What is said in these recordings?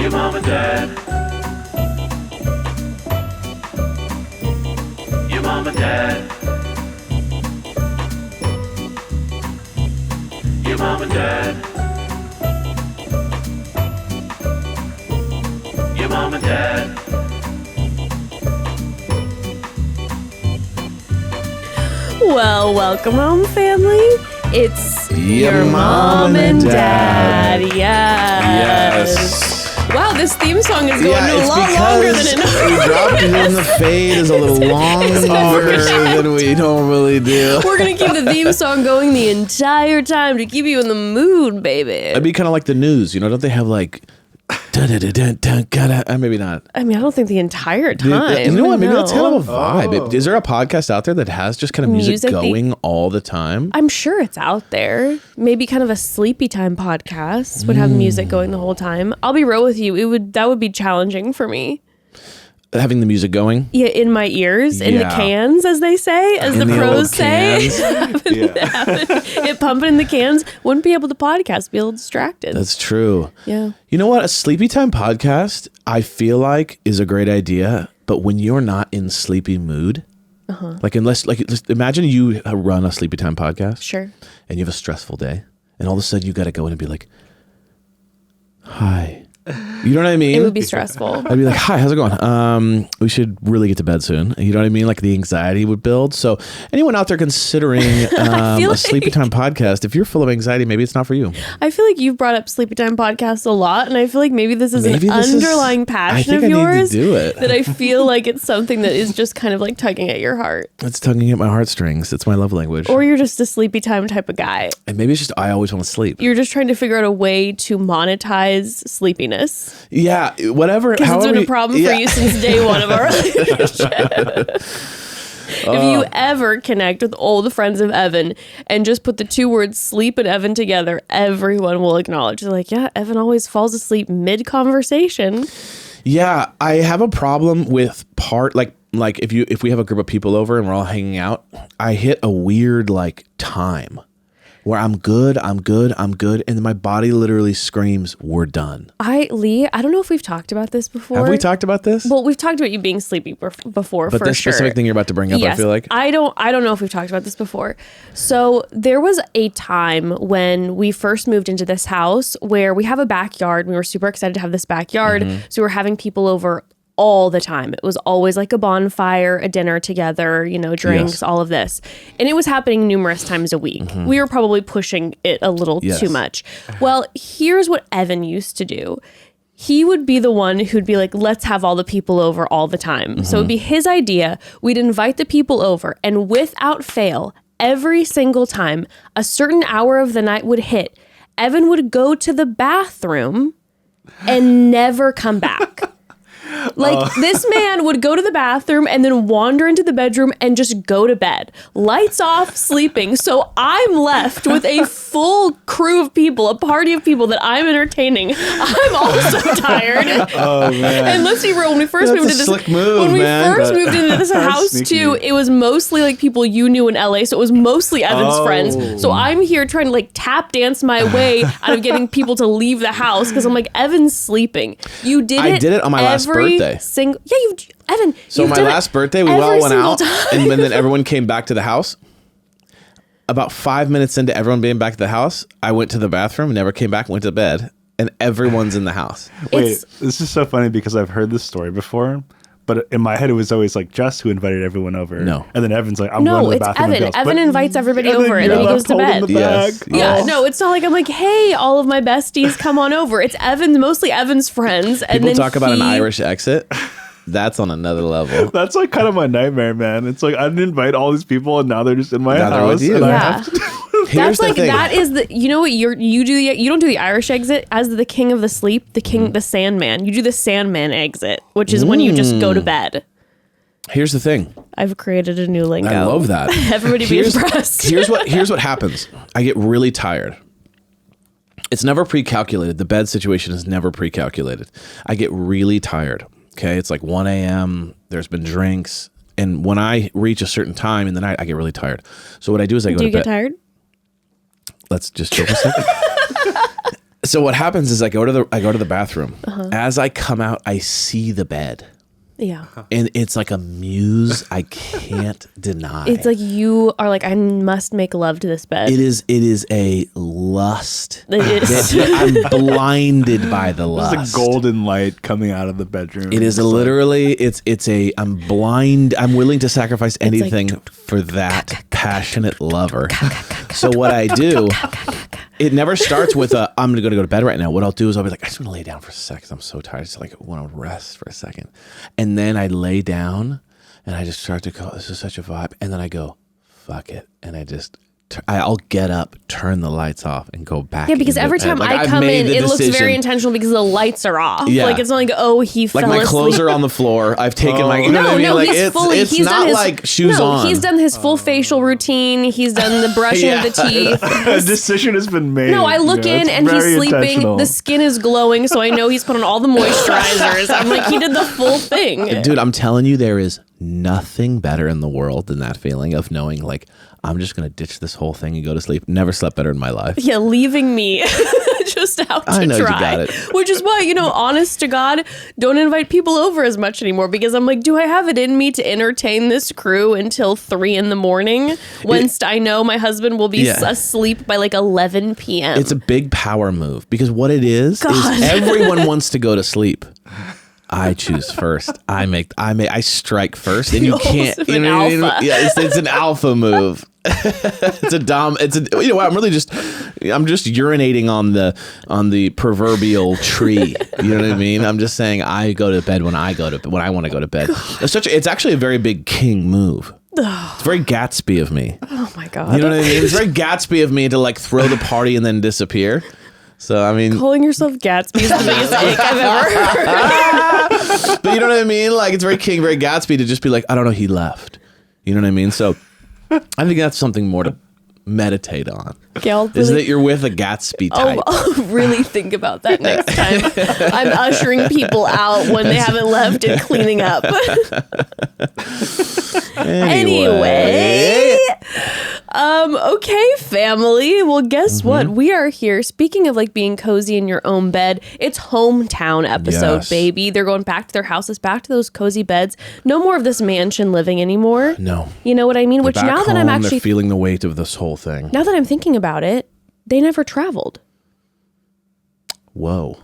Your mom and dad. Your mom and dad. Your mom and dad. Your mom and dad. Well, welcome home, family. It's your mom and dad. Yes. Wow, this theme song is going a lot longer than it we normally dropped it in the fade is a little longer than we normally do. We're going to keep the theme song going the entire time to keep you in the mood, baby. It'd be kind of like the news, don't they have like maybe not. I mean, I don't think the entire time. You know what? Maybe that's kind of a Oh. vibe. Is there a podcast out there that has just kind of music going all the time? I'm sure it's out there. Maybe kind of a sleepy time podcast would have music going the whole time. I'll be real with you. That would be challenging for me. Having the music going? Yeah, in my ears, in the cans, as they say, as the pros say. It pumping in the cans. Wouldn't be able to podcast, be a little distracted. That's true. Yeah. You know what? A sleepy time podcast, I feel like, is a great idea. But when you're not in sleepy mood, just imagine you run a sleepy time podcast. Sure. And you have a stressful day. And all of a sudden you got to go in and be like, hi. You know what I mean? It would be stressful. I'd be like, hi, how's it going? We should really get to bed soon. You know what I mean? Like the anxiety would build. So anyone out there considering a sleepy time podcast, if you're full of anxiety, maybe it's not for you. I feel like you've brought up sleepy time podcasts a lot, and I feel like maybe this is an underlying passion of yours. I do it. That I feel like it's something that is just kind of like tugging at your heart. It's tugging at my heartstrings. It's my love language. Or you're just a sleepy time type of guy. And maybe it's just I always want to sleep. You're just trying to figure out a way to monetize sleepiness. Yeah, whatever. Because it's been a problem for you since day one of our relationship. If you ever connect with old friends of Aven and just put the two words sleep and Aven together, everyone will acknowledge. They're like, yeah, Aven always falls asleep mid-conversation. Yeah, I have a problem with like if we have a group of people over and we're all hanging out, I hit a weird time where I'm good, and then my body literally screams, we're done. Lee, I don't know if we've talked about this before. Have we talked about this? Well, we've talked about you being sleepy before, but for this sure. specific thing you're about to bring up, yes, I feel like. I don't know if we've talked about this before. So there was a time when we first moved into this house where we have a backyard. We were super excited to have this backyard. Mm-hmm. So we were having people over all the time. It was always like a bonfire, a dinner together, drinks, Yes. all of this. And it was happening numerous times a week. Mm-hmm. We were probably pushing it a little too much. Well, here's what Aven used to do. He would be the one who'd be like, let's have all the people over all the time. So it'd be his idea. We'd invite the people over, and without fail, every single time a certain hour of the night would hit, Aven would go to the bathroom and never come back. This man would go to the bathroom and then wander into the bedroom and just go to bed. Lights off, sleeping. So I'm left with a full crew of people, a party of people that I'm entertaining. I'm also tired. Oh man! And let's be real, when we first moved into this, slick move, moved into this house sneaky. too, it was mostly like people you knew in LA, so it was mostly Evan's Oh. friends. So I'm here trying to tap dance my way out of getting people to leave the house because I'm like, Evan's sleeping. You did it. I did it on my last birthday. Evan. So my last birthday, we all went out, and then everyone came back to the house. About 5 minutes into everyone being back to the house, I went to the bathroom, never came back, went to bed, and everyone's in the house. Wait, this is so funny because I've heard this story before, but in my head it was always like Jess who invited everyone over. No. And then Evan's like, I'm going to the bathroom. Evan. and goes, Evan invites everybody over, and then he goes to bed. Yes. Yeah, Oh. no, it's not like I'm like, hey, all of my besties, come on over. It's mostly Evan's friends. And People then talk about an Irish exit. That's on another level. That's kind of my nightmare, man. It's like I didn't invite all these people, and now they're just in my Now they're house. with you. And I Yeah. have to Here's the thing. that is the, you know what you do, you don't do the Irish exit as the king of the sleep, the Sandman. You do the Sandman exit, which is when you just go to bed. Here's the thing. I've created a new lingo. I love that. Everybody be impressed. Here's what happens. I get really tired. It's never pre-calculated. The bed situation is never pre-calculated. I get really tired. Okay, it's like 1 a.m. There's been drinks, and when I reach a certain time in the night, I get really tired. So what I do is I go to bed. Do you get tired? Let's just chill for a second. So what happens is I go to the bathroom. As I come out, I see the bed. Yeah. And it's like a muse I can't deny. It's like you are like, I must make love to this bed. It is a lust. It is. I'm blinded by the lust. There's a golden light coming out of the bedroom. It is literally, I'm blind. I'm willing to sacrifice anything for that passionate lover. So what I do, it never starts with I'm going to go to bed right now. What I'll do is I'll be like, I just want to lay down for a second. I'm so tired. Just like, I want to rest for a second. And then I lay down and I just start to go, this is such a vibe. And then I go, fuck it. And I'll get up, turn the lights off, and go back. Yeah, because every time I come in, it looks very intentional because the lights are off. Yeah. Like, it's not like, oh, he fell asleep. Like my clothes are on the floor. I've taken my, you know what I mean? Like, it's not like shoes on. He's done his full facial routine. He's done the brushing of the teeth. A decision has been made. No, I look in and he's sleeping. The skin is glowing, so I know he's put on all the moisturizers. I'm like, he did the full thing. Dude, I'm telling you, there is nothing better in the world than that feeling of knowing, like, I'm just going to ditch this whole thing and go to sleep. Never slept better in my life. Yeah, leaving me just out to I know dry. you got it. Which is why, honest to God, don't invite people over as much anymore because I'm like, do I have it in me to entertain this crew until 3 a.m, whence I know my husband will be asleep by like 11 p.m. It's a big power move because what it is everyone wants to go to sleep. I choose first. I strike first, and you can't. You know what I mean? Yeah, it's an alpha move. It's a dom. You know what? I'm just urinating on the proverbial tree. You know what I mean? I'm just saying I go to bed when I want to go to bed. It's actually a very big king move. It's very Gatsby of me. Oh my God. You know what I mean? It's very Gatsby of me to like throw the party and then disappear. So, I mean, calling yourself Gatsby is the biggest ick I've ever heard. But you know what I mean? Like, it's very King, very Gatsby to just be like, I don't know, he left. You know what I mean? So I think that's something more to meditate on. Okay, is that you're with a Gatsby type. I'll really think about that next time. I'm ushering people out when they haven't left and cleaning up. Anyway. Okay, family. Well, guess what? We are here. Speaking of like being cozy in your own bed, it's hometown episode, baby. They're going back to their houses, back to those cozy beds. No more of this mansion living anymore. No. You know what I mean? They're Which now home, that I'm actually they're feeling the weight of this whole thing. Now that I'm thinking about it, they never traveled. Whoa.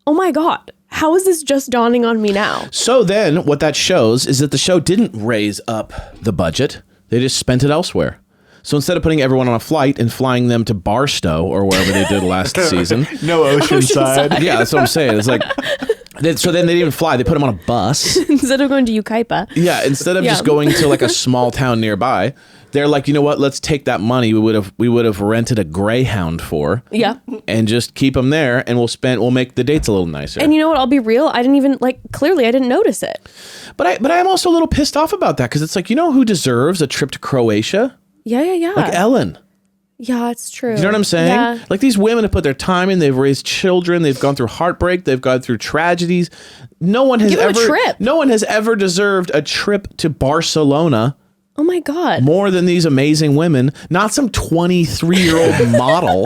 Oh my God. How is this just dawning on me now? So then what that shows is that the show didn't raise up the budget. They just spent it elsewhere. So instead of putting everyone on a flight and flying them to Barstow or wherever they did last season. No Oceanside. Yeah, that's what I'm saying. It's like, so then they didn't even fly. They put them on a bus. Instead of going to Ukaipa. Yeah, instead of just going to like a small town nearby, they're like, you know what? Let's take that money we would have rented a Greyhound for. Yeah. And just keep them there, and we'll make the dates a little nicer. And you know what? I'll be real. I didn't even clearly I didn't notice it. But I'm also a little pissed off about that because it's like, you know who deserves a trip to Croatia? Yeah. Like Ellen. Yeah, it's true. You know what I'm saying? Yeah. Like these women have put their time in. They've raised children. They've gone through heartbreak. They've gone through tragedies. No one has ever deserved a trip to Barcelona. Oh my God. More than these amazing women. Not some 23-year-old model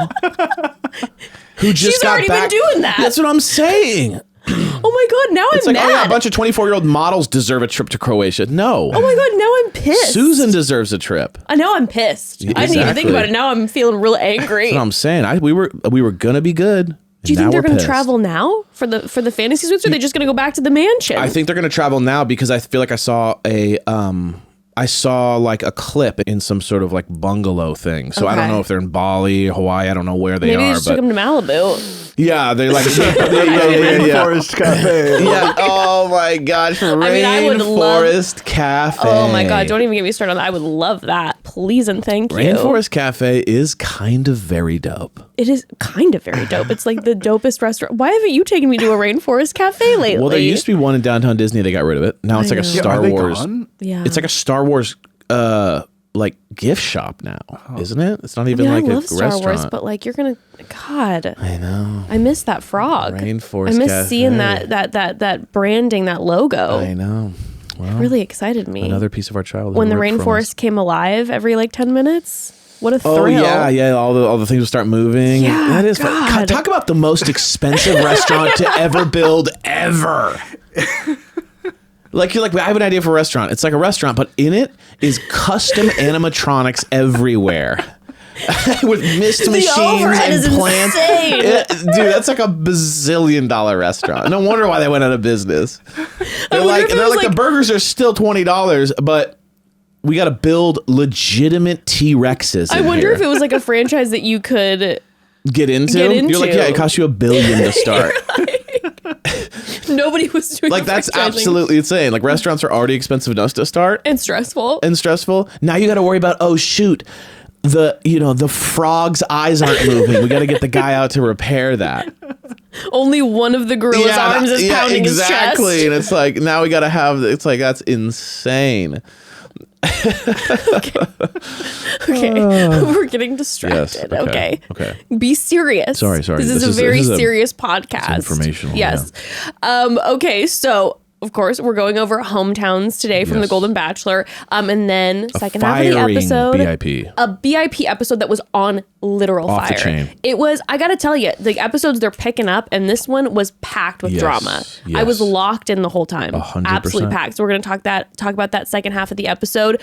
who just got back. She's already been doing that. That's what I'm saying. Oh my God, now it's I'm like, mad. Oh yeah, a bunch of 24-year-old models deserve a trip to Croatia. No. Oh my God, now I'm pissed. Susan deserves a trip. Now I'm pissed. Exactly. I didn't even think about it. Now I'm feeling real angry. That's what I'm saying. We were gonna be good. Do you think they're going to travel now for the fantasy suites, or are they just going to go back to the mansion? I think they're going to travel now because I feel like I saw like a clip in some sort of like bungalow thing. So I don't know if they're in Bali, Hawaii. I don't know where they are. Maybe they just took them to Malibu. Yeah, they like Rainforest Cafe. Yeah. Oh my gosh, Rainforest Cafe. Oh my God, don't even get me started on that. I would love that. Please and thank you. Rainforest Cafe is kind of very dope. It is kind of very dope. It's like the dopest restaurant. Why haven't you taken me to a Rainforest Cafe lately? Well, there used to be one in downtown Disney. They got rid of it. Now it's like a Star Wars. Yeah, it's like a Star Wars like gift shop now, isn't it? It's not even like a Star restaurant. Wars, but like you're gonna, God, I know. I miss that frog. Rainforest I miss Cafe. seeing that branding, that logo. I know. Well, it really excited me. Another piece of our childhood. When the rainforest came alive every like 10 minutes. What a thrill. Oh yeah. All the things will start moving. Yeah, that is fun. God. Talk about the most expensive restaurant to ever build ever. Like you're like, I have an idea for a restaurant. It's like a restaurant, but in it is custom animatronics everywhere. With mist machines and plants. Dude, that's like a bazillion-dollar restaurant. No wonder why they went out of business. They're like the burgers are still $20, but we got to build legitimate T-Rexes. I wonder if it was like a franchise that you could get into. You're like, yeah, it costs you $1 billion to start. Nobody was doing like that's absolutely insane. Like restaurants are already expensive enough to start and stressful. Now you got to worry about, oh shoot, the frog's eyes aren't moving. We got to get the guy out to repair that. Only one of the gorilla's arms is pounding his chest. Exactly. And it's like, now we got to have, it's like, that's insane. Okay. We're getting distracted. Yes, okay. Be serious. Sorry. This is a very serious podcast. It's informational. Yes. Yeah. Okay. So, of course, we're going over hometowns today from the Golden Bachelor. And then second half of the episode, BIP. A BIP episode that was on literal Off fire. the chain. It was, I got to tell you, the episodes they're picking up, and this one was packed with drama. I was locked in the whole time. 100%. Absolutely packed. So we're going to talk about that second half of the episode.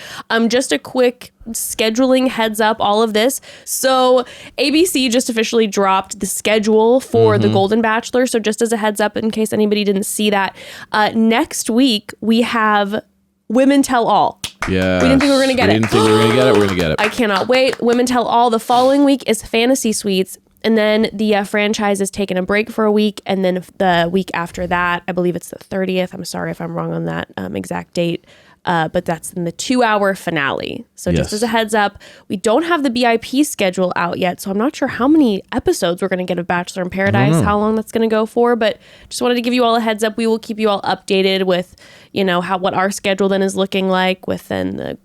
Just a quick scheduling heads up, all of this. So ABC just officially dropped the schedule for the Golden Bachelor. So just as a heads up, in case anybody didn't see that, next week we have Women Tell All. Yeah. We didn't think we were going to get it. We didn't think we were going to get it. We're going to get it. I cannot wait. Women Tell All. The following week is Fantasy Suites. And then the franchise is taking a break for a week. And then the week after that, I believe it's the 30th. I'm sorry if I'm wrong on that exact date. But that's in the 2-hour finale. So just as a heads up, we don't have the BIP schedule out yet. So I'm not sure how many episodes we're going to get of Bachelor in Paradise, how long that's going to go for. But just wanted to give you all a heads up. We will keep you all updated with, what our schedule then is looking like with then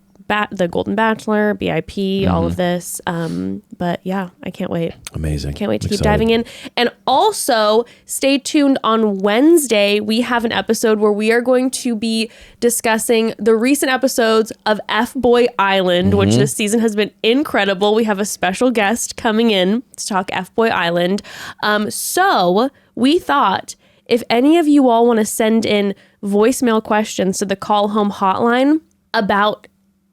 the Golden Bachelor, BIP, all of this. But yeah, I can't wait. Amazing. Can't wait to keep diving in. And also stay tuned on Wednesday. We have an episode where we are going to be discussing the recent episodes of F-Boy Island, which this season has been incredible. We have a special guest coming in to talk F-Boy Island. So we thought if any of you all want to send in voicemail questions to the Call Home hotline about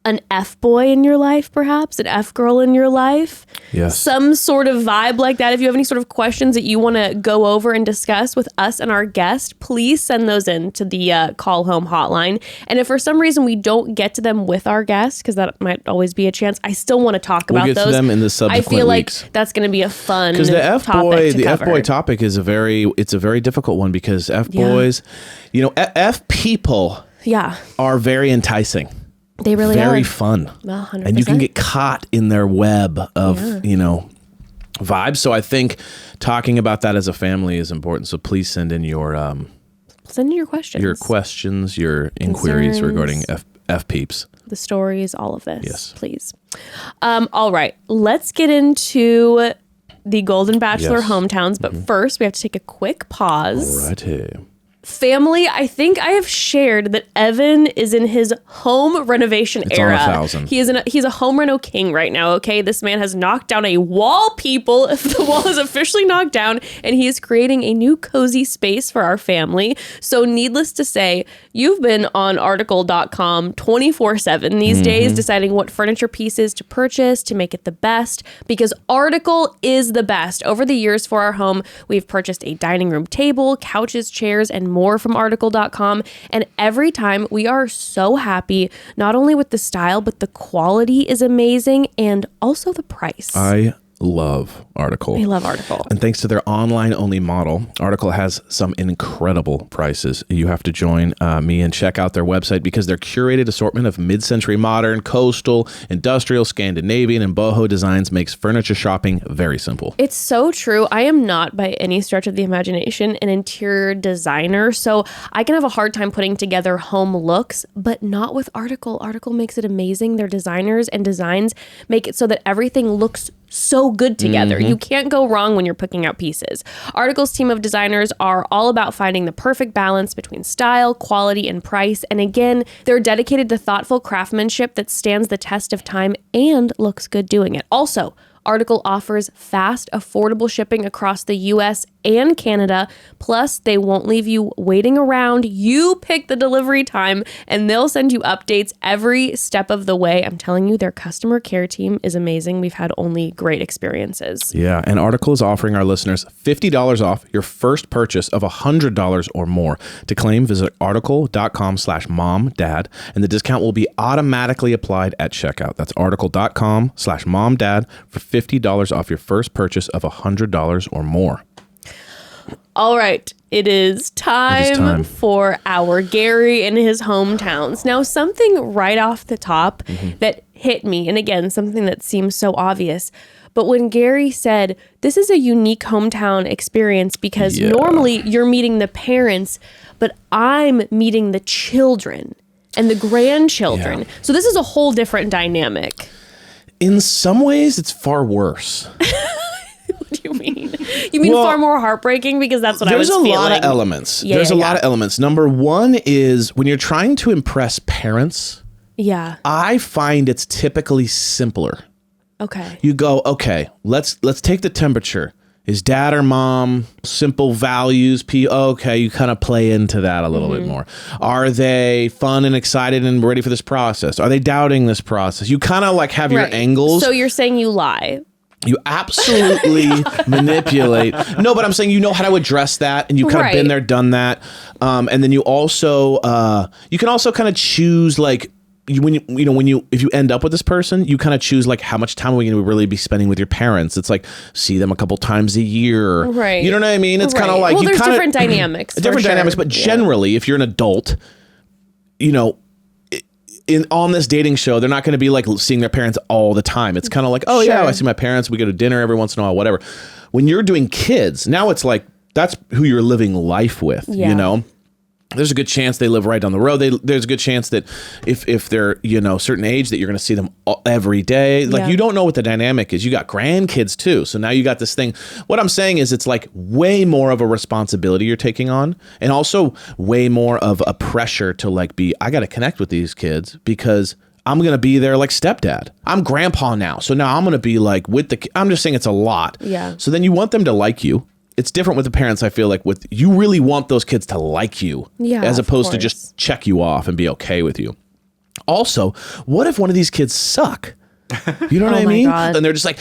an F-boy in your life, perhaps, an F-girl in your life. Yes. Some sort of vibe like that. If you have any sort of questions that you want to go over and discuss with us and our guest, please send those in to the Call Home hotline. And if for some reason we don't get to them with our guest, because that might always be a chance, I still want to talk about those. We'll get to them in the subsequent I feel weeks. like that's going to be a fun because the F-boy topic is a very difficult one because F-boys, F people are very enticing. They really very are. fun. 100%. And you can get caught in their web of, vibes. So I think talking about that as a family is important. So please send in your questions, your inquiries regarding F peeps. The stories, all of this. Yes. Please. All right. Let's get into the Golden Bachelor hometowns. But first, we have to take a quick pause. Alrighty. Family, I think I have shared that Aven is in his home renovation era. On 1,000. He's a home reno king right now, okay? This man has knocked down a wall, people. The wall is officially knocked down, and he is creating a new cozy space for our family. So needless to say, you've been on article.com 24/7 these days, deciding what furniture pieces to purchase to make it the best, because Article is the best. Over the years for our home, we've purchased a dining room table, couches, chairs, and more from article.com. And every time we are so happy, not only with the style, but the quality is amazing and also the price. I love Article. I love Article. And thanks to their online only model, Article has some incredible prices. You have to join me and check out their website because their curated assortment of mid-century modern, coastal, industrial, Scandinavian, and boho designs makes furniture shopping very simple. It's so true. I am not by any stretch of the imagination an interior designer, so I can have a hard time putting together home looks, but not with Article. Article makes it amazing. Their designers and designs make it so that everything looks so good together. You can't go wrong when you're picking out pieces. Article's team of designers are all about finding the perfect balance between style, quality, and price. And again, they're dedicated to thoughtful craftsmanship that stands the test of time and looks good doing it. Also, Article offers fast, affordable shipping across the US and Canada. Plus, they won't leave you waiting around. You pick the delivery time and they'll send you updates every step of the way. I'm telling you, their customer care team is amazing. We've had only great experiences. Yeah, and Article is offering our listeners $50 off your first purchase of $100 or more. To claim, visit article.com/momdad, and the discount will be automatically applied at checkout. That's article.com/momdad for $50 off your first purchase of $100 or more. All right, it is time for our Gary in his hometowns. Now, something right off the top that hit me, and again, something that seems so obvious, but when Gary said, this is a unique hometown experience because normally you're meeting the parents, but I'm meeting the children and the grandchildren. Yeah. So this is a whole different dynamic. In some ways, it's far worse. What do you mean? You mean far more heartbreaking? Because that's what I was feeling. There's a lot of elements. There's a lot of elements. Number one is when you're trying to impress parents, I find it's typically simpler. Okay. You go, okay, let's take the temperature. Is dad or mom simple values? Okay, you kind of play into that a little bit more. Are they fun and excited and ready for this process? Are they doubting this process? You kind of like have your angles. So you're saying you lie. You absolutely manipulate. No, but I'm saying you know how to address that, and you've kind of been there, done that. And then you also you can also kind of choose like if you end up with this person, you kind of choose like how much time are we going to really be spending with your parents. It's like see them a couple times a year. Right. You know what I mean? It's kind of like there's different dynamics. Dynamics, but generally, if you're an adult, on this dating show, they're not going to be like seeing their parents all the time. It's kind of like, yeah, I see my parents. We go to dinner every once in a while, whatever. When you're doing kids, now it's like that's who you're living life with, you know? There's a good chance they live right down the road. There's a good chance that if they're, certain age that you're going to see them every day. Like you don't know what the dynamic is. You got grandkids too. So now you got this thing. What I'm saying is it's like way more of a responsibility you're taking on, and also way more of a pressure to like I got to connect with these kids because I'm going to be there like stepdad. I'm grandpa now. So now I'm going to be like I'm just saying it's a lot. Yeah. So then you want them to like you. It's different with the parents, I feel like, you really want those kids to like you as opposed to just check you off and be okay with you. Also, what if one of these kids suck? You know what I mean? God. And they're just like,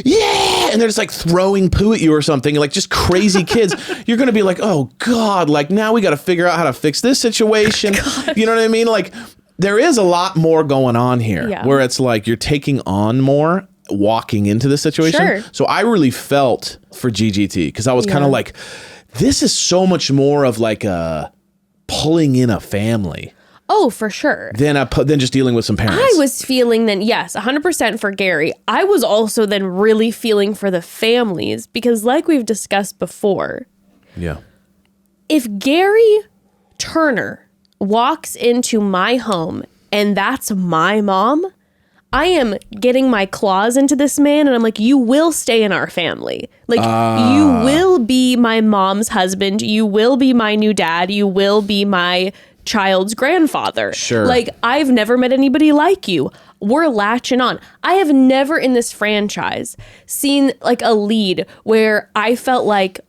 yeah, and they're just like throwing poo at you or something, like just crazy kids. You're going to be like, oh God, like now we got to figure out how to fix this situation. You know what I mean? Like there is a lot more going on here where it's like you're taking on more walking into this situation. Sure. So I really felt for GGT because I was kind of like, this is so much more of like a pulling in a family. Oh, for sure. Than just dealing with some parents. I was feeling then, yes, 100% for Gary. I was also then really feeling for the families because like we've discussed before. Yeah. If Gary Turner walks into my home and that's my mom, I am getting my claws into this man and I'm like, you will stay in our family. Like, you will be my mom's husband. You will be my new dad. You will be my child's grandfather. Sure. Like, I've never met anybody like you. We're latching on. I have never in this franchise seen like a lead where I felt like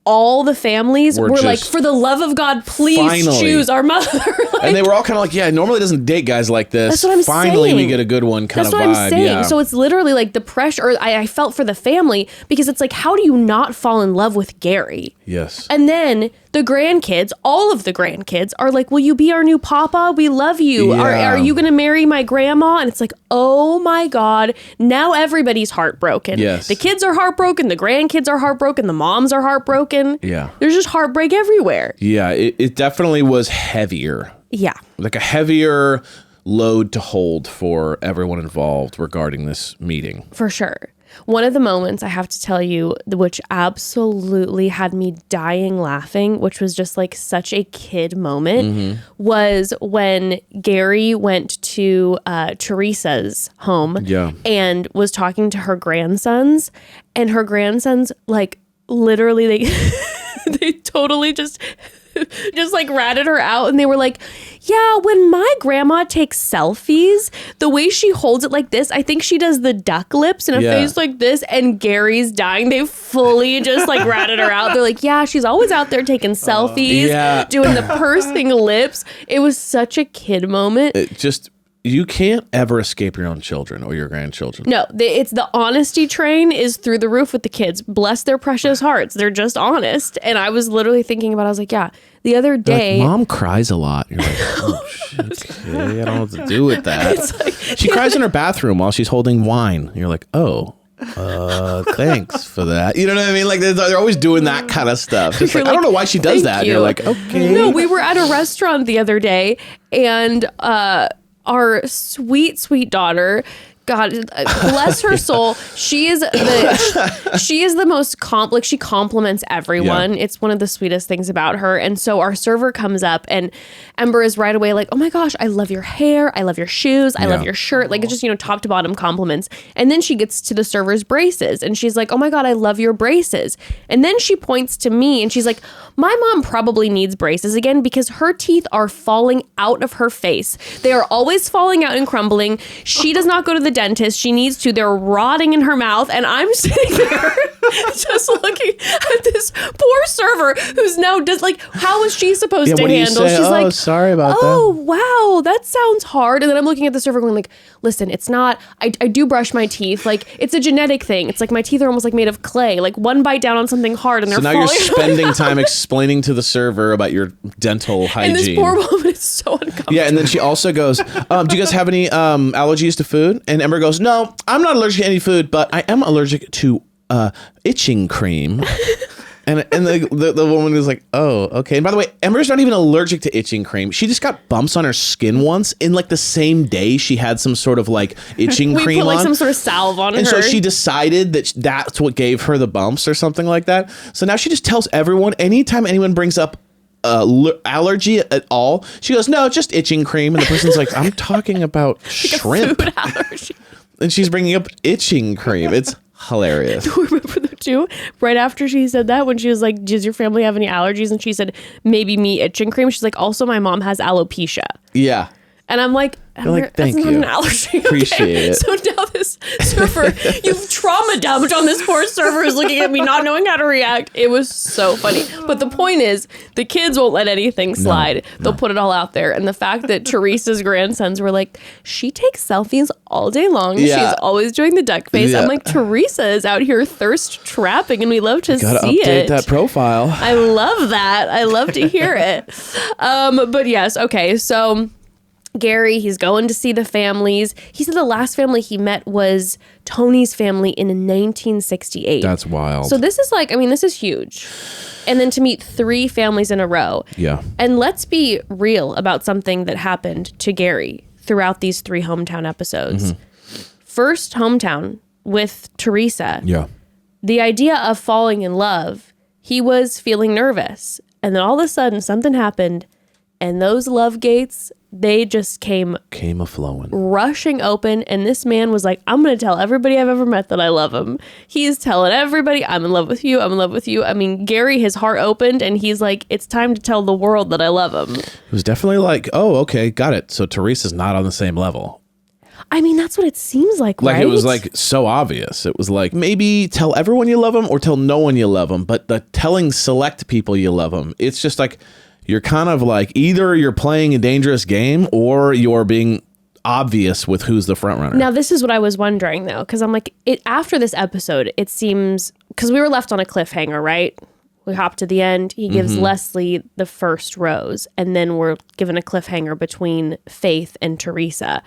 all the families were like, for the love of God, please choose our mother. Like, and they were all kind of like, yeah, normally doesn't date guys like this. That's what I'm Finally, saying. we get a good one kind That's of vibe. what I'm saying. Yeah. So it's literally like the pressure I felt for the family because it's like, how do you not fall in love with Gary? Yes. And then the grandkids, all of the grandkids are like, will you be our new papa? We love you. Yeah. Are you going to marry my grandma? And it's like, oh my God. Now everybody's heartbroken. Yes. The kids are heartbroken. The grandkids are heartbroken. The moms are heartbroken. Yeah. There's just heartbreak everywhere. Yeah. It definitely was heavier. Yeah. Like a heavier load to hold for everyone involved regarding this meeting. For sure. One of the moments I have to tell you, which absolutely had me dying laughing, which was just like such a kid moment, was when Gary went to Theresa's home and was talking to her grandsons, and her grandsons like literally they totally just like ratted her out, and they were like, yeah, when my grandma takes selfies, the way she holds it like this, I think she does the duck lips and a face like this, and Gary's dying. They fully just like ratted her out. They're like, yeah, she's always out there taking selfies, doing the pursing lips. It was such a kid moment. You can't ever escape your own children or your grandchildren. No, it's the honesty train is through the roof with the kids. Bless their precious hearts. They're just honest. And I was literally thinking about it. I was like, yeah, the other day. Like, Mom cries a lot. You're like, oh, shit. Okay, I don't know what to do with that. Like, she cries in her bathroom while she's holding wine. You're like, oh. Thanks for that. You know what I mean? Like they're always doing that kind of stuff. Just like, I don't know why she does that. You're like, okay. No, we were at a restaurant the other day, and our sweet, sweet daughter, God bless her soul, she is the most she compliments everyone. Yeah. It's one of the sweetest things about her. And so our server comes up, and Ember is right away like, oh my gosh, I love your hair, I love your shoes, I love your shirt, like it's just, top to bottom compliments. And then she gets to the server's braces, and she's like, oh my God, I love your braces. And then she points to me, and she's like, my mom probably needs braces again because her teeth are falling out of her face. They are always falling out and crumbling. She does not go to the dentist. She needs to. They're rotting in her mouth. And I'm sitting there just looking at this poor server who's now how is she supposed to handle? She's like, sorry about that. Oh, wow, that sounds hard. And then I'm looking at the server going like, listen, it's not, I do brush my teeth. Like, it's a genetic thing. It's like my teeth are almost like made of clay. Like one bite down on something hard and they're falling. So now you're spending time explaining to the server about your dental hygiene. And this poor woman is so uncomfortable. Yeah, and then she also goes, do you guys have any allergies to food? And Ember goes, no, I'm not allergic to any food, but I am allergic to itching cream. And the woman is like, oh, okay. And by the way, Ember's not even allergic to itching cream. She just got bumps on her skin once in like the same day she had some sort of like itching cream on. We put like some sort of salve on her. And so she decided that that's what gave her the bumps or something like that. So now she just tells everyone, anytime anyone brings up allergy at all, she goes, no, just itching cream. And the person's like, I'm talking about shrimp. Food allergy. And she's bringing up itching cream. It's hilarious. Do you remember the two? Right after she said that, when she was like, does your family have any allergies? And she said, maybe me itching cream. She's like, also my mom has alopecia. Yeah. And I'm like, thank you. Not an allergy. Appreciate it. So now this server, you've trauma dumped on this poor server who's looking at me not knowing how to react. It was so funny. But the point is, the kids won't let anything slide. They'll put it all out there. And the fact that Theresa's grandsons were like, she takes selfies all day long. Yeah. She's always doing the duck face. Yeah. I'm like, Theresa is out here thirst trapping, and we love to see update it. That profile. I love that. I love to hear it. But yes, okay, so Gary, he's going to see the families. He said the last family he met was Tony's family in 1968. That's wild. So this is this is huge. And then to meet 3 families in a row. Yeah. And let's be real about something that happened to Gary throughout these 3 hometown episodes. Mm-hmm. First hometown with Theresa. Yeah. The idea of falling in love, he was feeling nervous. And then all of a sudden something happened, and those love gates, they just came a-flowing, rushing open. And this man was like, I'm going to tell everybody I've ever met that I love him. He's telling everybody, I'm in love with you. I'm in love with you. I mean, Gary, his heart opened, and he's like, it's time to tell the world that I love him. It was definitely like, oh, okay, got it. So Theresa's not on the same level. I mean, that's what it seems like, right? Like, it was like so obvious. It was like, maybe tell everyone you love them or tell no one you love them. But the telling select people you love them, it's just like, you're kind of like, either you're playing a dangerous game or you're being obvious with who's the front runner. Now, this is what I was wondering, though, because I'm like, after this episode, it seems, because we were left on a cliffhanger, right? We hop to the end. He gives Leslie the first rose, and then we're given a cliffhanger between Faith and Theresa.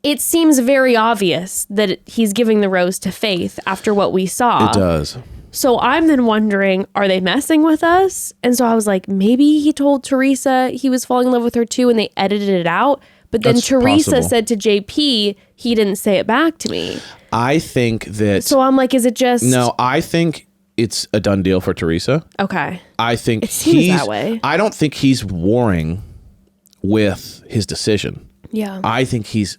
It seems very obvious that he's giving the rose to Faith after what we saw. It does. So I'm then wondering, are they messing with us? And so I was like, maybe he told Theresa he was falling in love with her too, and they edited it out. But then That's Theresa possible. said to JP, he didn't say it back to me. I think that... So I'm like, is it just... No, I think it's a done deal for Theresa. Okay. I think It seems that way. I don't think he's warring with his decision. Yeah. I think he's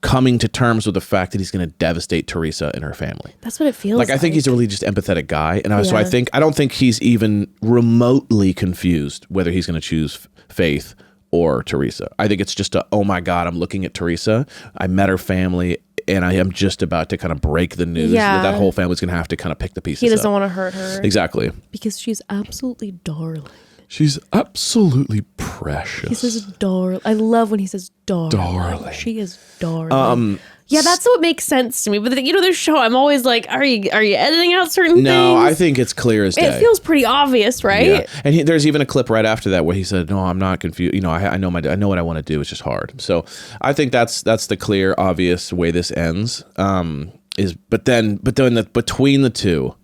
coming to terms with the fact that he's going to devastate Theresa and her family. That's what it feels Like, like. I think he's a really just empathetic guy. And so Yeah. I don't think he's even remotely confused whether he's going to choose Faith or Theresa. I think it's just oh my God, I'm looking at Theresa. I met her family and I am just about to kind of break the news that whole family's going to have to kind of pick the pieces He doesn't up. want to hurt her. Exactly. Because she's absolutely darling. She's absolutely precious. He says darling. I love when he says darling. Darling. She is darling. Yeah, that's what makes sense to me. But this show, I'm always like, are you editing out certain things? No, I think it's clear as day. It feels pretty obvious, right? Yeah. And there's even a clip right after that where he said, "No, I'm not confused. You know, I know what I want to do. It's just hard." So I think that's the clear, obvious way this ends. But then between the two,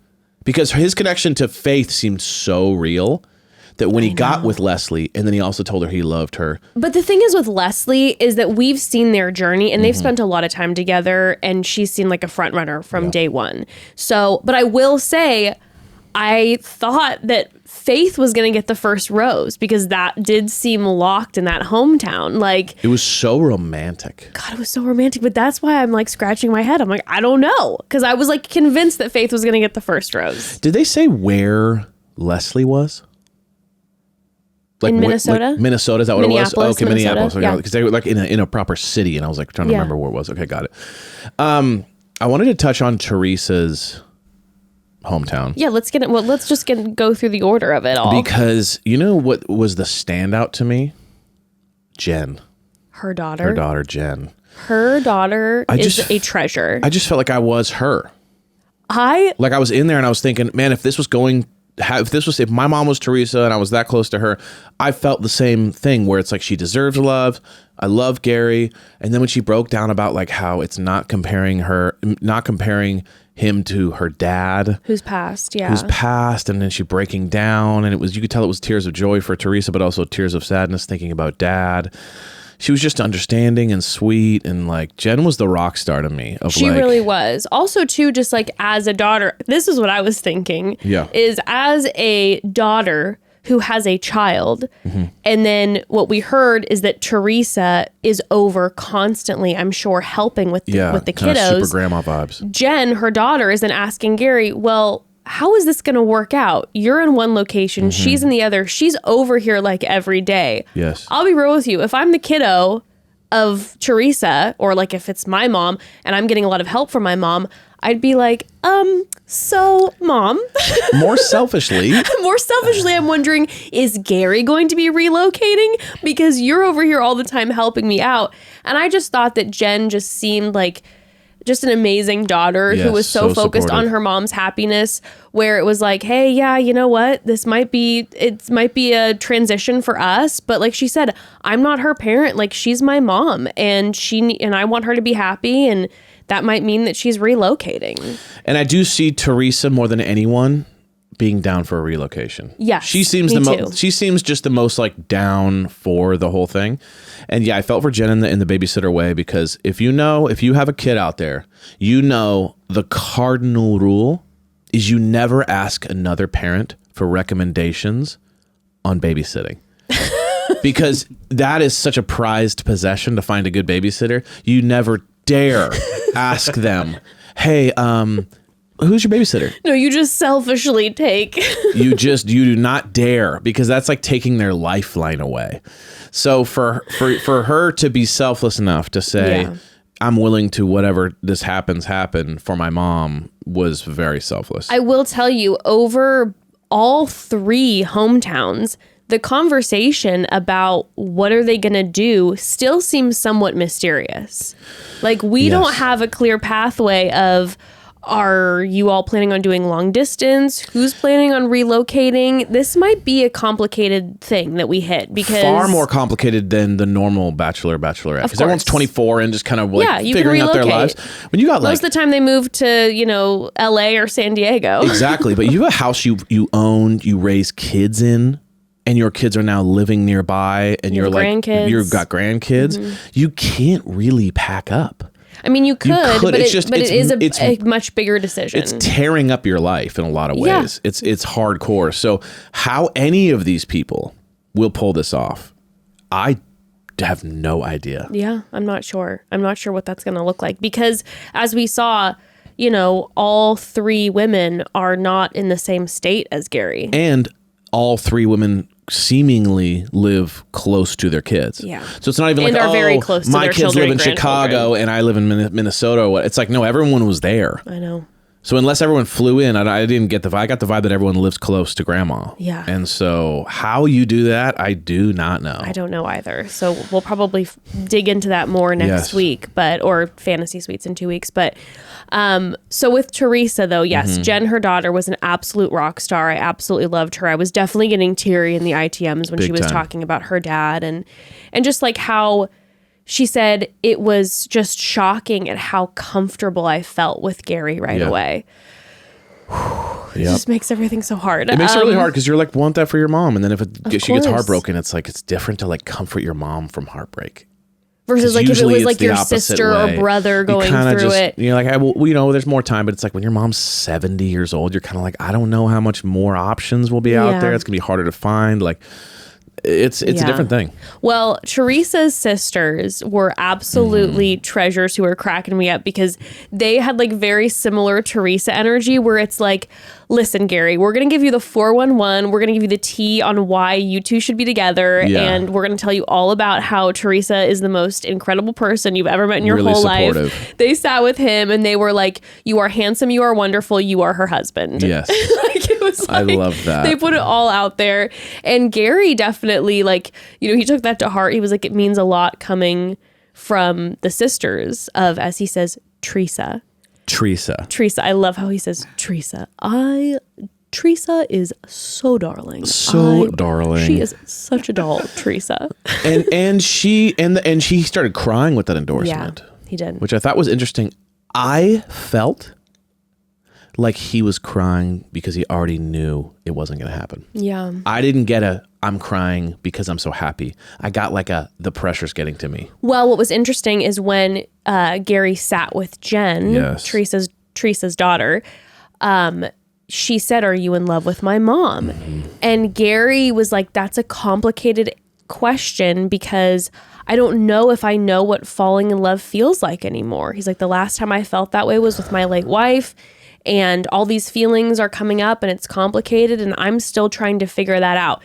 because his connection to Faith seemed so real that when he got with Leslie, and then he also told her he loved her. But the thing is with Leslie is that we've seen their journey and they've spent a lot of time together, and she's seen like a front runner from day one. So, but I will say, I thought that Faith was going to get the first rose because that did seem locked in that hometown. Like, It was so romantic. God, it was so romantic. But that's why I'm like scratching my head. I'm like, I don't know. Because I was like convinced that Faith was going to get the first rose. Did they say where Leslie was? In Minnesota? Minnesota, is that what Minneapolis, it was? Okay, Minnesota, Minneapolis. Okay, yeah. because they were like in a proper city, and I was like trying to Yeah. remember where it was. Okay, got it. I wanted to touch on Theresa's hometown. Yeah, let's get it. Well, let's just go through the order of it all. Because you know what was the standout to me? Jen. Her daughter. Her daughter, Jen. Her daughter is just- a treasure. I just felt like I was her. I Like I was in there and I was thinking, man, if my mom was Theresa and I was that close to her, I felt the same thing where it's like she deserves love. I love Gary. And then when she broke down about like how it's not comparing him to her dad who's passed, yeah. who's passed, and then she breaking down, and you could tell it was tears of joy for Theresa, but also tears of sadness thinking about dad. She was just understanding and sweet, and like Jen was the rock star to me. She really was. Also, too, just like as a daughter, this is what I was thinking. Yeah. Is as a daughter who has a child, Mm-hmm. and then what we heard is that Theresa is over constantly, I'm sure, helping with the kinda kiddos. super grandma vibes. Jen, her daughter, is then asking Gary, well, how is this going to work out? You're in one location, Mm-hmm. she's in the other. She's over here like every day. Yes. I'll be real with you. If I'm the kiddo of Theresa, or like if it's my mom and I'm getting a lot of help from my mom, I'd be like, so mom, More selfishly, I'm wondering, is Gary going to be relocating? Because you're over here all the time helping me out. And I just thought that Jen just seemed like just an amazing daughter who Yes, was so focused supportive. on her mom's happiness, where it was like, hey, yeah, you know what? It might be a transition for us. But like she said, I'm not her parent. Like, she's my mom, and I want her to be happy. And that might mean that she's relocating. and I do see Theresa more than anyone being down for a relocation. Yes, she seems me the too. most. She seems just the most like down for the whole thing. And yeah, I felt for Jen in the babysitter way, because if you have a kid out there, you know the cardinal rule is you never ask another parent for recommendations on babysitting. Because that is such a prized possession, to find a good babysitter. You never dare ask them, hey, who's your babysitter? No, you just selfishly take. You do not dare, because that's like taking their lifeline away. So for her to be selfless enough to say, Yeah. I'm willing to whatever this happen for my mom, was very selfless. I will tell you, over all three hometowns, the conversation about what are they going to do still seems somewhat mysterious. Like, we Yes. don't have a clear pathway of, are you all planning on doing long distance? Who's planning on relocating? This might be a complicated thing that we hit, because Far more complicated than the normal bachelor, bachelorette. Because everyone's course. 24 and just kind of like Yeah, you can figuring out their relocate. lives. When you got like most of the time they move to, LA or San Diego. exactly, but you have a house you own, you raise kids in. and your kids are now living nearby and you've got grandkids, you can't really pack up. I mean, you could. But it is a much bigger decision. It's tearing up your life in a lot of ways. Yeah. It's hardcore. So how any of these people will pull this off, I have no idea. Yeah, I'm not sure. I'm not sure what that's going to look like because as we saw, all 3 women are not in the same state as Gary. And all 3 women seemingly live close to their kids. Yeah. So it's not even and like, are very close to my their kids children live in Chicago and I live in Minnesota or what. It's like, no, everyone was there. I know. So unless everyone flew in, I didn't get I got the vibe that everyone lives close to grandma. Yeah. And so how you do that, I do not know. I don't know either. So we'll probably dig into that more next week, or Fantasy Suites in 2 weeks. But so with Theresa, though, yes, Jen, her daughter, was an absolute rock star. I absolutely loved her. I was definitely getting teary in the ITMs when she was talking about her dad and just like how she said it was just shocking at how comfortable I felt with Gary right away. It just makes everything so hard. It makes it really hard because you're like, want that for your mom. And then if she gets course. heartbroken, it's like, it's different to like comfort your mom from heartbreak. Versus like if it Usually was it's like the your opposite sister way. or brother going kinda through it. You're like, there's more time, but it's like when your mom's 70 years old, you're kind of like, I don't know how much more options will be out there. It's gonna be harder to find. Like, it's a different thing. Well, Theresa's sisters were absolutely treasures who were cracking me up because they had like very similar Theresa energy where it's like, listen, Gary, we're going to give you the 411. We're going to give you the tea on why you two should be together. Yeah. And we're going to tell you all about how Theresa is the most incredible person you've ever met in your Really whole supportive. life. They sat with him and they were like, you are handsome, you are wonderful, you are her husband. Yes. Like, it was I like, love that. They put it all out there. And Gary definitely, like, he took that to heart. He was like, it means a lot coming from the sisters of, as he says, Theresa. I love how he says Theresa. Theresa is so darling. Darling. She is such a doll, Theresa. and she started crying with that endorsement. Yeah, he did. Which I thought was interesting. I felt like he was crying because he already knew it wasn't going to happen. Yeah. I didn't get I'm crying because I'm so happy. I got like the pressure's getting to me. Well, what was interesting is when Gary sat with Jen, Theresa's daughter, she said, are you in love with my mom? And Gary was like, that's a complicated question because I don't know if I know what falling in love feels like anymore. He's like, the last time I felt that way was with my late wife. And all these feelings are coming up and it's complicated and I'm still trying to figure that out.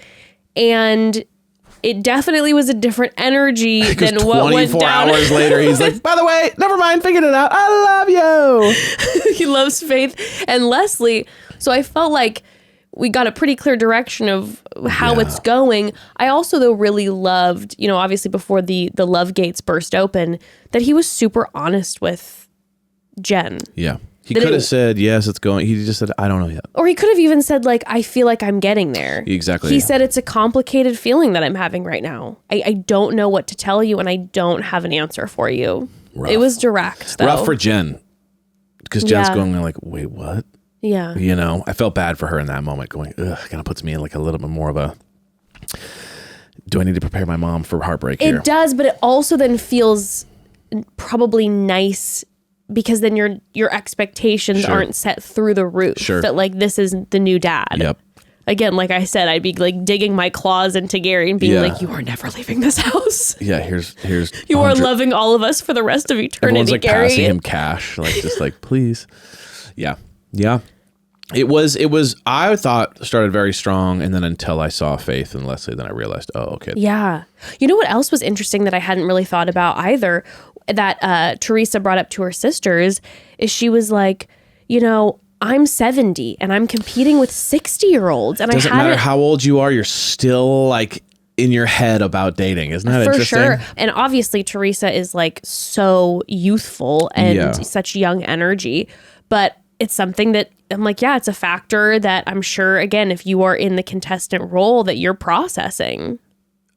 And it definitely was a different energy than what went down. 24 hours later, he's like, by the way, never mind, figured it out. I love you. He loves Faith and Leslie. So I felt like we got a pretty clear direction of how it's going. I also, though, really loved, obviously before the love gates burst open, that he was super honest with Jen. Yeah. He could have said, yes, it's going. He just said, I don't know yet. Or he could have even said, like, I feel like I'm getting there. Exactly. He said, it's a complicated feeling that I'm having right now. I don't know what to tell you, and I don't have an answer for you. Rough. It was direct, though. Rough for Jen. Because Jen's going like, wait, what? Yeah. I felt bad for her in that moment going, ugh, kind of puts me in like a little bit more of a, do I need to prepare my mom for heartbreak here? It does, but it also then feels probably nice because then your expectations aren't set through the roof. Sure. That like this is the new dad. Yep. Again, like I said, I'd be like digging my claws into Gary and being like, you are never leaving this house. Yeah, here's you are loving all of us for the rest of eternity, everyone's like Gary. passing him cash, like just like, please. Yeah. It was I thought started very strong, and then until I saw Faith and Leslie, then I realized, oh, okay. Yeah. You know what else was interesting that I hadn't really thought about either, that Theresa brought up to her sisters, is she was like, I'm 70 and I'm competing with 60-year-olds. And doesn't matter how old you are, you're still like in your head about dating. Isn't that interesting? For sure. And obviously Theresa is like so youthful and such young energy, but it's something that I'm like, yeah, it's a factor that I'm sure, again, if you are in the contestant role, that you're processing.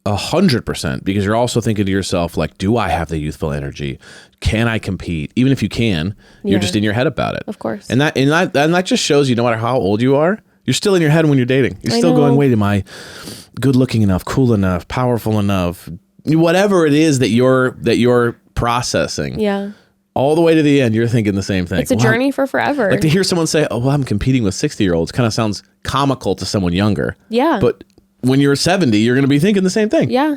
100%, because you're also thinking to yourself, like, do I have the youthful energy? Can I compete? Even if you can, you're just in your head about it. Of course. And that just shows you, no matter how old you are, You're still in your head when you're dating. You're still going, wait, am I good looking enough, cool enough, powerful enough? Whatever it is that you're processing. Yeah. All the way to the end, you're thinking the same thing. It's a journey for forever. Like to hear someone say, oh, well, I'm competing with 60-year-olds kind of sounds comical to someone younger. Yeah. But when you're 70, you're going to be thinking the same thing. Yeah.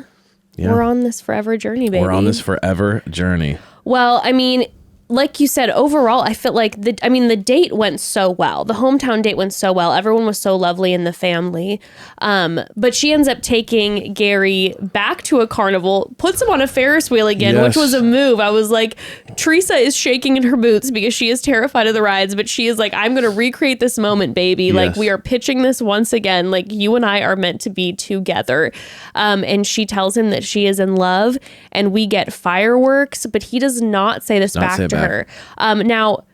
We're on this forever journey, baby. We're on this forever journey. Well, I mean, like you said, overall, I felt like the date went so well. The hometown date went so well. Everyone was so lovely in the family. But she ends up taking Gary back to a carnival, puts him on a Ferris wheel again, which was a move. I was like, Theresa is shaking in her boots because she is terrified of the rides, but she is like, I'm going to recreate this moment, baby. Yes. Like, we are pitching this once again. Like, you and I are meant to be together. And she tells him that she is in love, and we get fireworks, but he does not say this back to her. Now,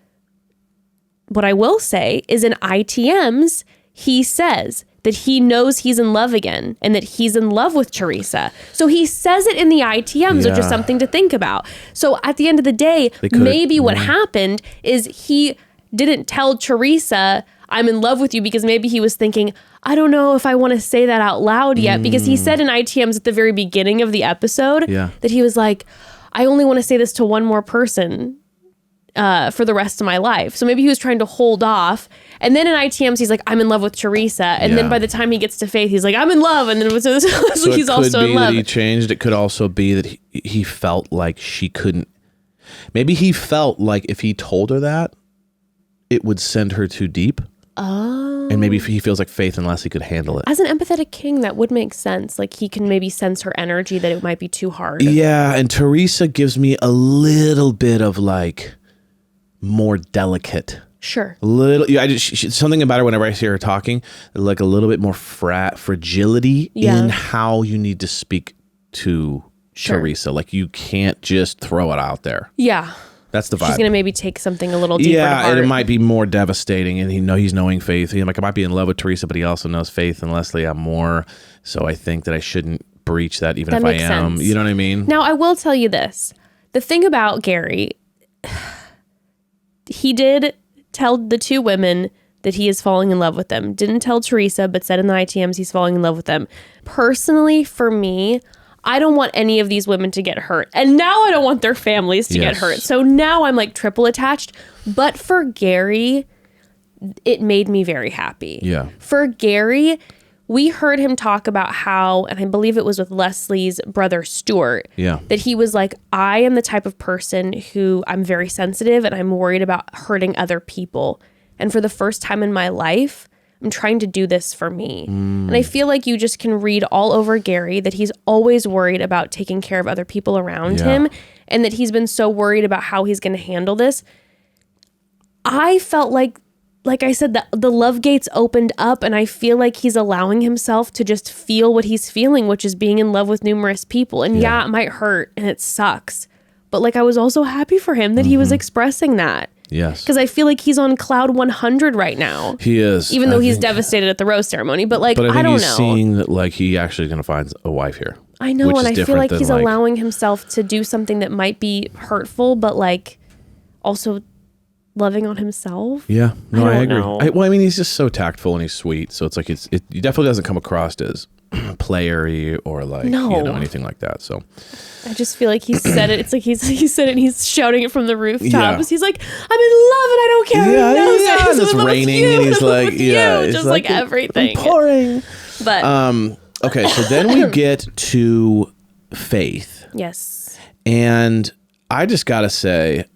what I will say is in ITMs, he says that he knows he's in love again and that he's in love with Theresa. So he says it in the ITMs, which is something to think about. So at the end of the day, maybe what happened is he didn't tell Theresa, I'm in love with you, because maybe he was thinking, I don't know if I want to say that out loud yet, because he said in ITMs at the very beginning of the episode that he was like, I only want to say this to one more person for the rest of my life. So maybe he was trying to hold off. And then in ITMs, he's like, I'm in love with Theresa. And then by the time he gets to Faith, he's like, I'm in love. And then so he's also in love. That he changed. It could also be that he felt like she couldn't. Maybe he felt like if he told her that, it would send her too deep. Oh. And maybe he feels like Faith and Leslie could handle it. As an empathetic king, that would make sense. Like, he can maybe sense her energy that it might be too hard. Yeah, and Theresa gives me a little bit of like more delicate. Sure. Something about her whenever I hear her talking, like a little bit more fragility in how you need to speak to Theresa. Like, you can't just throw it out there. Yeah. That's the vibe. She's going to maybe take something a little deeper to heart. And it might be more devastating. And he's knowing Faith. I might be in love with Theresa, but he also knows Faith and Leslie I'm more. So I think that I shouldn't breach that even if I am. Sense. You know what I mean? Now, I will tell you this. The thing about Gary, he did tell the two women that he is falling in love with them. Didn't tell Theresa, but said in the ITMs he's falling in love with them. Personally, for me, I don't want any of these women to get hurt. And now I don't want their families to get hurt. So now I'm like triple attached. But for Gary, it made me very happy. Yeah. For Gary, we heard him talk about how, and I believe it was with Leslie's brother, Stuart, that he was like, I am the type of person who I'm very sensitive and I'm worried about hurting other people. And for the first time in my life, I'm trying to do this for me. And I feel like you just can read all over Gary that he's always worried about taking care of other people around him, and that he's been so worried about how he's going to handle this. I felt like I said, the love gates opened up, and I feel like he's allowing himself to just feel what he's feeling, which is being in love with numerous people. And it might hurt and it sucks. But like, I was also happy for him that he was expressing that. Yes. Because I feel like he's on cloud 100 right now. He is. Even though he's devastated at the rose ceremony. But like, I don't know. Seeing that like he actually going to find a wife here. I know. And I feel like he's allowing himself to do something that might be hurtful, but like also loving on himself. Yeah. No, I agree. Know. I mean, he's just so tactful and he's sweet. So it's like, it definitely doesn't come across as playery or like, anything like that. So I just feel like he said it. It's like he said it and he's shouting it from the rooftops. Yeah. He's like, I'm in love and I don't care. Yeah. And it's raining and he's like, it's just like everything. I'm pouring. But okay, so then we get to Faith. Yes. And I just gotta say,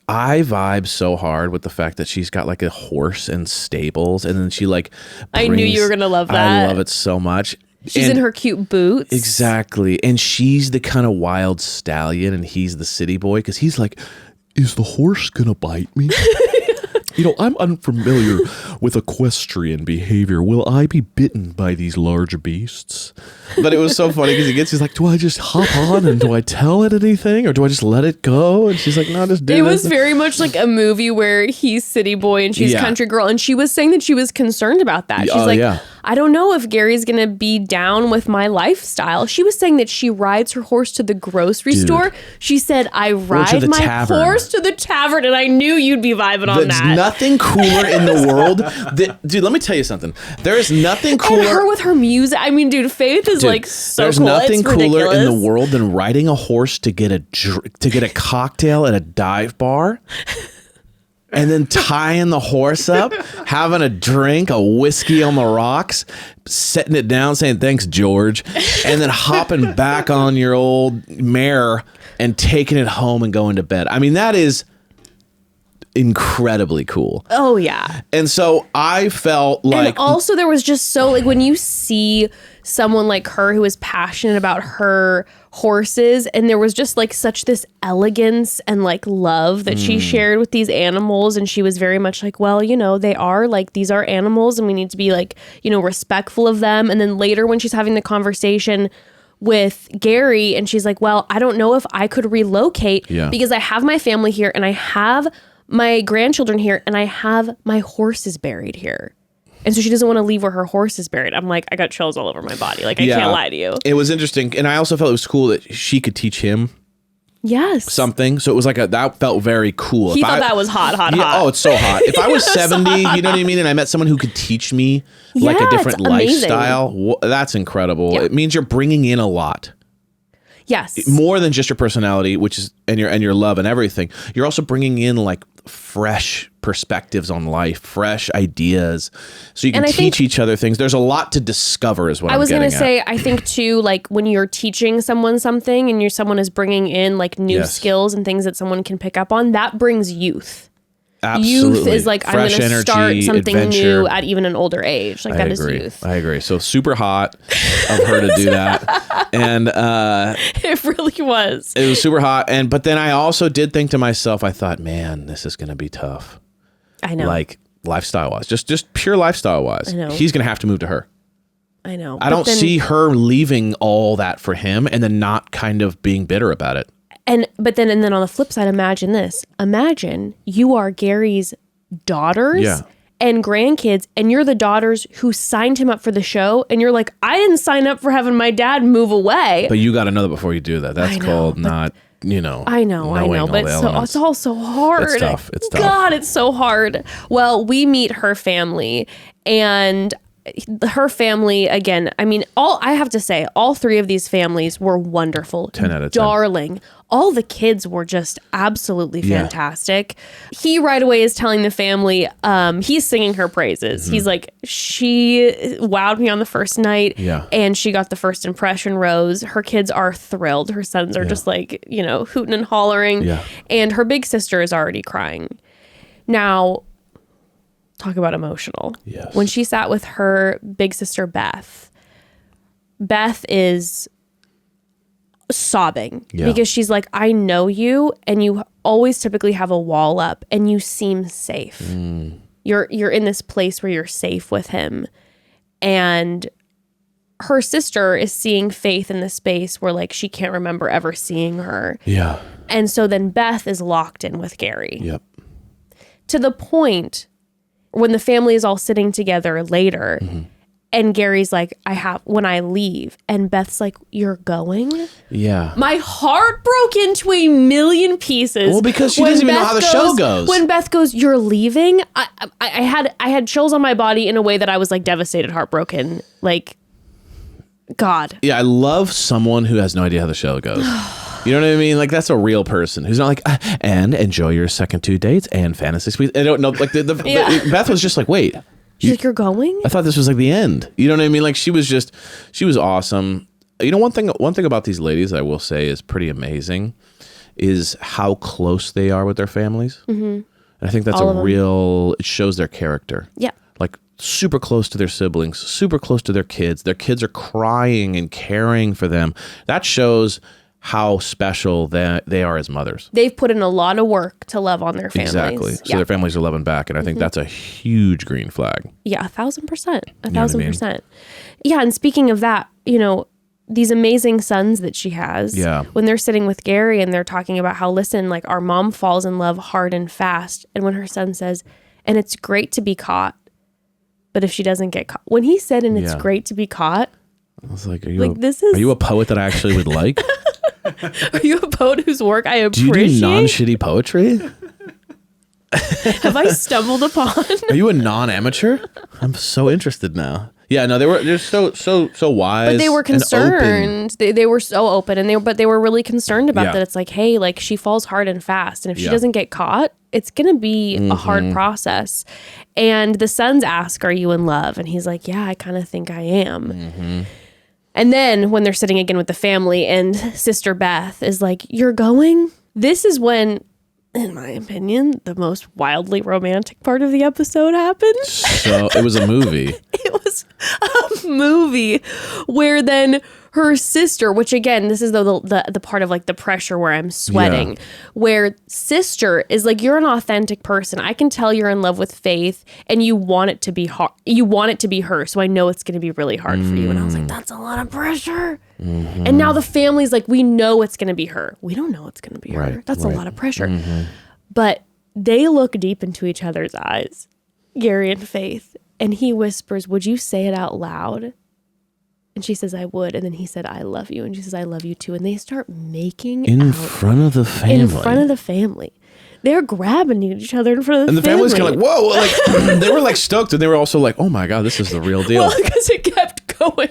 I vibe so hard with the fact that she's got like a horse and stables, and then she like I knew you were gonna love that. I love it so much. She's in her cute boots. Exactly. And she's the kind of wild stallion and he's the city boy, because he's like, is the horse gonna bite me? I'm unfamiliar with equestrian behavior. Will I be bitten by these large beasts? But it was so funny because he's like, do I just hop on and do I tell it anything or do I just let it go? And she's like, no, just do it. It was very much like a movie where he's city boy and she's country girl. And she was saying that she was concerned about that. She's like, I don't know if Gary's going to be down with my lifestyle. She was saying that she rides her horse to the grocery store. She said, I ride my horse to the tavern, and I knew you'd be vibing on that. There's nothing cooler in the world. Dude, let me tell you something. There is nothing cooler. And her with her music. I mean, dude, Faith is like so there's cool. There's nothing it's cooler ridiculous. in the world than riding a horse to get a cocktail at a dive bar. And then tying the horse up, having a drink, a whiskey on the rocks, setting it down, saying, thanks, George. And then hopping back on your old mare and taking it home and going to bed. I mean, that is incredibly cool. Oh, yeah. And so I felt like... And also there was just so, like, when you see someone like her who is passionate about her horses, and there was just like such this elegance and like love that she shared with these animals, and she was very much like, well, you know, they are like, these are animals and we need to be like, you know, respectful of them. And then later when she's having the conversation with Gary and she's like, well, I don't know if I could relocate because I have my family here and I have my grandchildren here and I have my horses buried here. And so she doesn't want to leave where her horse is buried. I'm like, I got chills all over my body. Like, I can't lie to you. It was interesting. And I also felt it was cool that she could teach him something. So it was like that felt very cool. He thought that was hot. Oh, it's so hot. If I was 70, you know what I mean? And I met someone who could teach me like a different lifestyle. That's incredible. Yeah. It means you're bringing in a lot. Yes. More than just your personality, which is and your love and everything. You're also bringing in like fresh perspectives on life, fresh ideas, so you can teach each other things. There's a lot to discover is what I was going to say. I think too, like when you're teaching someone something and someone is bringing in like new skills and things that someone can pick up on, that brings youth. Absolutely. Youth is like, fresh I'm going to start something adventure. New at even an older age. Like that agree. Is youth. I agree. So super hot of her to do that. And it really was. It was super hot. But then I also did think to myself, I thought, man, this is going to be tough. I know. Like lifestyle wise, just pure lifestyle wise. I know. He's going to have to move to her. I know. I don't see her leaving all that for him and then not kind of being bitter about it. But then on the flip side, imagine this. Imagine you are Gary's daughters and grandkids, and you're the daughters who signed him up for the show, and you're like, I didn't sign up for having my dad move away. But you got to know that before you do that. That's called not, you know. I know. But it's all so hard. It's tough. God, it's so hard. Well, we meet her family, and her family, again, I mean, I have to say, all three of these families were wonderful. 10 out of 10. Darling. All the kids were just absolutely fantastic. He right away is telling the family, he's singing her praises. Mm-hmm. He's like, she wowed me on the first night and she got the first impression rose. Her kids are thrilled. Her sons are just like, you know, hooting and hollering. Yeah. And her big sister is already crying. Now, talk about emotional. Yes. When she sat with her big sister, Beth is sobbing because she's like, I know you, and you always typically have a wall up and you seem safe. You're in this place where you're safe with him. And her sister is seeing Faith in the space where like she can't remember ever seeing her. Yeah. And so then Beth is locked in with Gary. Yep. To the point when the family is all sitting together later, and Gary's like, when I leave, and Beth's like, you're going? Yeah. My heart broke into a million pieces. Well, because she doesn't even know how the show goes. When Beth goes, you're leaving? I had chills on my body in a way that I was like devastated, heartbroken. Like, God. Yeah, I love someone who has no idea how the show goes. You know what I mean? Like, that's a real person who's not like, and enjoy your second 2 dates and fantasy suite. I don't know. Like, Beth was just like, wait. She's like, you're going? I thought this was like the end. You know what I mean? Like, she was awesome. You know, one thing about these ladies I will say is pretty amazing is how close they are with their families. Mm-hmm. And I think that's it shows their character. Yeah. Like, super close to their siblings, super close to their kids. Their kids are crying and caring for them. That shows how special they are as mothers. They've put in a lot of work to love on their families. Exactly. So their families are loving back. And I think that's a huge green flag. Yeah, 1,000%. 1,000%. Yeah. And speaking of that, you know, these amazing sons that she has, when they're sitting with Gary and they're talking about how, listen, like our mom falls in love hard and fast. And when her son says, and it's great to be caught, But if she doesn't get caught, when he said, and it's Yeah. great to be caught, I was like, are this is. you a poet that I actually would like? Are you a poet whose work I Do you appreciate? do non-shitty poetry? Have I stumbled upon? Are you a non-amateur? I'm so interested now. Yeah, no, they're so wise. But they were and open. concerned. They were so open, and they were really concerned about Yeah. that. It's like, hey, like she falls hard and fast, and if she Yeah. doesn't get caught, it's gonna be a hard process. And the sons ask, "Are you in love?" And he's like, "Yeah, I kind of think I am." And then when they're sitting again with the family, and Sister Beth is like, "You're going?" This is when, in my opinion, the most wildly romantic part of the episode happened. So it was a movie. It was a movie where then her sister, which again, this is the part of like the pressure where I'm sweating, Yeah. where sister is like, you're an authentic person. I can tell you're in love with Faith and you want it to be hard. You want it to be her. So I know it's going to be really hard for you. And I was like, that's a lot of pressure. And now the family's like, we know it's going to be her. We don't know it's going to be her. Right, That's right. a lot of pressure. But they look deep into each other's eyes, Gary and Faith. And he whispers, would you say it out loud? And she says, I would. And then he said, I love you. And she says, I love you too. And they start making In out front of the family. in front of the family. They're grabbing each other in front of the And the family. family's kind of like, whoa, like they were like stoked, and they were also like, oh my god, this is the real deal. Well, because it kept going.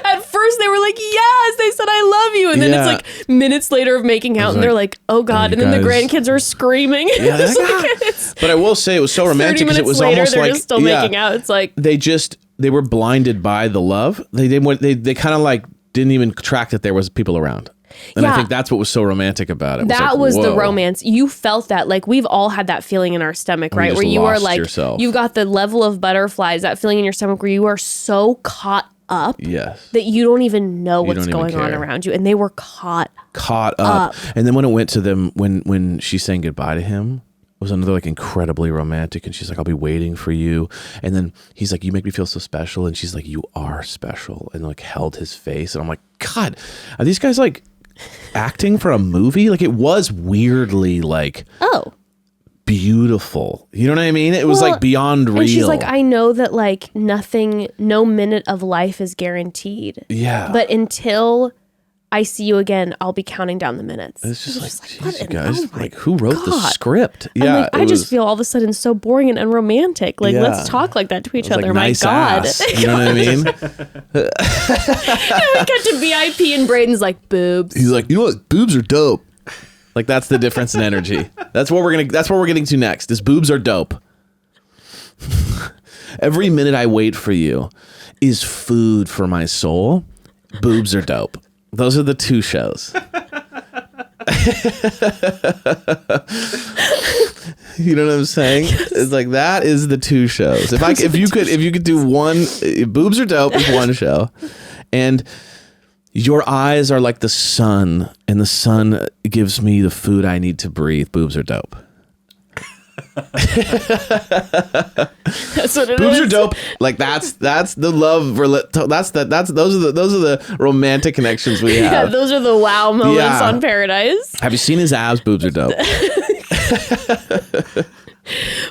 At first, they were like, yes, they said, I love you. And then Yeah. it's like minutes later of making out, and they're like, oh God. you And then the guys- grandkids are screaming. Yeah, It's they're like, like, it's But I will say it was so 30 romantic because minutes it was later, almost they're like just still making out. It's like, they were blinded by the love. They kind of like didn't even track that there was people around. And I Yeah. think that's what was so romantic about it. that like, was the whoa. romance. You felt that, like we've all had that feeling in our stomach, Where you right? just Where you are lost like, yourself. you've got the level of butterflies, that feeling in your stomach where you are so caught up Yes. that you don't even know what's don't even going on care. around you. And they were caught. Caught up. And then when it went to them, when she's saying goodbye to him, was another like incredibly romantic, and she's like, I'll be waiting for you. And then he's like, you make me feel so special. And she's like, you are special. And like held his face. And I'm like, God, are these guys like acting for a movie? Like it was weirdly like Oh. beautiful. You know what I mean? It was Well, like beyond real. And she's like, I know that like no minute of life is guaranteed. Yeah. But until I see you again, I'll be counting down the minutes. It's just like, what geez, in- guys, oh my like who wrote the God. script? I'm Yeah. like, I just feel all of a sudden so boring and unromantic. Like, Yeah. let's talk like that to each other. like My nice God. ass. You know what I mean? We cut to VIP and Brayden's like, boobs. He's like, you know what? Boobs are dope. Like that's the difference in energy. That's what we're getting to next. Is boobs are dope. Every minute I wait for you is food for my soul. Boobs are dope. Those are the two shows. You know what I'm saying? It's like that is the two shows. If you could do one, boobs are dope is one show, and your eyes are like the sun, and the sun gives me the food I need to breathe. Boobs are dope. That's what it Boobs is. are dope. Like that's the love. Those are the romantic connections we Yeah, have. those are the wow moments Yeah. on Paradise. Have you seen his abs? Boobs are dope.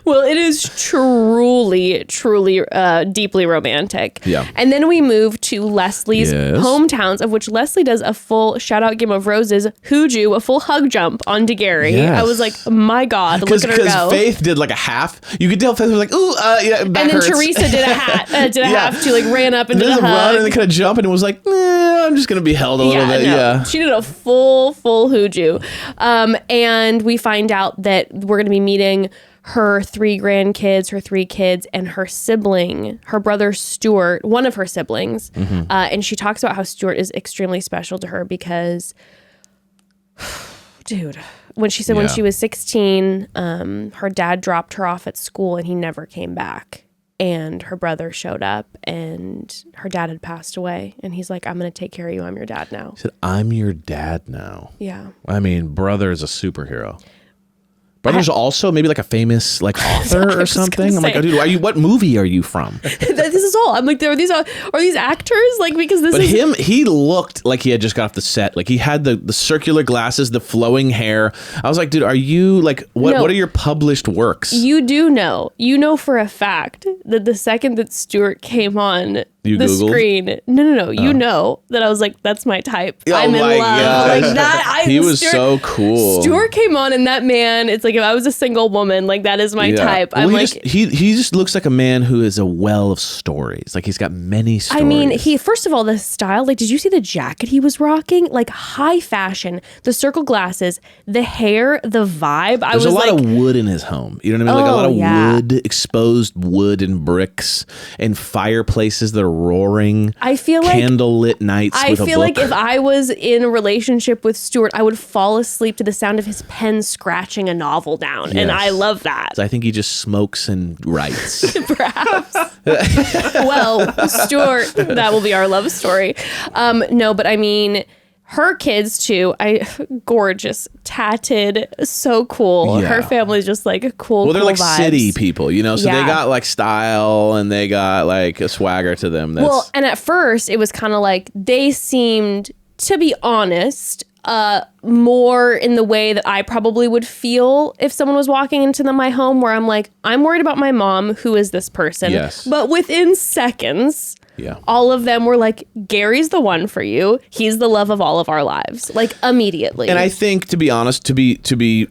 Well, it is truly deeply romantic. Yeah. And then we move to Leslie's Yes. hometowns, of which Leslie does a full shout out Game of Roses, Hooju, a full hug jump onto Gary. Yes. I was like, my God, look at her Because go. Faith did like a half. You could tell Faith was like, ooh, yeah, that and then hurts. Teresa did a half too, like ran up and did There's a a run hug. and then kind of jump and it was like, I'm just gonna be held a little bit. no. Yeah. She did a full Hooju. And we find out that we're going to be meeting her 3 grandkids, her 3 kids, and her sibling, her brother Stuart, one of her siblings. And she talks about how Stuart is extremely special to her because, dude, when she said when Yeah. she was 16, her dad dropped her off at school and he never came back. And her brother showed up and her dad had passed away. And he's like, I'm going to take care of you. I'm your dad now. He said, I'm your dad now. Yeah. I mean, brother is a superhero. Brother's also maybe like a famous like author or something. I'm like, oh, dude, what movie are you from? This is all. I'm like, are these actors? Like, because this But is... he looked like he had just got off the set. Like he had the circular glasses, the flowing hair. I was like, dude, are you like, what are your published works? You do know. You know for a fact that the second that Stuart came on the Googled? Screen, no, you know that I was like, that's my type. Oh I'm in my love. gosh. Like that. He was so cool. Stuart came on, and that man, it's like if I was a single woman, like that is my type. Well, I'm like, he just looks like a man who is a well of stories. Like he's got many stories. I mean, he first of all, the style. Like, did you see the jacket he was rocking? Like high fashion, the circle glasses, the hair, the vibe. There's a lot of wood in his home. You know what I mean? Like a lot of wood, exposed wood and bricks, and fireplaces that are roaring. I feel like candlelit nights. I feel like if I was in a relationship with Stuart, I would fall asleep to the sound of his pen scratching a novel down, and I love that. I think he just smokes and writes. Perhaps. Well, Stuart, that will be our love story. No, but I mean, her kids too. Gorgeous, tatted, so cool. Yeah. Her family's just like cool. Well, they're like vibes. city people, you know, so they got like style and they got like a swagger to them. Well, and at first it was kind of like they seemed, to be honest, more in the way that I probably would feel if someone was walking into my home, where I'm like, I'm worried about my mom, who is this person. Yes. But within seconds, all of them were like, Gary's the one for you. He's the love of all of our lives. Like immediately. And I think, to be honest, to be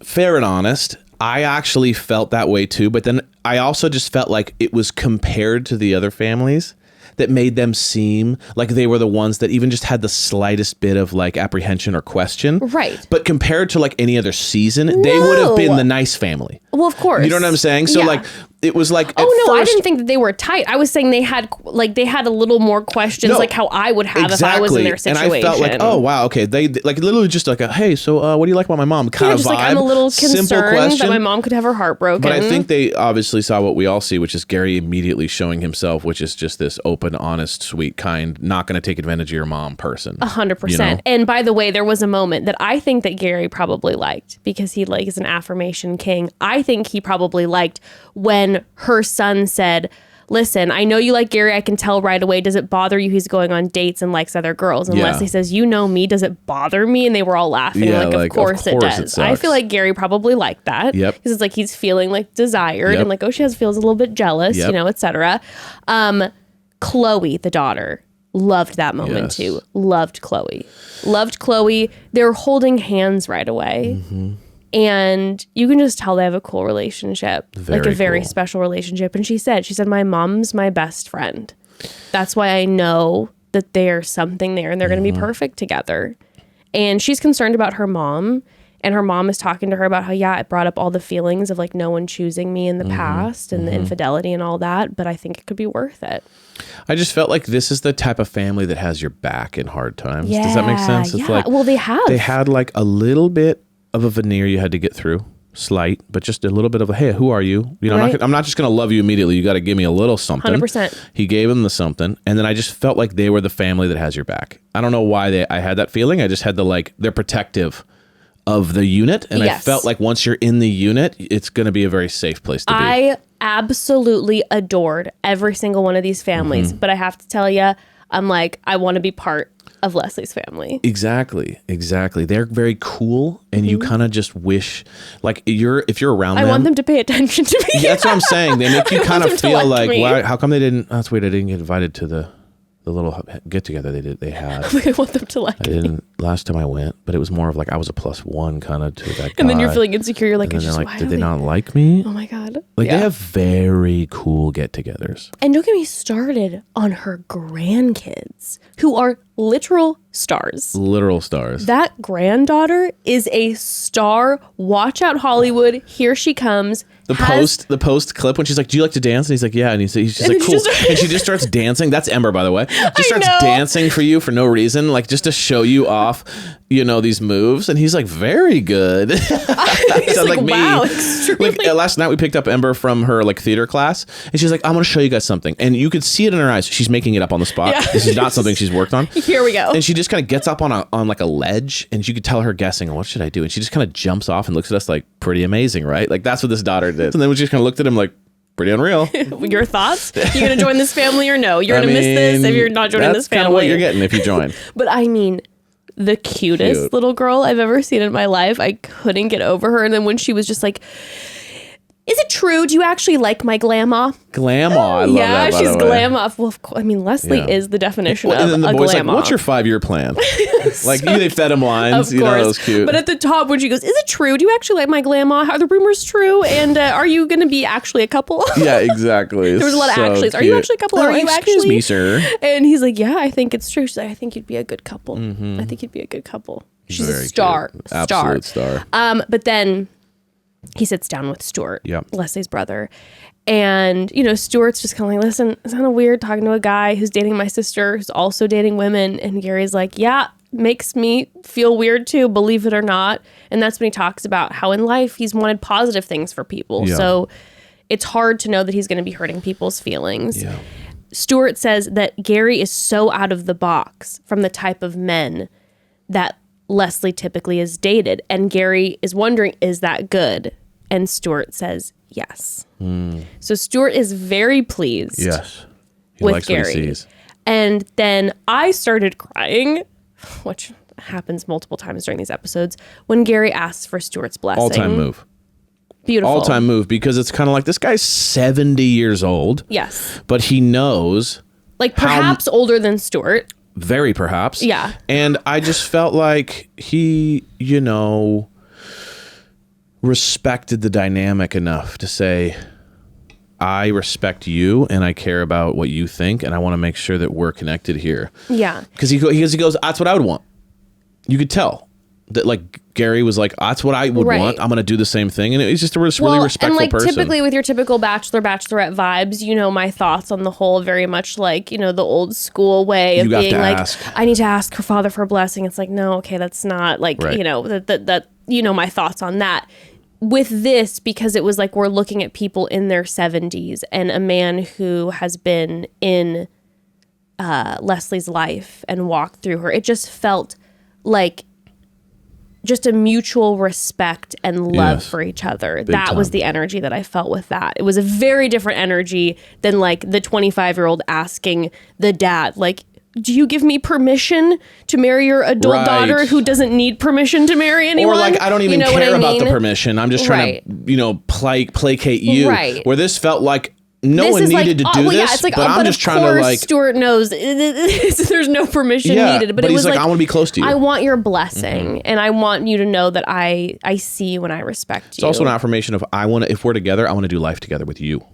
fair and honest, I actually felt that way too. But then I also just felt like it was compared to the other families that made them seem like they were the ones that even just had the slightest bit of like apprehension or question. Right. But compared to like any other season, they would have been the nice family. Well, of course. You know what I'm saying? So like, it was like, I didn't think that they were tight. I was saying they had a little more questions, like how I would have if I was in their situation. And I felt like, oh wow, okay, they like literally just like, hey, so what do you like about my mom? Kind of just vibe. like, I'm a little Simple concerned question. that my mom could have her heart broken. But I think they obviously saw what we all see, which is Gary immediately showing himself, which is just this open, honest, sweet, kind, not going to take advantage of your mom person. 100%. You know? And by the way, there was a moment that I think that Gary probably liked, because he like is an affirmation king. I think he probably liked when her son said, listen, I know you like Gary. I can tell right away. Does it bother you he's going on dates and likes other girls? And Leslie says, you know me. Does it bother me? And they were all laughing. Yeah, of course it does. I feel like Gary probably liked that. Yep. Because it's like he's feeling like desired and like, oh, feels a little bit jealous, you know, etc. Chloe, the daughter, loved that moment too. Loved Chloe. They're holding hands right away. Mm-hmm. And you can just tell they have a cool relationship, like a very special relationship. And she said, my mom's my best friend. That's why I know that there's something there and they're going to be perfect together. And she's concerned about her mom. And her mom is talking to her about how, it brought up all the feelings of like no one choosing me in the past and the infidelity and all that. But I think it could be worth it. I just felt like this is the type of family that has your back in hard times. Does that make sense? It's like, well, they have. They had like a little bit of a veneer you had to get through, slight, but just a little bit of a, hey, who are you? You know, I'm not just going to love you immediately. You got to give me a little something. 100%. He gave him the something, and then I just felt like they were the family that has your back. I don't know why I had that feeling. I just had they're protective of the unit, and I felt like once you're in the unit, it's going to be a very safe place to be. I absolutely adored every single one of these families, but I have to tell you, I'm like, I want to be part of Leslie's family. Exactly. They're very cool, and you kind of just wish, like, if you're around them. I want them to pay attention to me. Yeah, that's what I'm saying. They make you kind of feel like, why? How come they didn't? That's weird. I didn't get invited to the little get together they had. I want them to like. I didn't last time I went, but it was more of like I was a +1 kind of to that guy. And then you're feeling insecure. You're like, and then they're like, did they not like me? Oh my god! Like they have very cool get-togethers. And don't get me started on her grandkids, who are literal stars. Literal stars. That granddaughter is a star. Watch out, Hollywood! Here she comes. The post clip when she's like, "Do you like to dance?" And he's like, "Yeah." And he's just like, "Cool." And she just starts dancing. That's Ember, by the way. Just starts dancing for you for no reason, like just to show you off. off, these moves. And he's like, very good. He's like, wow, extremely. Like last night we picked up Ember from her like theater class, and she's like, I'm going to show you guys something. And you could see it in her eyes. She's making it up on the spot. Yeah. This is not something she's worked on. Here we go. And she just kind of gets up on like a ledge, and you could tell her guessing, what should I do? And she just kind of jumps off and looks at us like, pretty amazing, right? Like that's what this daughter did. And then we just kind of looked at him like, pretty unreal. Your thoughts? You gonna join this family or no? You're gonna miss this if you're not joining this family. That's kind of what you're getting if you join. But I mean, the cutest little girl I've ever seen in my life. I couldn't get over her. And then when she was just like, is it true? Do you actually like my grandma? Grandma, I love that, by she's the way. grandma. Well, of course, I mean, Leslie is the definition of and then the a boy's grandma. like, what's your 5-year plan? Like, they fed him lines. Of course. It was cute. But at the top, when she goes, is it true? Do you actually like my grandma? Are the rumors true? And are you going to be actually a couple? Yeah, exactly. There was a lot of actuallys. Are you actually a couple? Oh, Are you excuse actually? me, sir. And he's like, yeah, I think it's true. She's like, I think you'd be a good couple. I think you'd be a good couple. She's Very a star. cute. Absolute star. But then he sits down with Stuart, Leslie's brother. And, Stuart's just kind of like, listen, it's kind of weird talking to a guy who's dating my sister, who's also dating women. And Gary's like, yeah, makes me feel weird too, believe it or not. And that's when he talks about how in life he's wanted positive things for people. Yeah. So it's hard to know that he's going to be hurting people's feelings. Yeah. Stuart says that Gary is so out of the box from the type of men that Leslie typically is dated. And Gary is wondering, is that good? And Stuart says, yes. So Stuart is very pleased Yes. He with likes Gary. what he sees. And then I started crying, which happens multiple times during these episodes, when Gary asks for Stuart's blessing. All-time move. Beautiful. All-time move, because it's kind of like, this guy's 70 years old. Yes. But he knows. Like perhaps older than Stuart. Very perhaps. Yeah. And I just felt like he, respected the dynamic enough to say, I respect you and I care about what you think, and I want to make sure that we're connected here. Yeah. Because he goes, that's what I would want. You could tell that like Gary was like, that's what I would want. I'm going to do the same thing. And it's just a really respectful and person. Typically with your typical bachelorette vibes, my thoughts on the whole very much like, the old school way of being like, I need to ask her father for a blessing. It's like, no, okay, that's not like, right. my thoughts on that. With this, because it was like we're looking at people in their 70s and a man who has been in Leslie's life and walked through her, it just felt like just a mutual respect and love for each other. That was the energy that I felt with that. It was a very different energy than like the 25-year-old asking the dad, like, do you give me permission to marry your adult daughter who doesn't need permission to marry anyone? Or like, I don't even care about the permission. I'm just trying to, placate you. Right. Where this felt like no one needed to do this. Yeah, it's like, but I'm just trying to like. Stuart knows there's no permission needed. But it he's was like, I want to be close to you. I want your blessing, and I want you to know that I see you and I respect you. It's also an affirmation of if we're together, I want to do life together with you.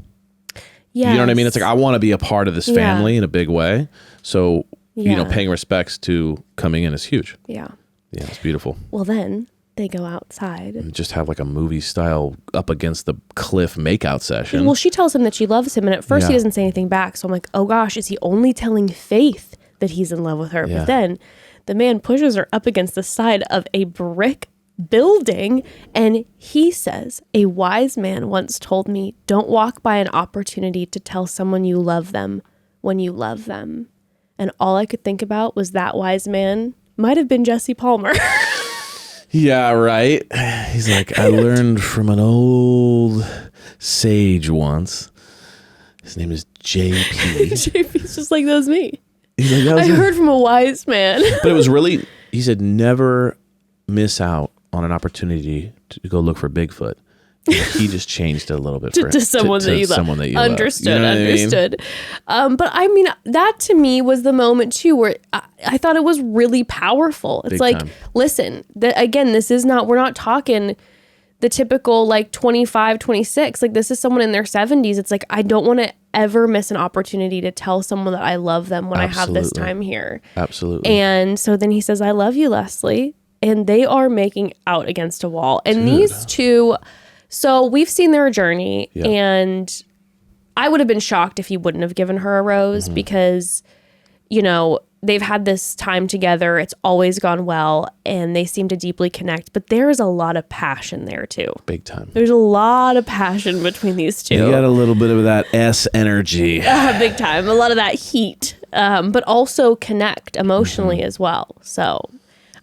Yes. You know what I mean? It's like, I want to be a part of this family in a big way. So, paying respects to coming in is huge. Yeah. Yeah, it's beautiful. Well, then they go outside. And just have like a movie style up against the cliff makeout session. Well, she tells him that she loves him. And at first he doesn't say anything back. So I'm like, oh gosh, is he only telling Faith that he's in love with her? Yeah. But then the man pushes her up against the side of a brick building, and he says, a wise man once told me, don't walk by an opportunity to tell someone you love them when you love them. And all I could think about was that wise man might have been Jesse Palmer. Yeah, right. He's like, I learned from an old sage once. His name is JP. JP's just like, that was me. He's like, I heard from a wise man. But it was really, he said, never miss out on an opportunity to go look for Bigfoot. He just changed it a little bit to someone that you love. Understood. But I mean, that to me was the moment too where I thought it was really powerful. It's like, listen, again, we're not talking the typical like 25, 26. Like, this is someone in their 70s. It's like, I don't want to ever miss an opportunity to tell someone that I love them when I have this time here. Absolutely. And so then he says, I love you, Leslie. And they are making out against a wall. And these two... So we've seen their journey, and I would have been shocked if he wouldn't have given her a rose because, they've had this time together. It's always gone well, and they seem to deeply connect. But there is a lot of passion there too. Big time. There's a lot of passion between these two. You got a little bit of that S energy. Big time. A lot of that heat, but also connect emotionally as well. So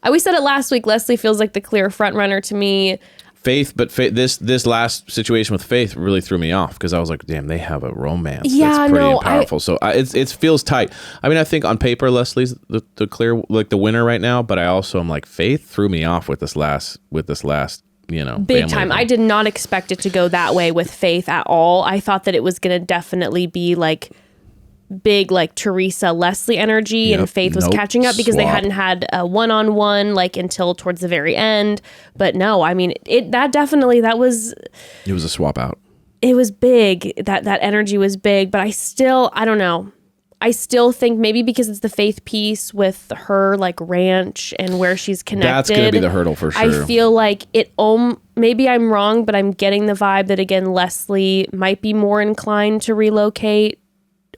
we said it last week. Leslie feels like the clear front runner to me. Faith, but this last situation with Faith really threw me off because I was like, damn, they have a romance. Yeah, that's pretty no, powerful. So it feels tight. I mean, I think on paper Leslie's the clear, like the winner right now, but I also am like, Faith threw me off with this last big time. I did not expect it to go that way with Faith at all. I thought that it was going to definitely be like big like Theresa Leslie energy, and Faith was catching up because they hadn't had a one-on-one like until towards the very end. But no, I mean it was a swap out. It was big. That energy was big, but I don't know. I still think maybe because it's the Faith piece with her like ranch and where she's connected. That's going to be the hurdle for sure. I feel like it maybe I'm wrong, but I'm getting the vibe that again Leslie might be more inclined to relocate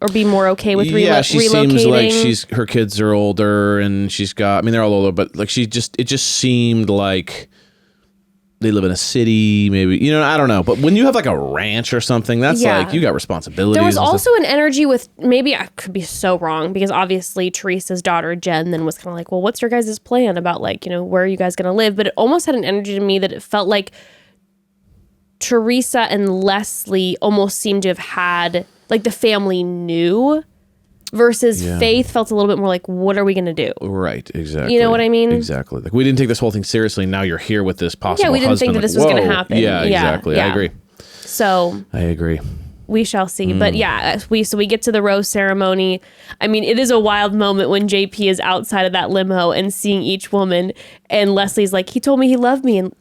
or be more okay with relocating. She seems like her kids are older and they're all older, but like it just seemed like they live in a city, maybe, I don't know. But when you have like a ranch or something, that's like you got responsibilities. There was also an energy with, maybe I could be so wrong because obviously Theresa's daughter Jen then was kind of like, well, what's your guys' plan about like, where are you guys going to live? But it almost had an energy to me that it felt like Theresa and Leslie almost seemed to have had, like the family knew, versus Faith felt a little bit more like, what are we going to do? Right, exactly. You know what I mean? Exactly. Like we didn't take this whole thing seriously. Now you're here with this possible we didn't think that this was going to happen. Yeah, exactly. Yeah. I agree. So I agree. We shall see. But yeah, we get to the rose ceremony. I mean, it is a wild moment when JP is outside of that limo and seeing each woman, and Leslie's like, he told me he loved me, and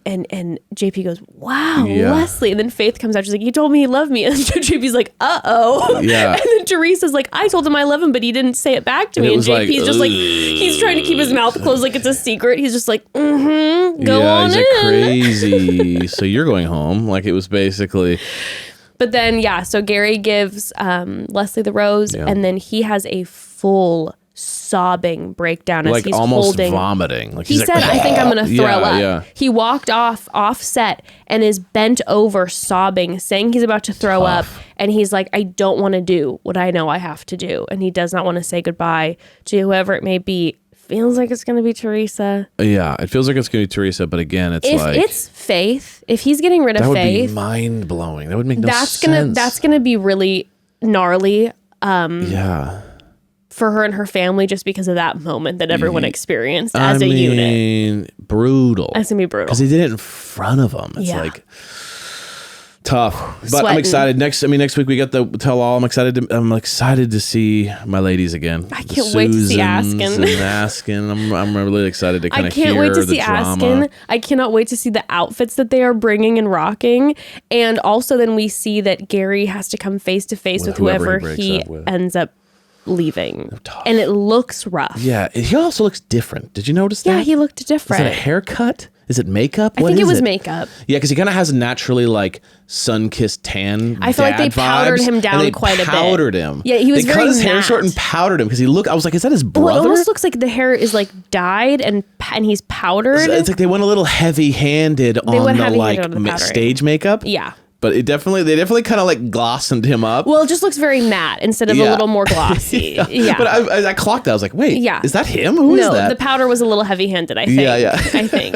JP goes, wow, Leslie. And then Faith comes out, she's like, he told me he loved me. And JP's like, uh-oh. Yeah. And then Theresa's like, I told him I love him, but he didn't say it back to me. And JP's just like, he's trying to keep his mouth closed like it's a secret. He's just like, go on he's in. Like, crazy. So you're going home. Like it was basically... But then, so Gary gives Leslie the rose, and then he has a full sobbing breakdown as he's almost holding. Vomiting. Like he said, I think I'm going to throw up. Yeah. He walked off set and is bent over sobbing, saying he's about to throw up. And he's like, I don't want to do what I know I have to do. And he does not want to say goodbye to whoever it may be. Feels like it's going to be Theresa. Yeah, it feels like it's going to be Theresa, but again, it's if it's Faith, if he's getting rid of Faith, that would be mind blowing. That would make no sense. That's gonna be really gnarly. Yeah. For her and her family, just because of that moment that everyone experienced as a unit. Brutal. That's gonna be brutal because they did it in front of them. It's like tough, but Sweating. I'm excited. Next week we got the tell all. I'm excited to see my ladies again. I can't wait to see Askin. I'm really excited to kind of hear the drama. I can't wait to see Askin. I cannot wait to see the outfits that they are bringing and rocking, and also then we see that Gary has to come face to face with whoever he ends up leaving, and it looks rough. Yeah, he also looks different. Did you notice that? Yeah, he looked different. Is it a haircut? Is it makeup? I think it was makeup. Yeah, because he kind of has naturally like sun-kissed tan. I feel like they powdered him down quite a bit. Powdered him. Yeah, he was very cut his hair matte. short and powdered him because I was like, is that his brother? Well, it almost looks like the hair is like dyed and he's powdered. It's like they went a little heavy-handed on the stage makeup. Yeah. But they definitely kind of like glossened him up. Well, it just looks very matte instead of a little more glossy. Yeah. But I clocked that. I was like, wait, is that him? Who is that? No, the powder was a little heavy-handed, I think. Yeah. I think.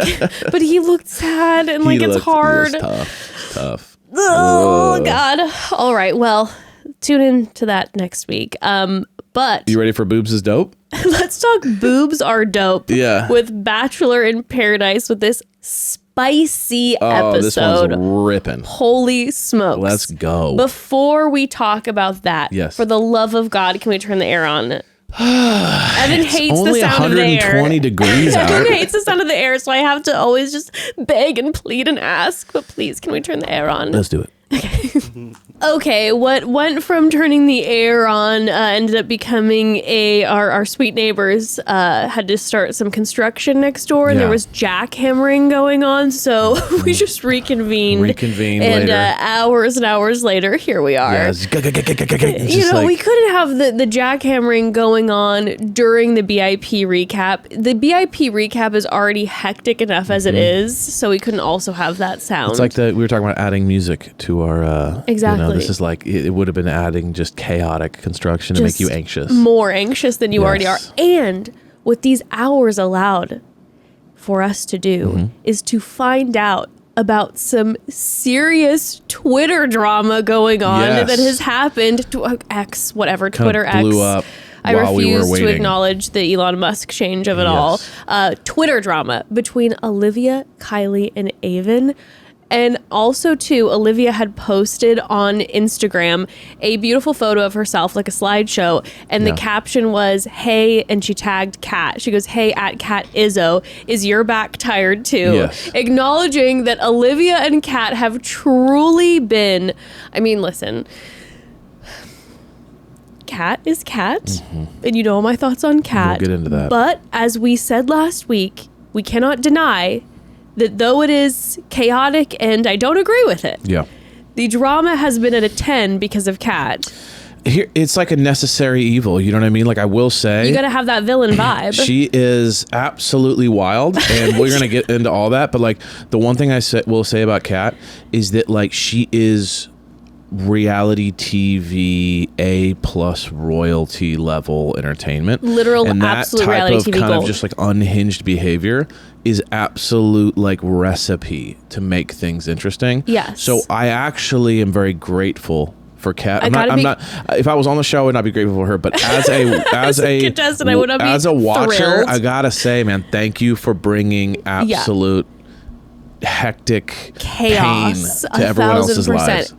But he looked sad and like it's hard. Tough. Oh, God. All right. Well, tune in to that next week. But you ready for Boobs is Dope? Let's talk Boobs Are Dope. Yeah. With Bachelor in Paradise with this spicy episode. This one's ripping. Holy smokes. Let's go. Before we talk about that, for the love of God, can we turn the air on? Evan hates the sound of the air. 120 degrees out. Evan hates the sound of the air, so I have to always just beg and plead and ask. But please, can we turn the air on? Let's do it. Okay, what went from turning the air on ended up becoming our sweet neighbors had to start some construction next door, and there was jackhammering going on, so we just reconvened and later. Hours and hours later, here we are. Yeah, We couldn't have the jackhammering going on during the BIP recap. The BIP recap is already hectic enough as it is, so we couldn't also have that sound. It's like we were talking about adding music to our exactly. This is like it would have been adding just chaotic construction to make you anxious, more anxious than you already are. And what these hours allowed for us to do is to find out about some serious Twitter drama going on that has happened to X, whatever, Twitter X. Blew up. I refuse to acknowledge the Elon Musk change of it all. Twitter drama between Olivia, Kylee, and Aven. And also, too, Olivia had posted on Instagram a beautiful photo of herself, like a slideshow. And the caption was, hey, and she tagged Kat. She goes, hey, at Kat Izzo, is your back tired too? Yes. Acknowledging that Olivia and Kat have truly been, I mean, listen, Kat is Kat. And you know my thoughts on Kat. We'll get into that. But as we said last week, we cannot deny that though it is chaotic and I don't agree with it, the drama has been at a 10 because of Kat. Here, it's like a necessary evil. You know what I mean? Like, I will say, you got to have that villain vibe. She is absolutely wild, and we're gonna get into all that. But like, the one thing will say about Kat is that like she is reality TV A+ royalty level entertainment, literal and that absolute type reality of TV kind gold. of just like unhinged behavior is absolute like recipe to make things interesting. Yes. So I actually am very grateful for Kat. I'm gotta not. If I was on the show, I would not be grateful for her. But as a contestant, I would not be as a watcher, thrilled. I gotta say, man, thank you for bringing absolute hectic chaos pain to everyone else's 1,000%. lives.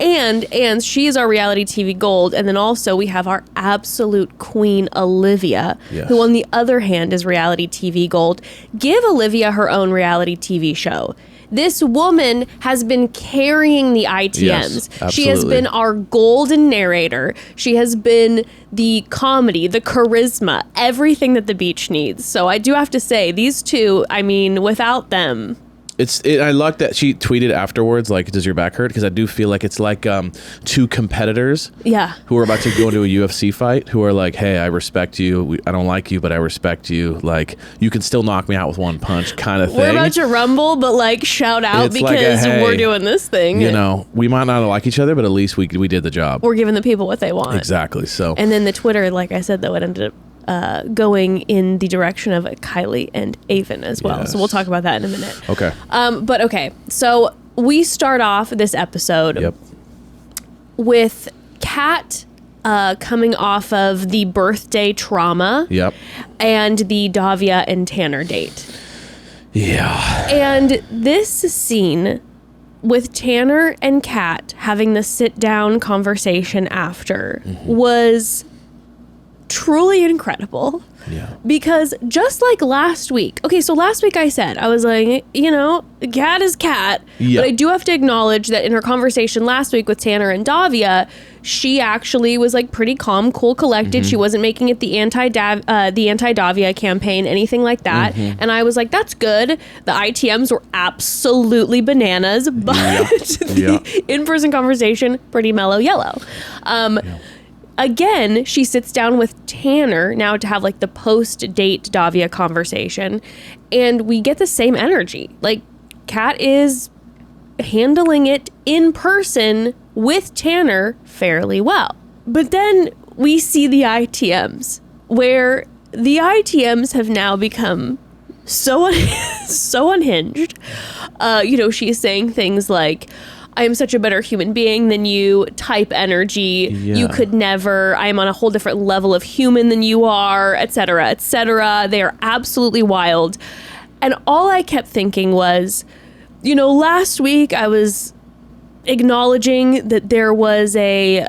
And she is our reality TV gold. And then also we have our absolute queen, Olivia, who on the other hand is reality TV gold. Give Olivia her own reality TV show. This woman has been carrying the ITMs. Yes, she has been our golden narrator. She has been the comedy, the charisma, everything that the beach needs. So I do have to say, these two, I mean, without them, I like that she tweeted afterwards, like, does your back hurt? Because I do feel like it's like two competitors who are about to go into a UFC fight who are like, hey, I respect you. I don't like you, but I respect you. Like, you can still knock me out with one punch kind of thing. We're about to rumble, but like shout out It's because like hey, we're doing this thing. You know, we might not like each other, but at least we did the job. We're giving the people what they want. Exactly. So, and then the Twitter, like I said, though, it ended up going in the direction of Kylee and Aven as well. Yes. So we'll talk about that in a minute. Okay. But okay, so we start off this episode with Kat coming off of the birthday trauma and the Davia and Tanner date. Yeah. And this scene with Tanner and Kat having the sit-down conversation after was truly incredible. Yeah. Because just like last week, okay, so last week I said, I was like, you know, Kat is Kat, but I do have to acknowledge that in her conversation last week with Tanner and Davia, she actually was like pretty calm, cool, collected. She wasn't making it the anti-Davia campaign, anything like that. And I was like, that's good. The ITMs were absolutely bananas, but the in-person conversation, pretty mellow yellow. Again, she sits down with Tanner now to have like the post-date Davia conversation, and we get the same energy. Like, Kat is handling it in person with Tanner fairly well. But then we see the ITMs, where the ITMs have now become so unhinged. You know, she's saying things like, I am such a better human being than you, type energy. You could never, I am on a whole different level of human than you are, etc., etc. They are absolutely wild. And all I kept thinking was, you know, last week I was acknowledging that there was a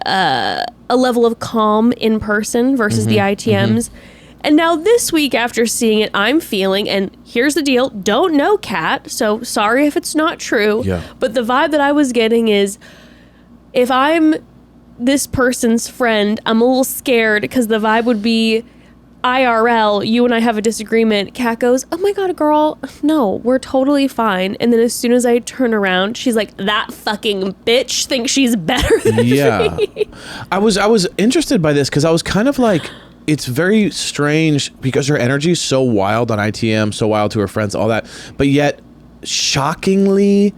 level of calm in person versus the ITMs. And now this week, after seeing it, I'm feeling, and here's the deal, don't know Kat, so sorry if it's not true, but the vibe that I was getting is if I'm this person's friend, I'm a little scared because the vibe would be IRL, you and I have a disagreement. Kat goes, oh my God, girl, no, we're totally fine. And then as soon as I turn around, she's like, that fucking bitch thinks she's better than me. I was interested by this because I was kind of like, it's very strange because her energy is so wild on ITM, so wild to her friends, all that, but yet shockingly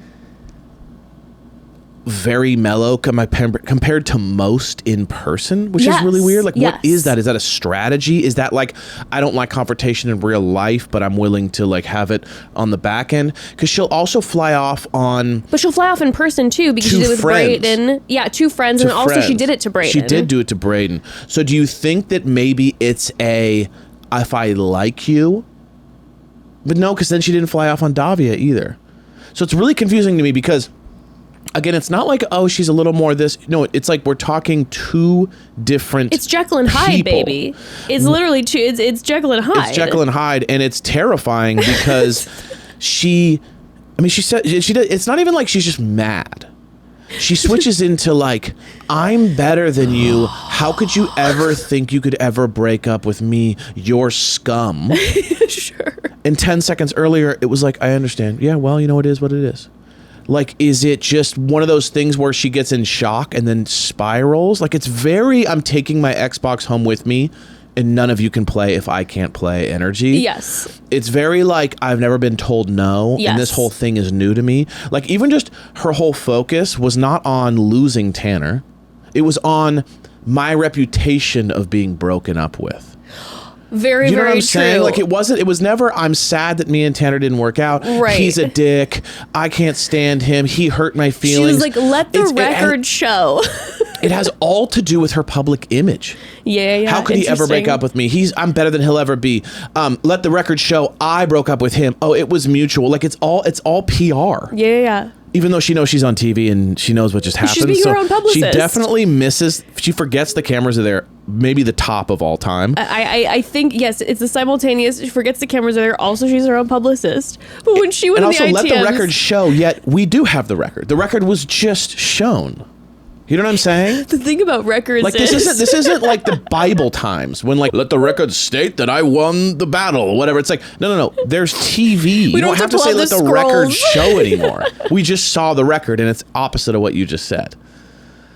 very mellow compared to most in person, which is really weird. Like, what is that? Is that a strategy? Is that like, I don't like confrontation in real life, but I'm willing to like have it on the back end? Because she'll also fly off on... But she'll fly off in person too, because she did it with Brayden. Yeah, two friends, and also she did it to Brayden. She did do it to Brayden. So do you think that maybe it's if I like you? But no, because then she didn't fly off on Davia either. So it's really confusing to me because... Again, it's not like, oh, she's a little more this. No, it's like we're talking two different It's Jekyll and Hyde, people. baby. It's literally two. It's Jekyll and Hyde. It's Jekyll and Hyde, and it's terrifying because she said, it's not even like she's just mad. She switches into like, I'm better than you. How could you ever think you could ever break up with me? You're scum. Sure. And 10 seconds earlier, it was like, I understand. Yeah, well, you know, it is what it is. Like, is it just one of those things where she gets in shock and then spirals? Like, it's very, I'm taking my Xbox home with me and none of you can play if I can't play energy. Yes. It's very like, I've never been told no. Yes. And this whole thing is new to me. Like, even just her whole focus was not on losing Tanner. It was on my reputation of being broken up with. Very, you know very what I'm true. saying? Like, it was never, I'm sad that me and Tanner didn't work out. Right. He's a dick. I can't stand him. He hurt my She feelings. was like, let the record show. It has all to do with her public image. Yeah. How could he ever break up with me? I'm better than he'll ever be. Let the record show I broke up with him. Oh, it was mutual. Like, it's all PR. Yeah. Even though she knows she's on TV and she knows what just happened. She's being her own publicist. She definitely she forgets the cameras are there, maybe the top of all time. I think, yes, it's a simultaneous. She forgets the cameras are there. Also, she's her own publicist. But when she went and in the also ITMs, let the record show, yet we do have the record. The record was just shown. You know what I'm saying? The thing about records like is... this isn't like the Bible times when like, let the record state that I won the battle or whatever. It's like, no. There's TV. You don't have to say let the record show anymore. We just saw the record and it's opposite of what you just said.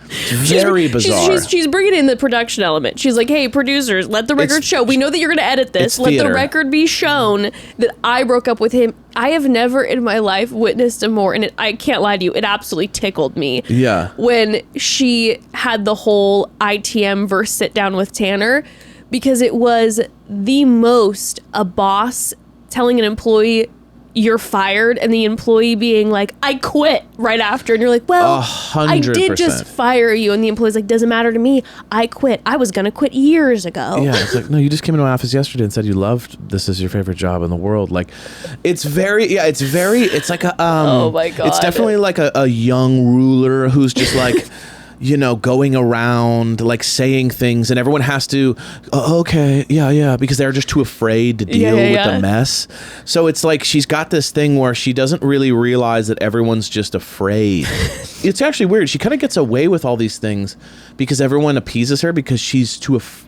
It's very bizarre. She's bringing in the production element. She's like, hey, producers, let the record show. We know that you're going to edit this. Let the record be shown that I broke up with him. I have never in my life witnessed a more, and I can't lie to you, it absolutely tickled me. Yeah. When she had the whole ITM versus sit down with Tanner, because it was the most a boss telling an employee, you're fired, and the employee being like, I quit right after. And you're like, well, 100%. I did just fire you. And the employee's like, doesn't matter to me. I quit. I was going to quit years ago. Yeah, it's like, no, you just came into my office yesterday and said you loved this is your favorite job in the world. Like, it's like a, oh my God. It's definitely like a young ruler who's just like, you know, going around like saying things and everyone has to, okay, yeah, because they're just too afraid to deal with the mess. So it's like she's got this thing where she doesn't really realize that everyone's just afraid. It's actually weird. She kind of gets away with all these things because everyone appeases her because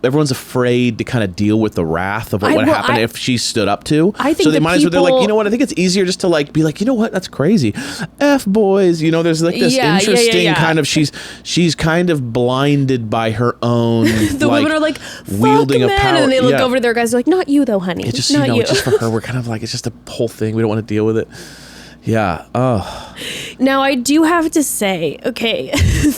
everyone's afraid to kind of deal with the wrath of what would happen if she stood up to. I think so they might as well, they're like, you know what? I think it's easier just to like be like, you know what? That's crazy. F boys. You know, there's like this interesting kind of, she's kind of blinded by her own the women are like, wielding of power. And they look over there, guys are like, not you though, honey. It's just, not you. It's just for her. We're kind of like, it's just a whole thing. We don't want to deal with it. Yeah. Oh. Now I do have to say, okay,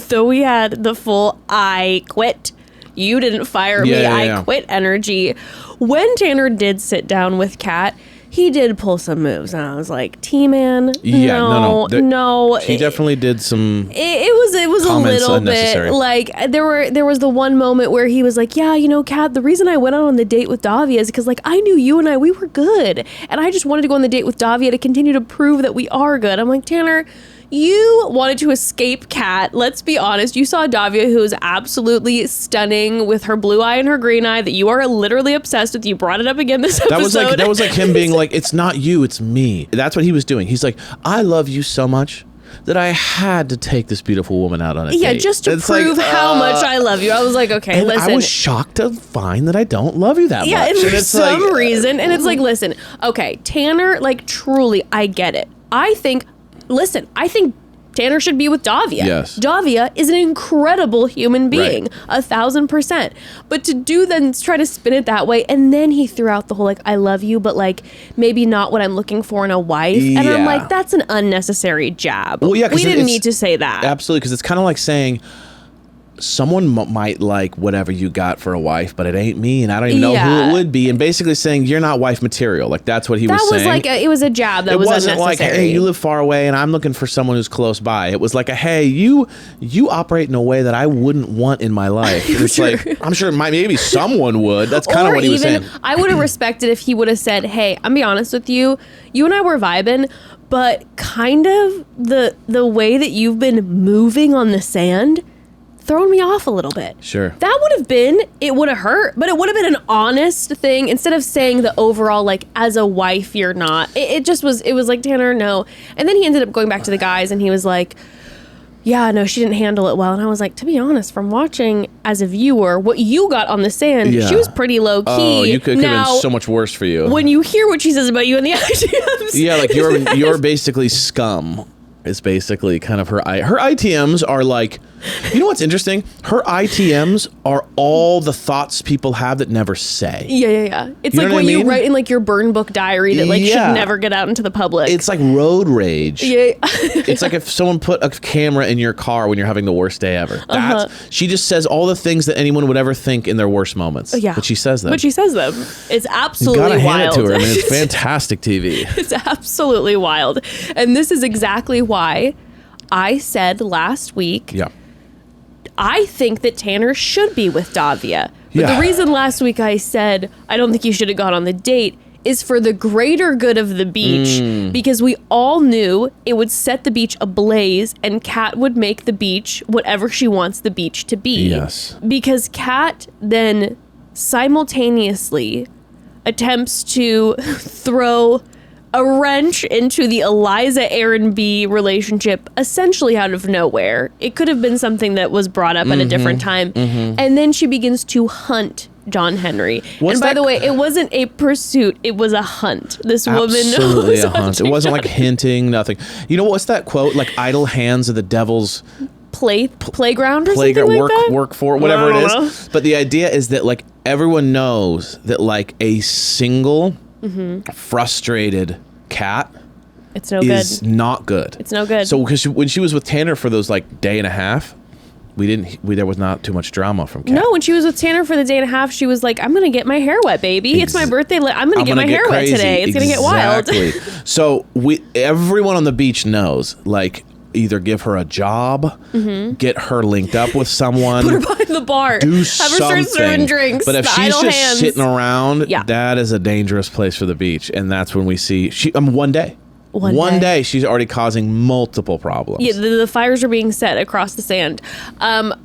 though we had the full I quit, you didn't fire me, I quit energy. When Tanner did sit down with Kat, he did pull some moves, and I was like, T-Man, no. He definitely did some. It was a little bit like there was the one moment where he was like, yeah, you know, Kat, the reason I went out on the date with Davia is because like I knew you and we were good, and I just wanted to go on the date with Davia to continue to prove that we are good. I'm like, Tanner, you wanted to escape Kat. Let's be honest. You saw Davia, who is absolutely stunning with her blue eye and her green eye that you are literally obsessed with. You brought it up again this episode. That was like him being like, it's not you, it's me. That's what he was doing. He's like, I love you so much that I had to take this beautiful woman out on a Yeah, date. just to prove how much I love you. I was like, okay, and listen. I was shocked to find that I don't love you that much. Yeah, and for it's some reason. And it's like, listen, okay, Tanner, like, truly, I get it. I think Tanner should be with Davia. Yes. Davia is an incredible human being, 1,000%. But to try to spin it that way, and then he threw out the whole, like, I love you, but, like, maybe not what I'm looking for in a wife. And I'm like, that's an unnecessary jab. Well, yeah, we didn't need to say that. Absolutely, because it's kind of like saying, someone might like whatever you got for a wife, but it ain't me, and I don't even know who it would be. And basically saying you're not wife material. Like that's what he was saying. That was like it was a jab that was unnecessary. It wasn't like, hey, you live far away, and I'm looking for someone who's close by. It was like, hey, you operate in a way that I wouldn't want in my life. It's like I'm sure maybe someone would. That's kind of what he was saying. I would have respected if he would have said, hey, I'm gonna be honest with you. You and I were vibing, but kind of the way that you've been moving on the sand thrown me off a little bit. Sure. That it would have hurt, but it would have been an honest thing instead of saying the overall, like, as a wife, you're not. It was like, Tanner, no. And then he ended up going back to the guys and he was like, yeah, no, she didn't handle it well. And I was like, to be honest, from watching as a viewer, what you got on the sand, she was pretty low key. Oh, you could have been so much worse for you. When you hear what she says about you in the ITMs. Yeah, like you're basically scum. Is basically kind of her ITMs are like, you know what's interesting? Her ITMs are all the thoughts people have that never say. Yeah. It's You know like what what I mean? you write in like your burn book diary that like should never get out into the public. It's like road rage. Yeah. It's like if someone put a camera in your car when you're having the worst day ever. She just says all the things that anyone would ever think in their worst moments. Yeah. But she says them. It's absolutely you gotta wild. hand it to her. I mean, it's fantastic TV. It's absolutely wild. And this is exactly why I said last week, I think that Tanner should be with Davia. But the reason last week I said I don't think you should have gone on the date is for the greater good of the beach, because we all knew it would set the beach ablaze and Kat would make the beach whatever she wants the beach to be. Yes. Because Kat then simultaneously attempts to throw a wrench into the Eliza Aaron B relationship essentially out of nowhere. It could have been something that was brought up at a different time. And then she begins to hunt John Henry. And by the way, it wasn't a pursuit, it was a hunt. This woman Absolutely was a hunt. It wasn't like hinting, nothing. You know what's that quote? Like idle hands are the devil's playground or something like that? Work for whatever it is. But the idea is that like everyone knows that like a single frustrated cat it's no is good. not good. It's no good. So because when she was with Tanner for those like day and a half, there was not too much drama from Kat. No, when she was with Tanner for the day and a half, she was like, I'm gonna get my hair wet, baby. It's my birthday. I'm gonna get my hair wet today. It's gonna get wild. So everyone on the beach knows, like, either give her a job, get her linked up with someone, put her behind the bar, do have her something. start serving drinks. But if she's just hands. sitting around, that is a dangerous place for the beach. And that's when we see one day she's already causing multiple problems. Yeah, the fires are being set across the sand.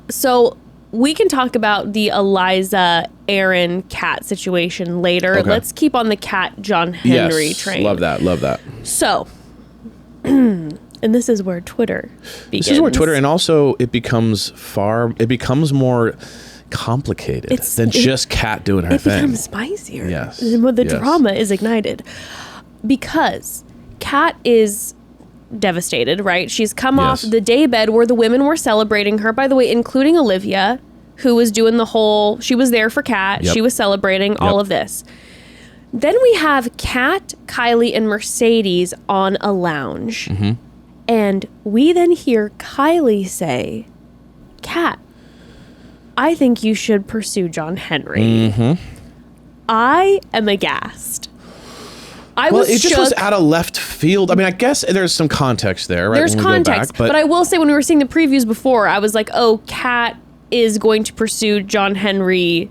So we can talk about the Eliza Aaron Kat situation later. Okay. Let's keep on the Kat John Henry train. Love that. So. And this is where Twitter begins. This is where Twitter, and also it becomes more complicated than just Kat doing her thing. It becomes spicier. Yes. The drama is ignited because Kat is devastated, right? She's come off the daybed where the women were celebrating her, by the way, including Olivia, who was doing she was there for Kat. She was celebrating all of this. Then we have Kat, Kylee, and Mercedes on a lounge. And we then hear Kylee say, Kat, I think you should pursue John Henry. I am aghast. It just was out of left field. I mean, I guess there's some context there, right? There's context. But I will say, when we were seeing the previews before, I was like, oh, Kat is going to pursue John Henry,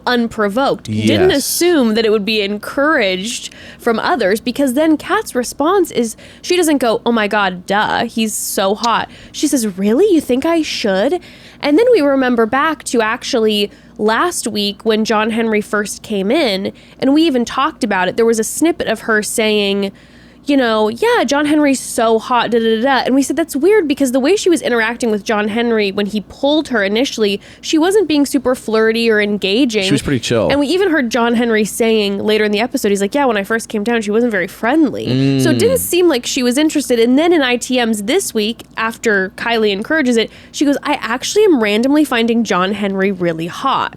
unprovoked. Didn't assume that it would be encouraged from others, because then Kat's response is, she doesn't go, oh my God, duh, he's so hot. She says, really? You think I should? And then we remember back to actually last week when John Henry first came in, and we even talked about it. There was a snippet of her saying, yeah, John Henry's so hot, da da da da. And we said that's weird because the way she was interacting with John Henry when he pulled her initially, she wasn't being super flirty or engaging. She was pretty chill. And we even heard John Henry saying later in the episode, he's like, yeah, when I first came down, she wasn't very friendly. So it didn't seem like she was interested. And then in ITMs this week, after Kylee encourages it, she goes, I actually am randomly finding John Henry really hot.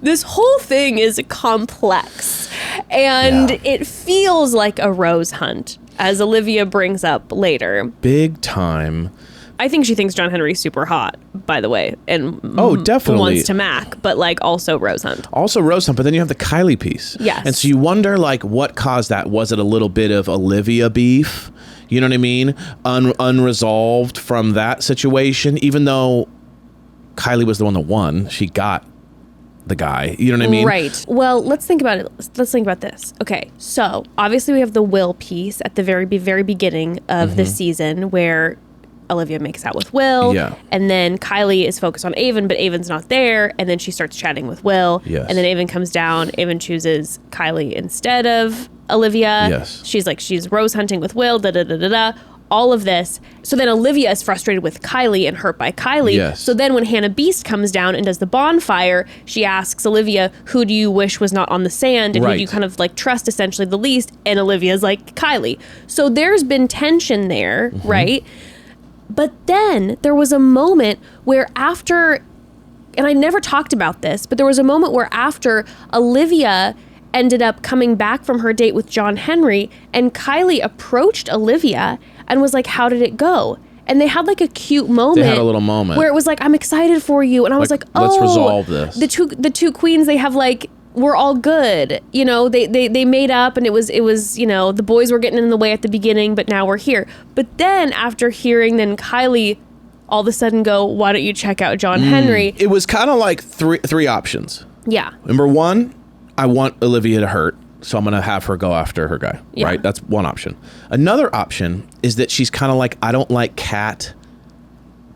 This whole thing is complex, and it feels like a rose hunt, as Olivia brings up later. Big time. I think she thinks John Henry's super hot, by the way, and definitely wants to mac, but like also rose hunt. Also rose hunt, but then you have the Kylee piece. Yes. And so you wonder like what caused that? Was it a little bit of Olivia beef? You know what I mean? Unresolved from that situation, even though Kylee was the one that won, she got the guy. You know what I mean? Right. Well, let's think about it. Let's think about this. Okay. So obviously we have the Will piece at the very beginning of the season where Olivia makes out with Will. Yeah. And then Kylee is focused on Aven, but Aven's not there. And then she starts chatting with Will. Yes. And then Aven comes down. Aven chooses Kylee instead of Olivia. Yes. She's rose hunting with Will, da da da da da. All of this. So then Olivia is frustrated with Kylee and hurt by Kylee. Yes. So then when Hannah Beast comes down and does the bonfire, she asks Olivia, who do you wish was not on the sand? And who do you kind of like trust essentially the least? And Olivia's like, Kylee. So there's been tension there, right? But then there was a moment where after, and I never talked about this, but there was a moment where after Olivia ended up coming back from her date with John Henry, and Kylee approached Olivia and was like, how did it go? And they had like a cute moment. They had a little moment where it was like, I'm excited for you. And I was like, oh, let's resolve this. The two queens, they have like, we're all good. They made up, and it was, the boys were getting in the way at the beginning, but now we're here. But then after hearing then Kylee all of a sudden go, why don't you check out John Henry? It was kind of like three options. Yeah. Number one, I want Olivia to hurt, so I'm going to have her go after her guy, right? That's one option. Another option is that she's kind of like, I don't like Kat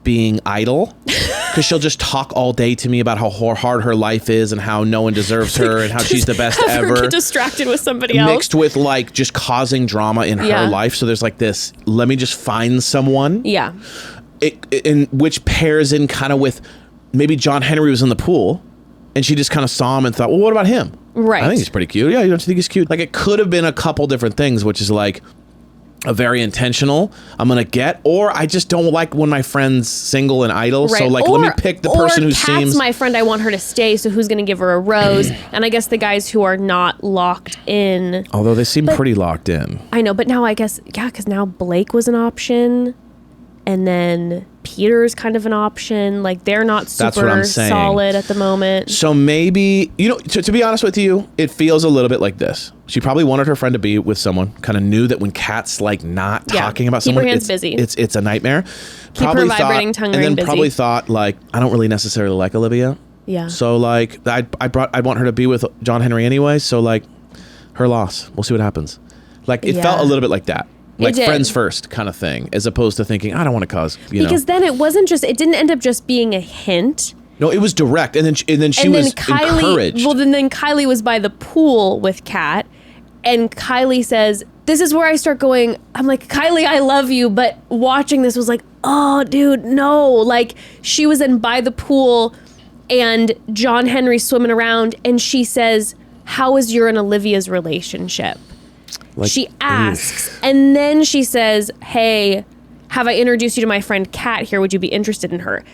being idle, because she'll just talk all day to me about how hard her life is and how no one deserves her and how she's the best have ever. Her get distracted with somebody else. Mixed with like just causing drama in her life. So there's like this, let me just find someone. Yeah. In which pairs in kind of with maybe John Henry was in the pool and she just kind of saw him and thought, well, what about him? Right. I think he's pretty cute. Yeah, you don't think he's cute? Like it could have been a couple different things, which is like a very intentional, I'm going to get, or I just don't like when my friend's single and idle. Right. So like, let me pick the person who Kat's seems... my friend, I want her to stay, so who's going to give her a rose? And I guess the guys who are not locked in... Although they seem pretty locked in. I know, but now I guess, because now Blake was an option, and then Peter's kind of an option. Like, they're not super solid at the moment. So maybe, to be honest with you, it feels a little bit like this. She probably wanted her friend to be with someone, kind of knew that when Kat's like not talking about someone, keep her hands busy. It's a nightmare. Keep her vibrating tongue ring busy. And then probably thought like, I don't really necessarily like Olivia. Yeah. So like, I want her to be with John Henry anyway. So like, her loss. We'll see what happens. Like, it felt a little bit like that. Like friends first kind of thing, as opposed to thinking, I don't want to cause, Because then it didn't end up just being a hint. No, it was direct. And then she was encouraged. Well, then Kylee was by the pool with Kat, and Kylee says, this is where I start going, I'm like, Kylee, I love you. But watching this was like, oh, dude, no. Like, she was then by the pool, and John Henry's swimming around, and she says, how is your and Olivia's relationship? Like, she asks, and then she says, hey, have I introduced you to my friend Kat here? Would you be interested in her?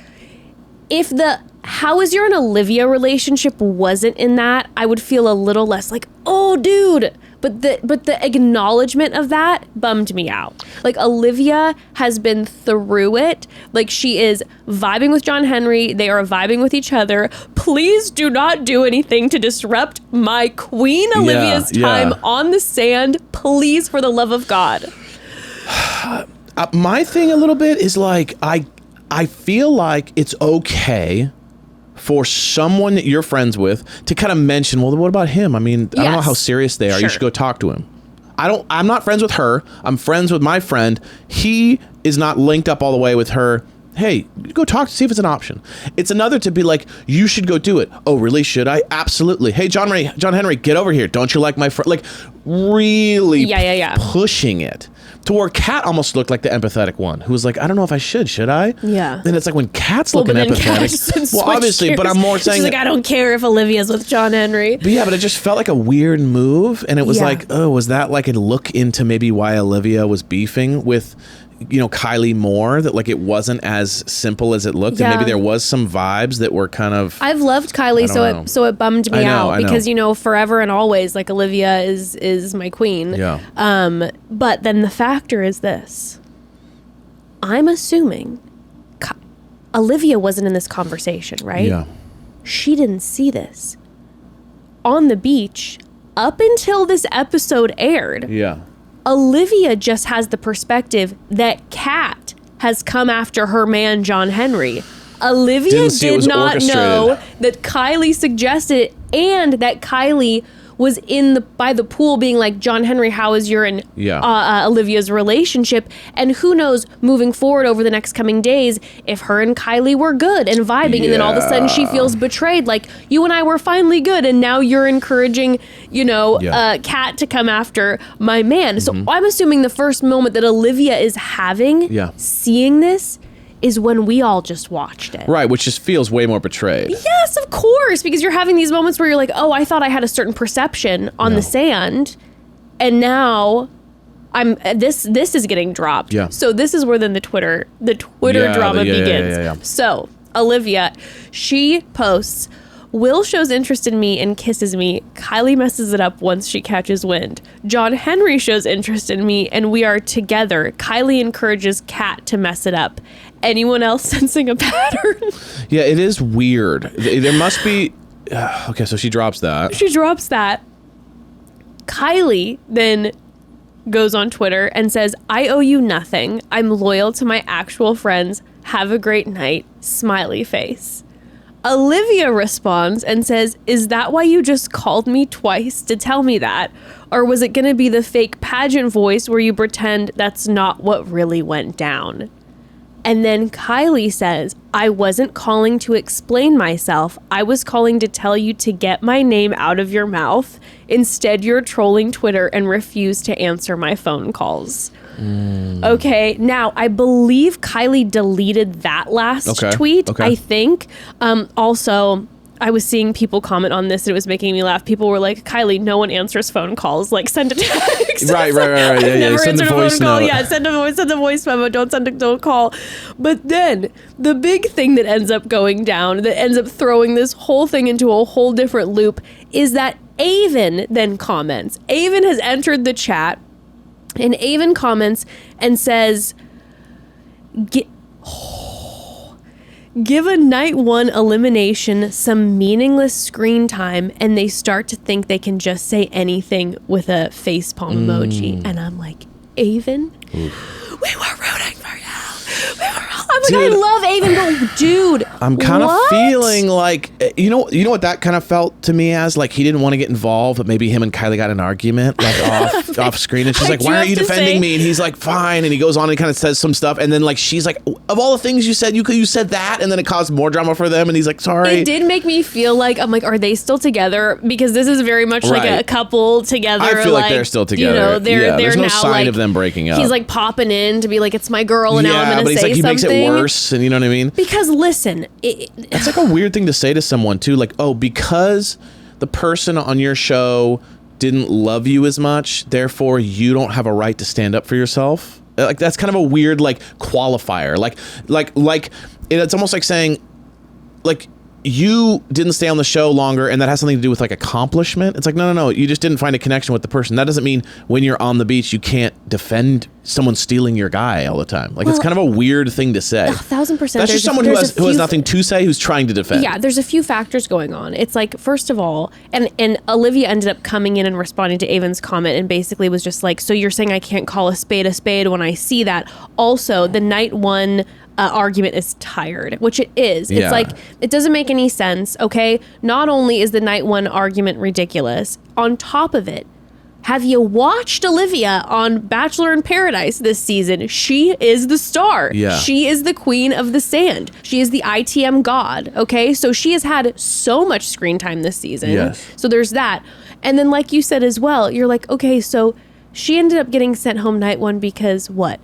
If the how is your and Olivia relationship wasn't in that, I would feel a little less like, oh, dude. But the acknowledgement of that bummed me out. Like, Olivia has been through it. Like, she is vibing with John Henry. They are vibing with each other. Please do not do anything to disrupt my Queen Olivia's time on the sand. Please, for the love of God. My thing a little bit is like, I feel like it's okay for someone that you're friends with to kind of mention, well, what about him? I mean, I don't know how serious they are. Sure. You should go talk to him. I'm not friends with her. I'm friends with my friend. He is not linked up all the way with her. hey, go talk to see if it's an option. It's another to be like, you should go do it. Oh, really? Should I? Absolutely. Hey, John Henry, get over here. Don't you like my friend? Like, really pushing it. To where Kat almost looked like the empathetic one, who was like, I don't know if I should I? Yeah. Then it's like when Kat's looking empathetic. Well, obviously, but I'm more saying. She's like, I don't care if Olivia's with John Henry. But yeah, but it just felt like a weird move. And it was like, oh, was that like a look into maybe why Olivia was beefing with, Kylee more, that like it wasn't as simple as it looked, and maybe there was some vibes that were kind of. I've loved Kylee, so it bummed me out because forever and always, like, Olivia is my queen. Yeah. But then the factor is this: I'm assuming Olivia wasn't in this conversation, right? Yeah. She didn't see this on the beach up until this episode aired. Yeah. Olivia just has the perspective that Kat has come after her man, John Henry. Olivia did not know that Kylee suggested it, and that Kylee was by the pool being like, John Henry, how is your and Olivia's relationship? And who knows, moving forward over the next coming days, if her and Kylee were good and vibing, and then all of a sudden she feels betrayed, like, you and I were finally good, and now you're encouraging, Kat to come after my man. So I'm assuming the first moment that Olivia is having, seeing this, is when we all just watched it. Right, which just feels way more betrayed. Yes, of course, because you're having these moments where you're like, oh, I thought I had a certain perception on the sand, and now this is getting dropped. Yeah. So this is where then the Twitter drama begins. Yeah. So Olivia, she posts, Will shows interest in me and kisses me. Kylee messes it up once she catches wind. John Henry shows interest in me and we are together. Kylee encourages Kat to mess it up. Anyone else sensing a pattern? Yeah, it is weird. There must be... okay, so she drops that. Kylee then goes on Twitter and says, I owe you nothing. I'm loyal to my actual friends. Have a great night. Smiley face. Olivia responds and says, is that why you just called me twice to tell me that? Or was it going to be the fake pageant voice where you pretend that's not what really went down? And then Kylee says, I wasn't calling to explain myself. I was calling to tell you to get my name out of your mouth. Instead, you're trolling Twitter and refuse to answer my phone calls. Okay, now I believe Kylee deleted that last tweet, I think. Also, I was seeing people comment on this and it was making me laugh. People were like, Kylee, no one answers phone calls. Like, send a text. Right. Yeah, send a voice call. note. Yeah, send a voice memo. Don't call. But then the big thing that ends up going down, that ends up throwing this whole thing into a whole different loop, is that Aven then comments. Aven has entered the chat, and Aven comments and says, give a night one elimination some meaningless screen time and they start to think they can just say anything with a facepalm emoji. And I'm like, Aven, we were rooting for you. I'm like, dude, I love Aven, but dude, I'm kind of feeling like, you know what that kind of felt to me as? Like, he didn't want to get involved, but maybe him and Kylee got an argument, like off screen, and she's like, why aren't you defending me? And he's like, fine, and he goes on and kind of says some stuff, and then like she's like, of all the things you said, you said that, and then it caused more drama for them, and he's like, sorry. It did make me feel like, I'm like, are they still together? Because this is very much like a couple together. I feel like they're still together. There's no now sign like, of them breaking up. He's like popping in to be like, it's my girl, and now I'm going to say something. He makes it worse, and you know what I mean? Because listen, it's like a weird thing to say to someone too, like, oh, because the person on your show didn't love you as much, therefore you don't have a right to stand up for yourself. Like, that's kind of a weird like qualifier. Like it's almost like saying, like, you didn't stay on the show longer and that has something to do with like accomplishment. It's like, no, you just didn't find a connection with the person. That doesn't mean when you're on the beach you can't defend someone stealing your guy all the time. Like, it's kind of a weird thing to say. 1,000%. That's just someone who has nothing to say, who's trying to defend. Yeah, there's a few factors going on. It's like, first of all, and Olivia ended up coming in and responding to Aven's comment and basically was just like, so you're saying I can't call a spade when I see that. Also, the night one argument is tired, which it is. It's like, it doesn't make any sense, okay? Not only is the night one argument ridiculous, on top of it, Have you watched Olivia on Bachelor in Paradise this season? She is the star. Yeah. She is the queen of the sand. She is the ITM god. Okay. So she has had so much screen time this season. Yes. So there's that. And then, like you said as well, you're like, okay, so she ended up getting sent home night one because what?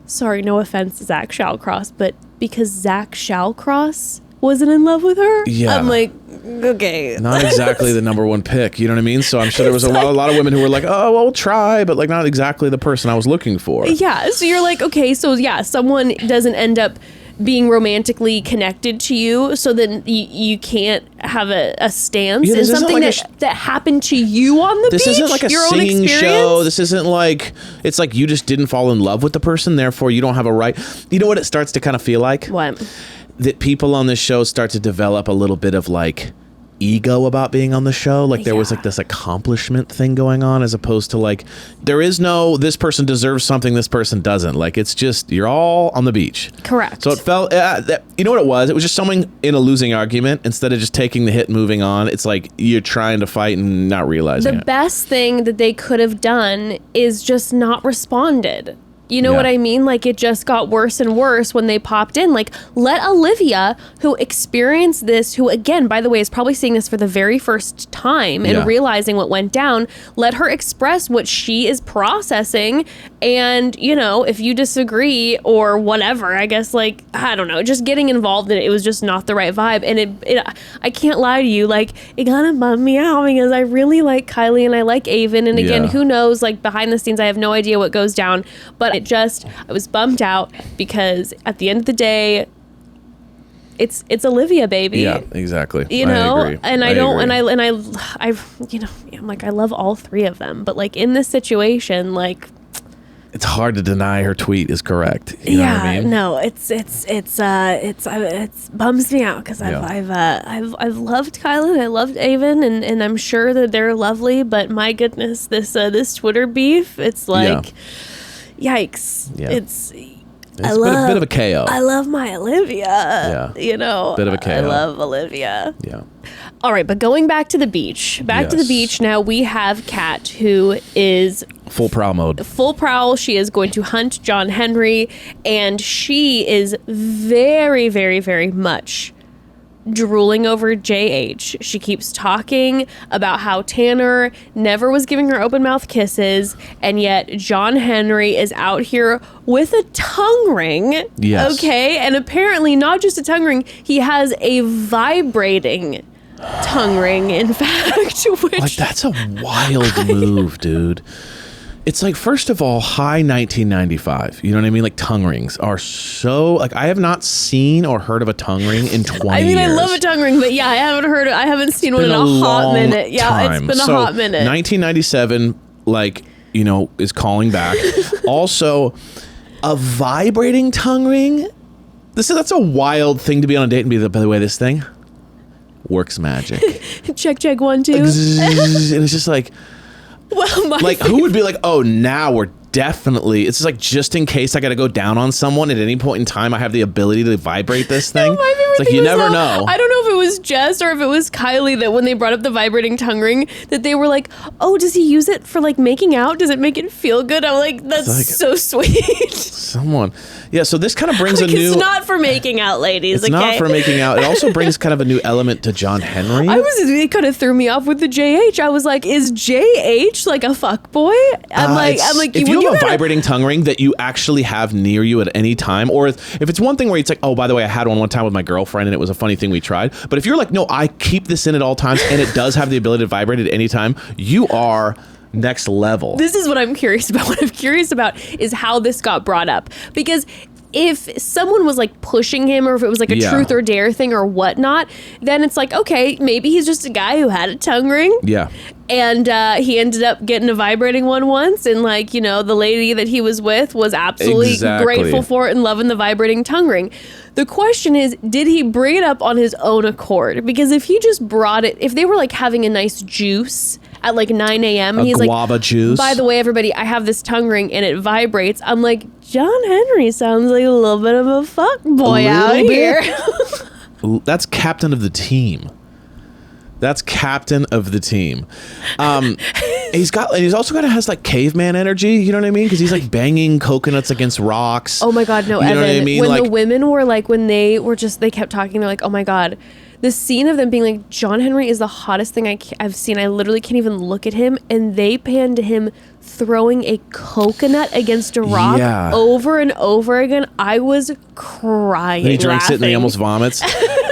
Sorry, no offense, Zach Shallcross, but because Zach Shallcross wasn't in love with her? Yeah. I'm like, okay. Not exactly the number one pick, you know what I mean? So I'm sure there was a lot of women who were like, oh, well, we'll try, but like not exactly the person I was looking for. Yeah, so you're like, okay, so yeah, someone doesn't end up being romantically connected to you, so then you can't have a stance in something that happened to you on the beach. This isn't like a singing show. This isn't like, it's like you just didn't fall in love with the person, therefore you don't have a right. You know what it starts to kind of feel like? What? That people on this show start to develop a little bit of like ego about being on the show. Like there was like this accomplishment thing going on, as opposed to like, there is no, this person deserves something, this person doesn't. Like it's just, you're all on the beach. Correct. So it felt, you know what it was? It was just someone in a losing argument. Instead of just taking the hit and moving on, it's like you're trying to fight and not realizing the best thing that they could have done is just not responded. You know what I mean? Like, it just got worse and worse when they popped in. Like, let Olivia, who experienced this, who, again, by the way, is probably seeing this for the very first time and realizing what went down, let her express what she is processing. And, you know, if you disagree or whatever, I guess, like, I don't know, just getting involved in it, it was just not the right vibe. And I can't lie to you, like, it kind of bummed me out because I really like Kylee and I like Aven. And again, who knows, like, behind the scenes, I have no idea what goes down. But I was bummed out because at the end of the day, it's Olivia, baby. Yeah, exactly. You know, I agree. and I don't, and I, you know, I'm like, I love all three of them, but like in this situation, like, it's hard to deny her tweet is correct. You know what I mean? No, it bums me out because I've loved Kylee and I loved Aven and I'm sure that they're lovely, but my goodness, this Twitter beef, it's like. Yikes. Yeah. It's a bit of a KO. I love my Olivia. Yeah. You know. Bit of a KO. I love Olivia. Yeah. All right, but going back to the beach. Back to the beach now, we have Kat, who is full prowl mode. Full prowl. She is going to hunt John Henry, and she is very, very, very much drooling over JH. She keeps talking about how Tanner never was giving her open mouth kisses, and yet John Henry is out here with a tongue ring. Yes. Okay, and apparently not just a tongue ring, he has a vibrating tongue ring, in fact. Which, like, that's a wild move, dude. It's like, first of all, high 1995. You know what I mean? Like, tongue rings are so, like, I have not seen or heard of a tongue ring in 20 years. I mean, I love a tongue ring, but yeah, I haven't seen one in a hot minute. Yeah, time. It's been a hot minute. 1997, like, you know, is calling back. Also, a vibrating tongue ring? That's a wild thing to be on a date and be, by the way, this thing works magic. Check, 1, 2. And it's just like, well, like, who would be like, oh, now we're definitely, it's just like, just in case I got to go down on someone at any point in time, I have the ability to vibrate this thing. No, it's like, you never know. I don't know if it was Jess or if it was Kylee that when they brought up the vibrating tongue ring, that they were like, oh, does he use it for like making out? Does it make it feel good? I'm like, that's like, so sweet. Someone. Yeah, so this kind of brings like, a new... It's not for making out, ladies. It's not for making out. It also brings kind of a new element to John Henry. It kind of threw me off with the JH. I was like, is JH like a fuck boy? I'm like, if you have a vibrating tongue ring that you actually have near you at any time, or if it's one thing where it's like, oh, by the way, I had one time with my girlfriend and it was a funny thing we tried. But if you're like, no, I keep this in at all times and it does have the ability to vibrate at any time, you are next level. This is what I'm curious about. What I'm curious about is how this got brought up. Because if someone was like pushing him, or if it was like a truth or dare thing or whatnot, then it's like, okay, maybe he's just a guy who had a tongue ring. Yeah. And he ended up getting a vibrating one once. And like, you know, the lady that he was with was absolutely grateful for it and loving the vibrating tongue ring. The question is, did he bring it up on his own accord? Because if he just brought it, if they were like having a nice juice at like 9 a.m. and he's like, guava juice. By the way, everybody, I have this tongue ring and it vibrates. I'm like, John Henry sounds like a little bit of a fuck boy out here. That's captain of the team. That's captain of the team. He's also kind of has like caveman energy. You know what I mean? Because he's like banging coconuts against rocks. Oh my God, no, you Evan. know what I mean? When like, the women were like, when they kept talking, they're like, oh my God. The scene of them being like, John Henry is the hottest thing I've seen. I literally can't even look at him. And they pan to him throwing a coconut against a rock over and over again. I was crying. He drinks it and he almost vomits.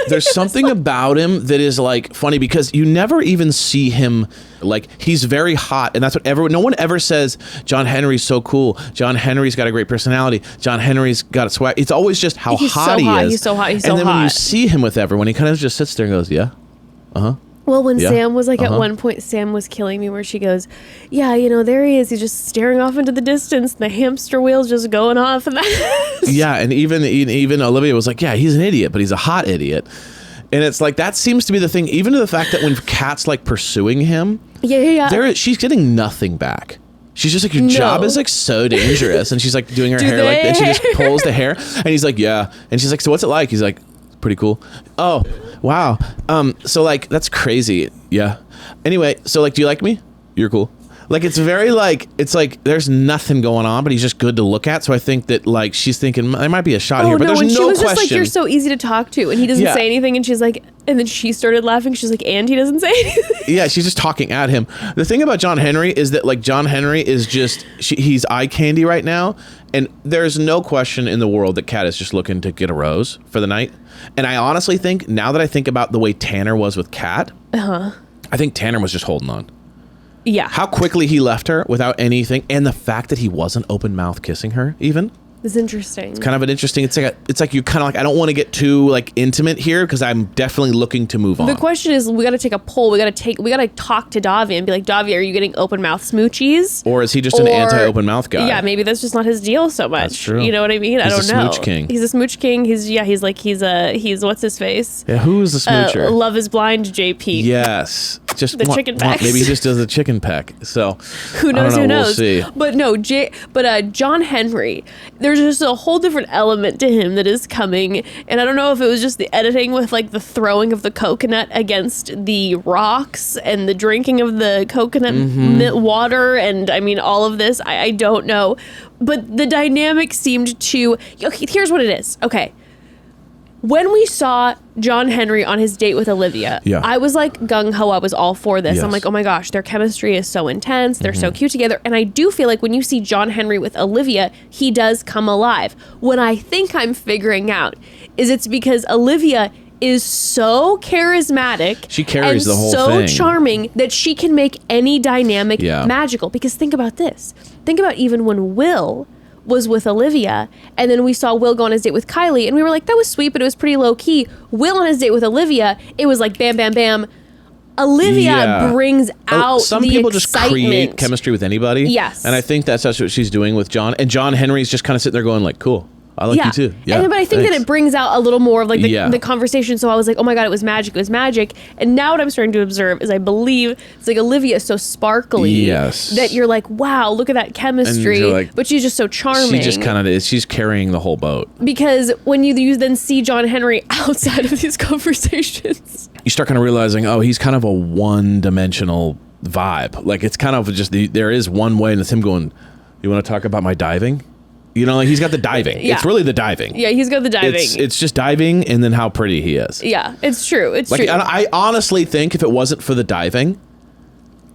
There's something about him that is like funny because you never even see him like he's very hot, and that's what no one ever says. John Henry's so cool. John Henry's got a great personality. John Henry's got a swag. It's always just how hot he is. He's so hot. He's so hot. And then when you see him with everyone, he kind of just sits there and goes, "Yeah, Well, when Sam was like, at one point, Sam was killing me where she goes, yeah, there he is. He's just staring off into the distance. The hamster wheel's just going off. And yeah, and even Olivia was like, yeah, he's an idiot, but he's a hot idiot. And it's like, that seems to be the thing, even to the fact that when Kat's like pursuing him, she's getting nothing back. She's just like, your job is like so dangerous. And she's like doing her hair like that. She just pulls the hair and he's like, yeah. And she's like, so what's it like? He's like, pretty cool. Oh, wow. So like, that's crazy. Yeah. Anyway, so like, do you like me? You're cool. Like, it's very like, it's like there's nothing going on, but he's just good to look at. So I think that like she's thinking there might be a shot here, but there's no question. She was just like, you're so easy to talk to, and he doesn't say anything, and she's like, and then she started laughing. She's like, and he doesn't say anything. Yeah, she's just talking at him. The thing about John Henry is that like John Henry is just he's eye candy right now, and there's no question in the world that Kat is just looking to get a rose for the night. And I honestly think now that I think about the way Tanner was with Kat, I think Tanner was just holding on. Yeah. How quickly he left her without anything, and the fact that he wasn't open mouth kissing her even. It's interesting. It's kind of an interesting. It's like you kind of like, I don't want to get too like intimate here because I'm definitely looking to move on. The question is, we got to take a poll. We got to talk to Davi and be like, Davi, are you getting open mouth smoochies? Or is he just an anti-open mouth guy? Yeah, maybe that's just not his deal so much. That's true. You know what I mean? I don't know. He's a smooch king. He's a smooch king. He's what's his face? Yeah, who is the smoocher? Love is Blind, JP. Yes, just the chicken peck. Maybe he just does the chicken peck. So who knows? Who knows? We'll see. But no, John Henry. There's just a whole different element to him that is coming, and I don't know if it was just the editing with like the throwing of the coconut against the rocks and the drinking of the coconut water, and I mean all of this. I don't know, but the dynamic seemed to. Okay, here's what it is. Okay. When we saw John Henry on his date with Olivia, I was like gung-ho. I was all for this. Yes. I'm like, oh my gosh, their chemistry is so intense. They're so cute together. And I do feel like when you see John Henry with Olivia, he does come alive. What I think I'm figuring out is it's because Olivia is so charismatic. She carries the whole thing. So thing. charming that she can make any dynamic magical. Because think about this. Think about even when Will was with Olivia, and then we saw Will go on his date with Kylee, and we were like, that was sweet, but it was pretty low key. Will on his date with Olivia, it was like bam, bam, bam. Olivia brings out some the people excitement. just create chemistry with anybody. Yes. And I think that's what she's doing with John. And John Henry's just kind of sitting there going like, cool. I like you too. Yeah, but I think that it brings out a little more of like the conversation. So I was like, oh my God, it was magic. It was magic. And now what I'm starting to observe is I believe it's like Olivia is so sparkly that you're like, wow, look at that chemistry. Like, but she's just so charming. She just kind of is. She's carrying the whole boat. Because when you then see John Henry outside of these conversations, you start kind of realizing, oh, he's kind of a one-dimensional vibe. Like it's kind of just there is one way, and it's him going, you want to talk about my diving? You know, like he's got the diving. Yeah. It's really the diving. Yeah, he's got the diving. It's just diving and then how pretty he is. Yeah, it's true. It's like, true. I honestly think if it wasn't for the diving,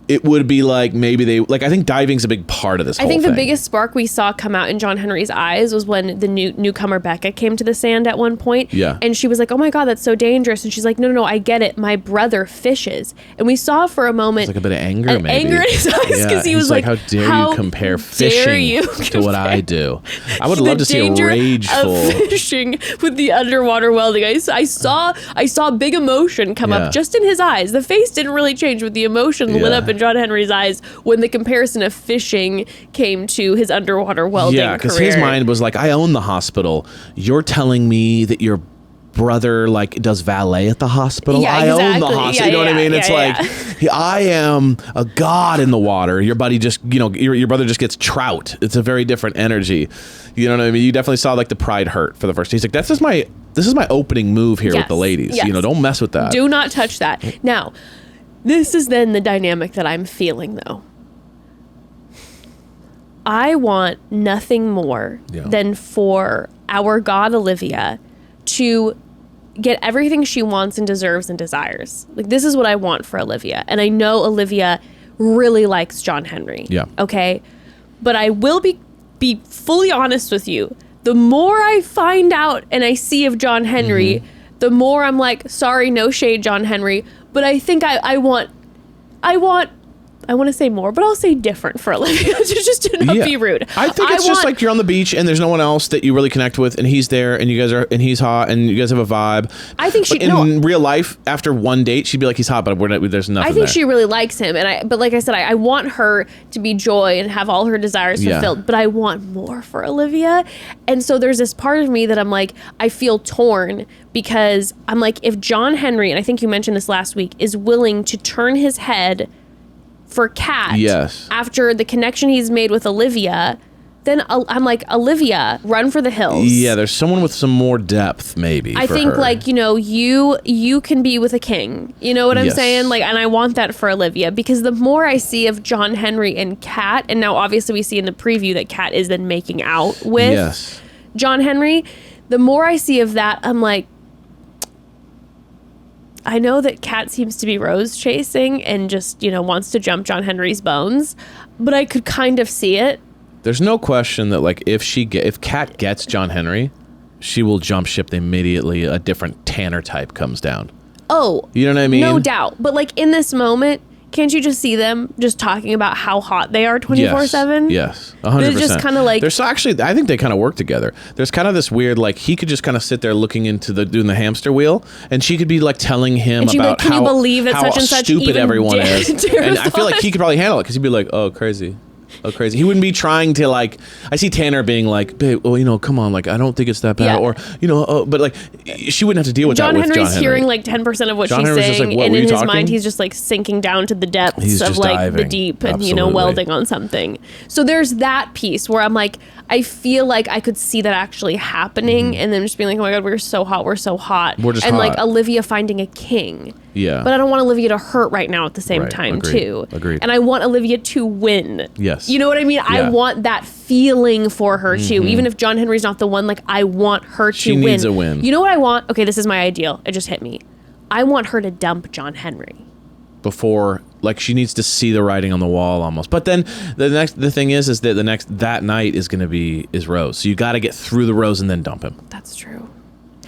it would be like maybe I think diving's a big part of this whole thing. I think the biggest spark we saw come out in John Henry's eyes was when the newcomer Becca came to the sand at one point. Yeah. And she was like, oh my God, that's so dangerous. And she's like, no, I get it. My brother fishes. And we saw for a moment. It's like a bit of anger, maybe. Anger in his eyes because he was like, how dare you compare fishing to what I do? I would love to see a rageful fishing with the underwater welding. I saw big emotion come up just in his eyes. The face didn't really change, but the emotion lit up in John Henry's eyes when the comparison of fishing came to his underwater welding career. Yeah, because his mind was like, I own the hospital. You're telling me that your brother like does valet at the hospital? Yeah, I exactly. own the hospital. You know what I mean? It's like, I am a god in the water. Your buddy just, your brother just gets trout. It's a very different energy. You know what I mean? You definitely saw like the pride hurt for the first. He's like, this is my opening move here with the ladies. Yes. Don't mess with that. Do not touch that. Now, this is then the dynamic that I'm feeling, though. I want nothing more than for our god Olivia to get everything she wants and deserves and desires. Like, this is what I want for Olivia. And I know Olivia really likes John Henry. Yeah. Okay? But I will be fully honest with you. The more I find out and I see of John Henry, the more I'm like, sorry, no shade, John Henry. But I think I want to say more, but I'll say different for Olivia to not be rude. I think it's just like you're on the beach and there's no one else that you really connect with, and he's there, and you guys are, and he's hot, and you guys have a vibe. I think she in real life, after one date, she'd be like, he's hot, but there's nothing. I think there. she really likes him, but like I said, I want her to be joy and have all her desires fulfilled. But I want more for Olivia, and so there's this part of me that I'm like, I feel torn because I'm like, if John Henry, and I think you mentioned this last week, is willing to turn his head for Kat after the connection he's made with Olivia, then I'm like, Olivia, run for the hills. Yeah, there's someone with some more depth, maybe. I think her. Like, you can be with a king. You know what I'm saying? Like, and I want that for Olivia, because the more I see of John Henry and Kat, and now obviously we see in the preview that Kat is then making out with John Henry, the more I see of that, I'm like, I know that Kat seems to be rose chasing and just, wants to jump John Henry's bones, but I could kind of see it. There's no question that, like, if Kat gets John Henry, she will jump ship immediately. A different Tanner type comes down. Oh, you know what I mean? No doubt. But like in this moment, can't you just see them just talking about how hot they are 24/7? Yes, 100%. They're just kind of like... There's actually, I think they kind of work together. There's kind of this weird, like, he could just kind of sit there looking into doing the hamster wheel, and she could be like telling him about can you believe that such and such stupid everyone is. And I feel like thought? he could probably handle it, because he'd be like, oh, crazy. Oh, crazy. He wouldn't be trying to, like, I see Tanner being like, babe, well, come on, like, I don't think it's that bad. Or, but like, she wouldn't have to deal with that with John Henry. John Henry's hearing like 10% of what she's saying, like, and in his mind, he's just like sinking down to the depths of like diving. The deep and, welding on something. So there's that piece where I'm like, I feel like I could see that actually happening, and then just being like, oh my God, we're so hot. We're just hot. Like Olivia finding a king. Yeah. But I don't want Olivia to hurt right now at the same time, too. Agreed. And I want Olivia to win. Yes. You know what I mean? Yeah. I want that feeling for her, too. Even if John Henry's not the one, like, I want her to win. She needs a win. You know what I want? Okay, this is my ideal. It just hit me. I want her to dump John Henry. Before, like, she needs to see the writing on the wall almost. But then the thing is that that night is Rose. So you got to get through the Rose and then dump him. That's true.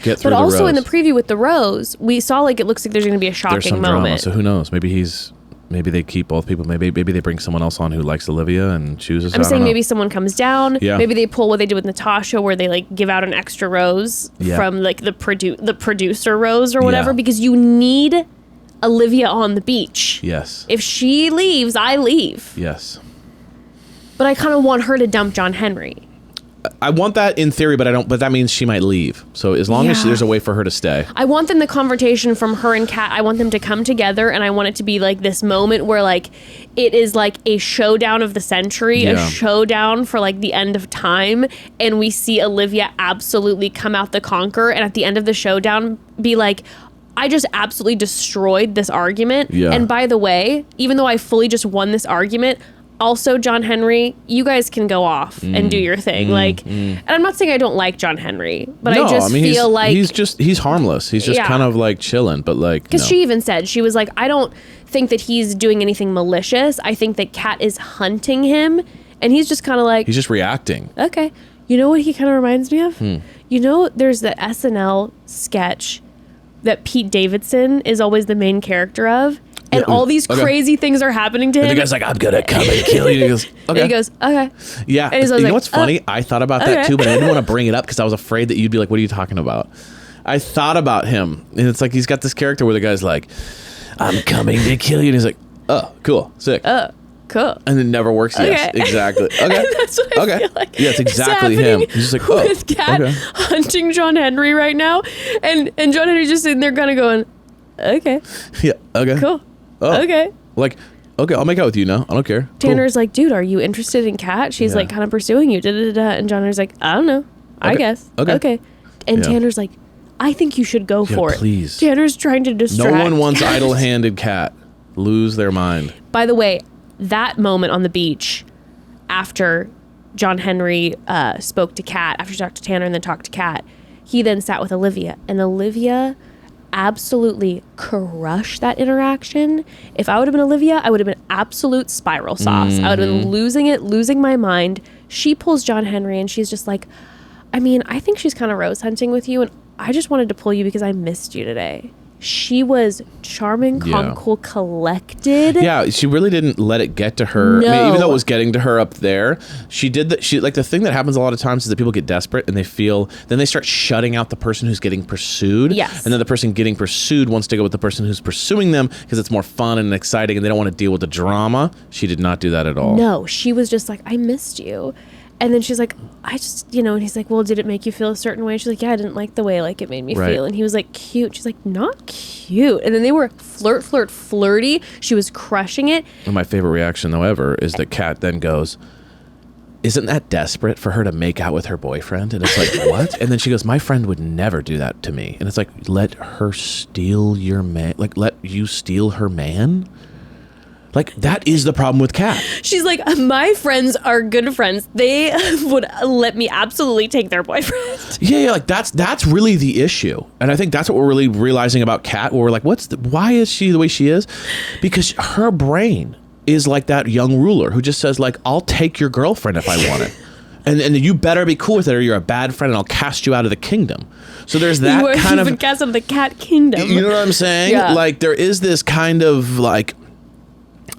Get through the Rose. But also in the preview with the Rose, we saw like it looks like there's going to be a shocking there's some moment. Drama, so who knows? Maybe they keep both people. Maybe they bring someone else on who likes Olivia and chooses. I'm saying maybe someone comes down. Yeah. Maybe they pull what they did with Natasha, where they like give out an extra rose from like the producer rose or whatever, because you need Olivia on the beach. Yes. If she leaves, I leave. Yes. But I kind of want her to dump John Henry. I want that in theory, but I don't. But that means she might leave. So as long as there's a way for her to stay, I want them the confrontation from her and Kat. I want them to come together, and I want it to be like this moment where like it is like a showdown of the century, a showdown for like the end of time, and we see Olivia absolutely come out the conqueror, and at the end of the showdown, be like, I just absolutely destroyed this argument. Yeah. And by the way, even though I fully just won this argument, also, John Henry, you guys can go off and do your thing. And I'm not saying I don't like John Henry, but I just feel like he's harmless. He's just kind of like chilling, but like, because she even said, she was like, I don't think that he's doing anything malicious. I think that Kat is hunting him, and he's just kind of like, he's just reacting. Okay. You know what he kind of reminds me of? You know, there's the SNL sketch that Pete Davidson is always the main character of. And all these crazy things are happening to him. And the guy's like, I'm gonna come and kill you. He goes, okay. And he goes, okay. Yeah. And you know what's funny? I thought about that too, but I didn't want to bring it up because I was afraid that you'd be like, what are you talking about? I thought about him. And it's like he's got this character where the guy's like, I'm coming to kill you. And he's like, oh, cool, sick. Cool. And it never works. Okay. Yes, exactly. Okay. And that's what I feel like. Yeah, it's exactly him. He's just like, with Kat hunting John Henry right now. And John Henry's just sitting there kind of going, okay. Yeah, okay. Cool. Oh, okay. Like, okay, I'll make out with you now. I don't care. Tanner's like, dude, are you interested in Kat? She's like kind of pursuing you. And John Henry's like, I don't know. I guess. Okay. And Tanner's like, I think you should go for it. Please. Tanner's trying to distract. No one wants idle-handed Kat. Lose their mind. By the way, that moment on the beach after John Henry spoke to Kat, after she talked to Tanner and then talked to Kat, he then sat with Olivia, and Olivia absolutely crushed that interaction. If I would have been Olivia, I would have been absolute spiral sauce. I would have been losing my mind. She pulls John Henry and she's just like, I mean, I think she's kind of rose hunting with you, and I just wanted to pull you because I missed you today. She was charming, calm, cool, collected. Yeah, she really didn't let it get to her. No. I mean, even though it was getting to her up there, she did that. She, like, the thing that happens a lot of times is that people get desperate and then they start shutting out the person who's getting pursued. Yes. And then the person getting pursued wants to go with the person who's pursuing them because it's more fun and exciting and they don't want to deal with the drama. She did not do that at all. No, she was just like, I missed you. And then she's like, I just, and he's like, well, did it make you feel a certain way? She's like, yeah, I didn't like the way like it made me feel. And he was like, cute. She's like, not cute. And then they were flirty. She was crushing it. And my favorite reaction, though, ever is that Kat then goes, isn't that desperate for her to make out with her boyfriend? And it's like, what? And then she goes, my friend would never do that to me. And it's like, let her steal your man? Like, let you steal her man? Like, that is the problem with Kat. She's like, my friends are good friends. They would let me absolutely take their boyfriend. Yeah, like that's really the issue. And I think that's what we're really realizing about Kat, where we're like, why is she the way she is? Because her brain is like that young ruler who just says, like, I'll take your girlfriend if I want it. And you better be cool with it or you're a bad friend and I'll cast you out of the kingdom. So there's that kind of... You've been cast out of the cat kingdom. You know what I'm saying? Yeah. Like, there is this kind of, like...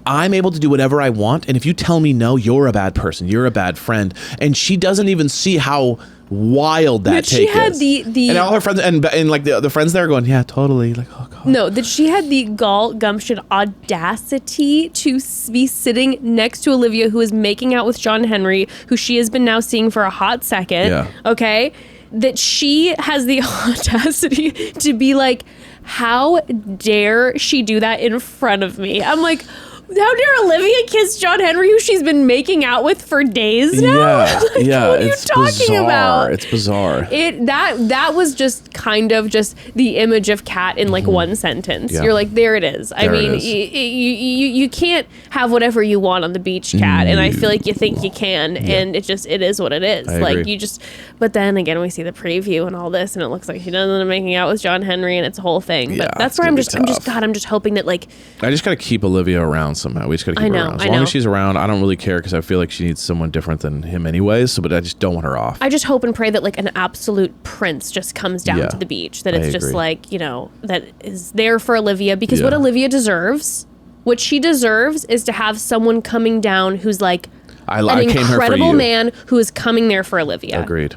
I'm able to do whatever I want, and if you tell me no, you're a bad person, you're a bad friend. And she doesn't even see how wild that take is. She had the and all her friends and like the friends there are going, yeah, totally. Like, oh god. No, that she had the gumption, audacity to be sitting next to Olivia, who is making out with John Henry, who she has been now seeing for a hot second. Yeah. Okay, that she has the audacity to be like, how dare she do that in front of me? I'm like, how dare Olivia kiss John Henry, who she's been making out with for days now? Yeah, like, yeah. What are you talking bizarre. about? It's bizarre. That was just kind of just the image of Kat in like one sentence. Yeah. You're like, there it is. I mean, you can't have whatever you want on the beach, Kat, and I feel like you think you can, and it is what it is. I like agree. you just. But then again, we see the preview and all this, and it looks like she does end up making out with John Henry, and it's a whole thing. Yeah, but that's where I'm just hoping that like. I just got to keep Olivia around somehow. We just got to keep her around. As long as she's around, I don't really care because I feel like she needs someone different than him anyways. So, but I just don't want her off. I just hope and pray that like an absolute prince just comes down to the beach. That it's just like, that is there for Olivia, because what Olivia deserves, what she deserves is to have someone coming down who's like an incredible man who is coming there for Olivia. Agreed.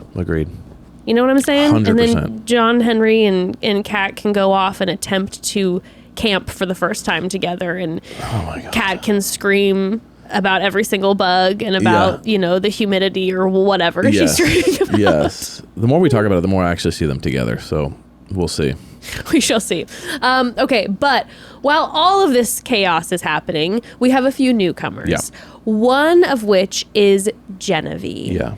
You know what I'm saying? 100%. And then John Henry and Kat can go off and attempt to camp for the first time together, and Kat can scream about every single bug and about the humidity or whatever she's screaming about. Yes. The more we talk about it, the more I actually see them together. So we'll see. We shall see. Okay, but while all of this chaos is happening, we have a few newcomers. Yeah. One of which is Genevie. Yeah.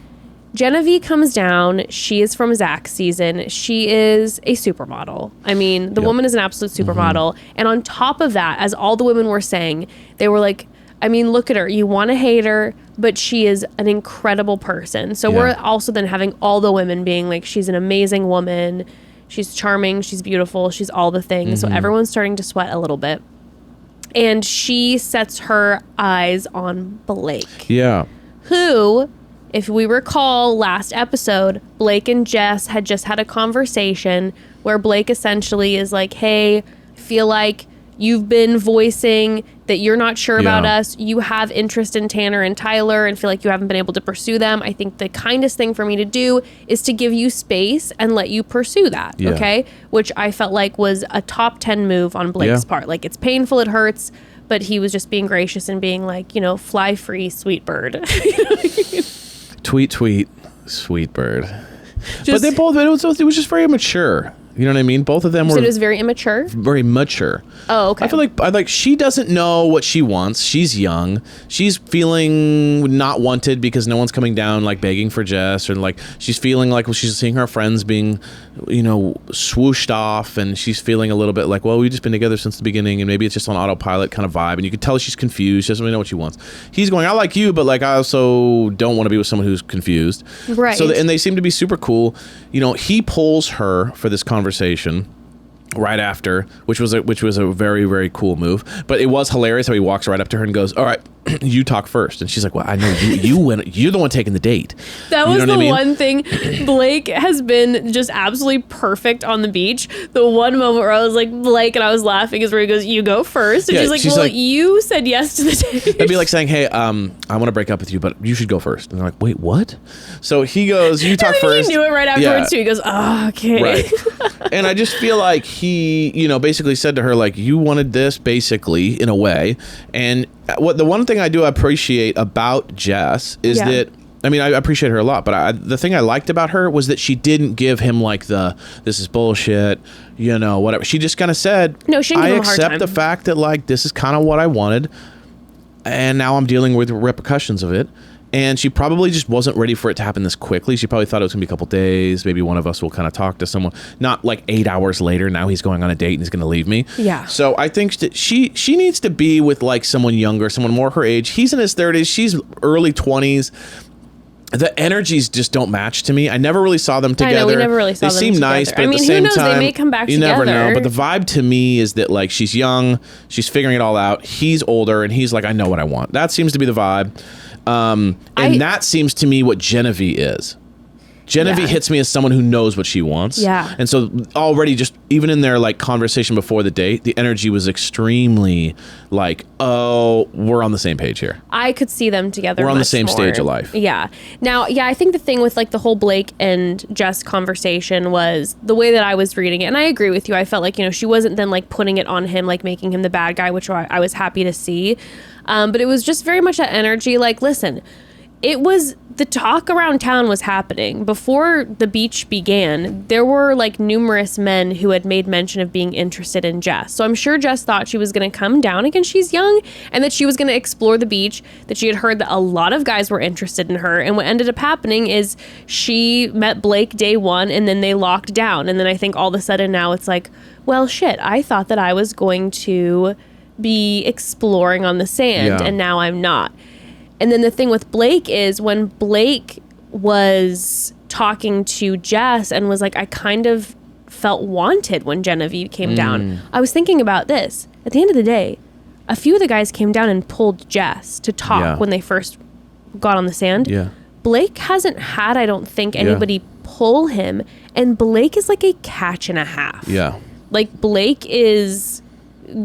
Genevie comes down. She is from Zach's season. She is a supermodel. I mean, the woman is an absolute supermodel. And on top of that, as all the women were saying, they were like, I mean, look at her. You want to hate her, but she is an incredible person. So we're also then having all the women being like, she's an amazing woman. She's charming. She's beautiful. She's all the things. So everyone's starting to sweat a little bit. And she sets her eyes on Blake. Yeah. Who... If we recall last episode, Blake and Jess had just had a conversation where Blake essentially is like, hey, I feel like you've been voicing that you're not sure about us. You have interest in Tanner and Tyler and feel like you haven't been able to pursue them. I think the kindest thing for me to do is to give you space and let you pursue that. Yeah. Okay. Which I felt like was a top 10 move on Blake's part. Like, it's painful. It hurts. But he was just being gracious and being like, fly free, sweet bird. Tweet, sweet bird. But they both, it was just very mature. You know what I mean? Both of them So were it was very immature. very mature. Oh, okay. I feel like she doesn't know what she wants. She's young. She's feeling not wanted because no one's coming down like begging for Jess, or like she's feeling like she's seeing her friends being, swooshed off, and she's feeling a little bit like, well, we've just been together since the beginning, and maybe it's just on autopilot kind of vibe, and you can tell she's confused. She doesn't really know what she wants. He's going, I like you, but like I also don't want to be with someone who's confused. Right. So and they seem to be super cool. He pulls her for this conversation right after, which was a very, very cool move. But it was hilarious how he walks right up to her and goes, all right, you talk first. And she's like, well, I know you went, you're the one taking the date. That was the one thing. Blake has been just absolutely perfect on the beach. The one moment where I was like, Blake, and I was laughing is where he goes, you go first. And she's like, you said yes to the date. It'd be like saying, hey, I want to break up with you, but you should go first. And they're like, wait, what? So he goes, you talk first. He knew it right afterwards too. He goes, oh, okay. Right. And I just feel like he, basically said to her, like, you wanted this, basically, in a way. And the one thing I do appreciate about Jess is that, I appreciate her a lot, but the thing I liked about her was that she didn't give him like this is bullshit, whatever. She just kind of said, no, she didn't I give him a hard accept time. the fact that like this is kind of what I wanted, and now I'm dealing with the repercussions of it. And she probably just wasn't ready for it to happen this quickly. She probably thought it was going to be a couple days. Maybe one of us will kind of talk to someone. Not like 8 hours later, now he's going on a date and he's going to leave me. Yeah. So I think that she needs to be with like someone younger, someone more her age. He's in his 30s. She's early 20s. The energies just don't match to me. I never really saw them together. I know, we never really saw they them seem together. nice, but I at mean, the who same knows? They time, may come back you never together. know. But the vibe to me is that like she's young, she's figuring it all out. He's older, and he's like, I know what I want. That seems to be the vibe. And that seems to me what Genevie is. Genevie hits me as someone who knows what she wants. Yeah. And so already just even in their like conversation before the date, the energy was extremely like, oh, we're on the same page here. I could see them together. We're on the much same more. stage of life. Yeah. Now, I think the thing with like the whole Blake and Jess conversation was the way that I was reading it. And I agree with you. I felt like, she wasn't then like putting it on him, like making him the bad guy, which I was happy to see. But it was just very much that energy. Like, listen, the talk around town was happening before the beach began. There were like numerous men who had made mention of being interested in Jess. So I'm sure Jess thought she was going to come down again. She's young, and that she was going to explore the beach, that she had heard that a lot of guys were interested in her. And what ended up happening is she met Blake day one, and then they locked down. And then I think all of a sudden now it's like, well, shit, I thought that I was going to be exploring on the sand, and now I'm not. And then the thing with Blake is when Blake was talking to Jess and was like, I kind of felt wanted when Genevie came down. I was thinking about this. At the end of the day, a few of the guys came down and pulled Jess to talk when they first got on the sand. Yeah. Blake hasn't had, I don't think, anybody pull him. And Blake is like a catch and a half. Yeah. Like Blake is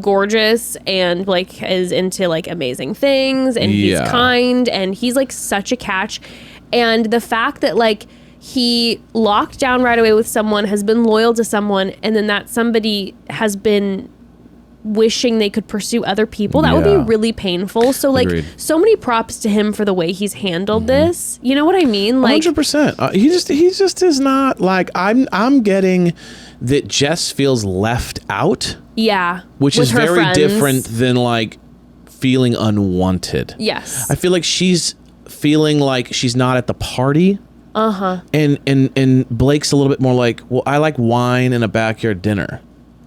gorgeous, and Blake is into like amazing things, and he's kind, and he's like such a catch. And the fact that like he locked down right away with someone, has been loyal to someone, and then that somebody has been wishing they could pursue other people, that would be really painful. So like so many props to him for the way he's handled this. You know what I mean? Like 100%. He just is not like, I'm getting that Jess feels left out. Yeah. Which with is her very friends. different than like feeling unwanted. Yes. I feel like she's feeling like she's not at the party. Uh-huh. And Blake's a little bit more like, well, I like wine and a backyard dinner.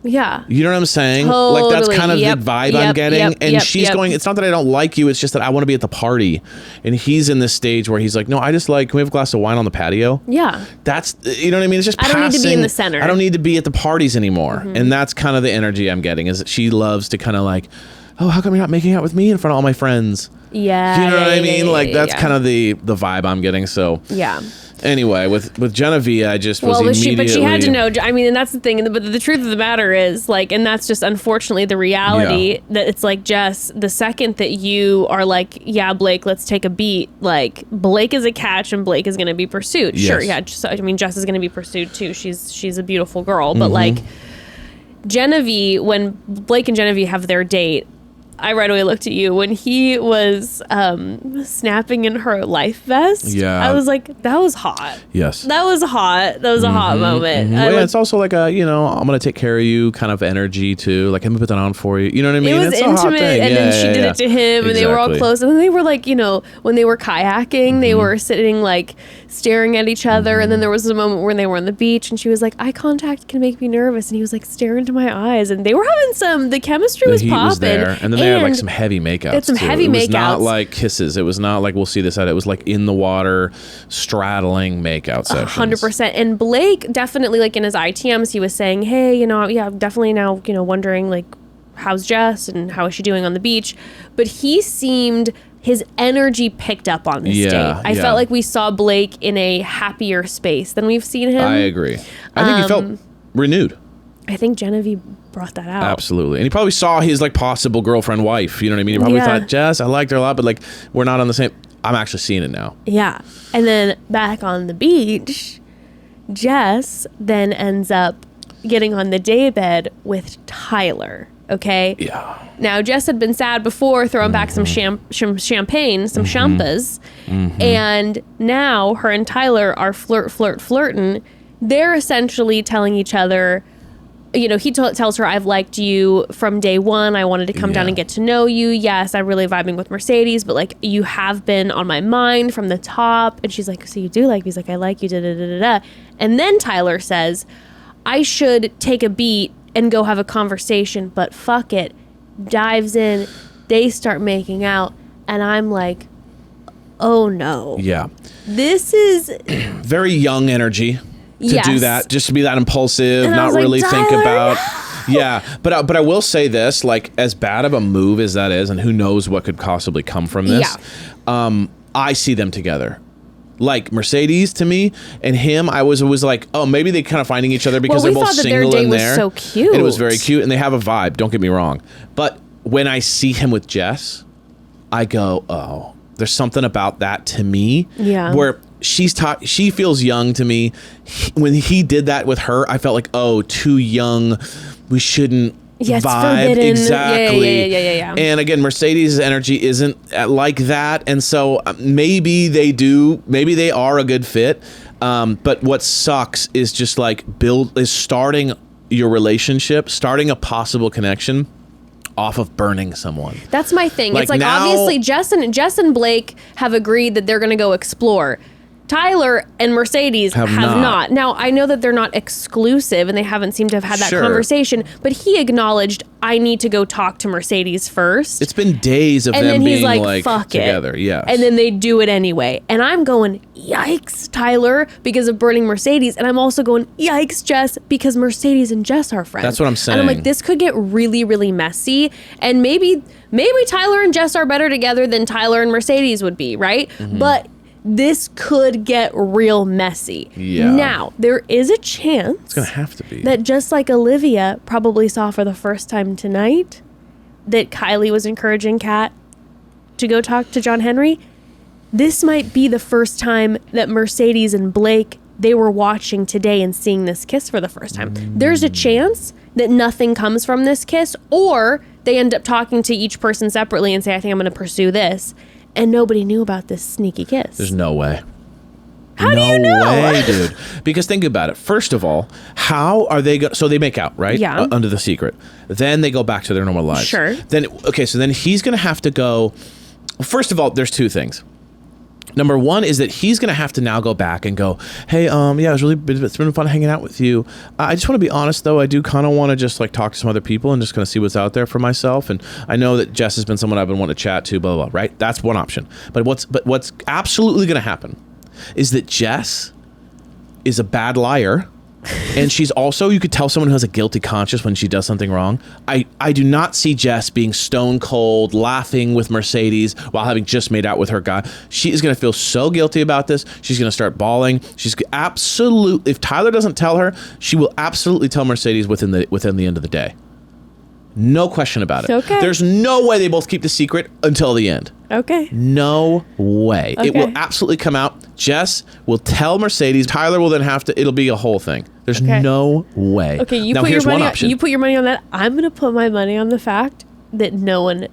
Yeah. You know what I'm saying? Totally. Like that's kind of the vibe I'm getting. And she's going, it's not that I don't like you, it's just that I want to be at the party. And he's in this stage where he's like, no, I just like, can we have a glass of wine on the patio? Yeah. That's, you know what I mean? It's just I don't need to be in the center. I don't need to be at the parties anymore. And that's kind of the energy I'm getting, is that she loves to kind of like, oh, how come you're not making out with me in front of all my friends? Yeah. You know what I mean? Like that's kind of the vibe I'm getting. So yeah. Anyway, with Genevie, I just was immediately... but she had to know. I mean, and that's the thing. But the truth of the matter is, like, and that's just unfortunately the reality, that it's like, Jess, the second that you are like, yeah, Blake, let's take a beat, like, Blake is a catch and Blake is going to be pursued. Yes. Sure, yeah. I mean, Jess is going to be pursued too. She's a beautiful girl. But like, Genevie, when Blake and Genevie have their date, I right away looked at you when he was snapping in her life vest. Yeah. I was like, that was hot. Yes. That was hot. That was a hot moment. Well, yeah, it's also like a, you know, I'm going to take care of you kind of energy too. Like, I'm going to put that on for you. You know what I mean? It was it's a hot intimate, thing. and then she did it to him, and they were all close. And then they were like, you know, when they were kayaking, they were sitting like staring at each other. And then there was a moment when they were on the beach, and she was like, eye contact can make me nervous. And he was like, stare into my eyes. And they were having the chemistry was popping. Was there. And then they had like some heavy makeouts. It's some heavy makeouts. It was not like kisses. It was not like we'll see this out. It was like in the water, straddling makeout sessions. 100%. And Blake definitely, like in his ITMs, he was saying, hey, you know, yeah, definitely now, you know, wondering like, how's Jess and how is she doing on the beach? But he seemed, his energy picked up on this date. I felt like we saw Blake in a happier space than we've seen him. I agree. I think he felt renewed. I think Genevie brought that out. Absolutely. And he probably saw his like possible girlfriend wife. You know what I mean? He probably thought, Jess, I liked her a lot, but like we're not on the same. I'm actually seeing it now. Yeah. And then back on the beach, Jess then ends up getting on the daybed with Tyler. Okay. Yeah. Now Jess had been sad before, throwing back some champagne, some champas, and now her and Tyler are flirting. They're essentially telling each other, you know, he tells her, I've liked you from day one. I wanted to come down and get to know you. Yes, I'm really vibing with Mercedes, but like you have been on my mind from the top. And she's like, so you do like me? He's like, I like you, da-da-da-da-da. And then Tyler says, I should take a beat and go have a conversation, but fuck it. Dives in, they start making out, and I'm like, oh no. Yeah. This is very young energy to do that, just to be that impulsive, and not really think Tyler, about. Yeah, but I will say this, like as bad of a move as that is, and who knows what could possibly come from this. Yeah. I see them together. Like Mercedes to me and him, I was like, oh, maybe they kind of finding each other because they're both single in there. Was so cute. And it was very cute, and they have a vibe. Don't get me wrong, but when I see him with Jess, I go, oh, there's something about that to me. Yeah. Where she feels young to me. When he did that with her, I felt like, oh, too young. We shouldn't. Yes, vibe. forbidden. Exactly. Yeah. And again, Mercedes' energy isn't like that, and so maybe they are a good fit. But what sucks is just like starting your relationship, starting a possible connection off of burning someone. That's my thing. Like it's like now, obviously Jess and Blake have agreed that they're going to go explore. Tyler and Mercedes have not. Now, I know that they're not exclusive and they haven't seemed to have had that conversation, but he acknowledged, I need to go talk to Mercedes first. It's been days of and them then he's being like fuck together. It. Yes. And then they do it anyway. And I'm going, yikes, Tyler, because of burning Mercedes. And I'm also going, yikes, Jess, because Mercedes and Jess are friends. That's what I'm saying. And I'm like, this could get really, really messy. And maybe Tyler and Jess are better together than Tyler and Mercedes would be, right? Mm-hmm. But this could get real messy. Yeah. Now, there is a chance it's going to have to be that just like Olivia probably saw for the first time tonight that Kylee was encouraging Kat to go talk to John Henry. This might be the first time that Mercedes and Blake, they were watching today and seeing this kiss for the first time. There's a chance that nothing comes from this kiss, or they end up talking to each person separately and say, I think I'm going to pursue this. And nobody knew about this sneaky kiss. There's no way. How do you know? No way, dude. Because think about it. First of all, how are they so they make out, right? Yeah. Under the secret. Then they go back to their normal lives. Sure. Then, okay, so then he's going to have to go. First of all, there's two things. Number one is that he's going to have to now go back and go, hey, yeah, it's been fun hanging out with you. I just want to be honest, though. I do kind of want to just like talk to some other people and just kind of see what's out there for myself. And I know that Jess has been someone I've been wanting to chat to, blah, blah, blah, right? That's one option. But what's absolutely going to happen is that Jess is a bad liar. And she's also, you could tell someone who has a guilty conscience when she does something wrong. I do not see Jess being stone cold, laughing with Mercedes while having just made out with her guy. She is going to feel so guilty about this. She's going to start bawling. She's absolutely, if Tyler doesn't tell her, she will absolutely tell Mercedes within the end of the day. No question about it. Okay. There's no way they both keep the secret until the end. Okay. No way. Okay. It will absolutely come out. Jess will tell Mercedes. Tyler will then have to, it'll be a whole thing. There's no way. Okay, now, here's one option. You put your money on that. I'm going to put my money on the fact that no one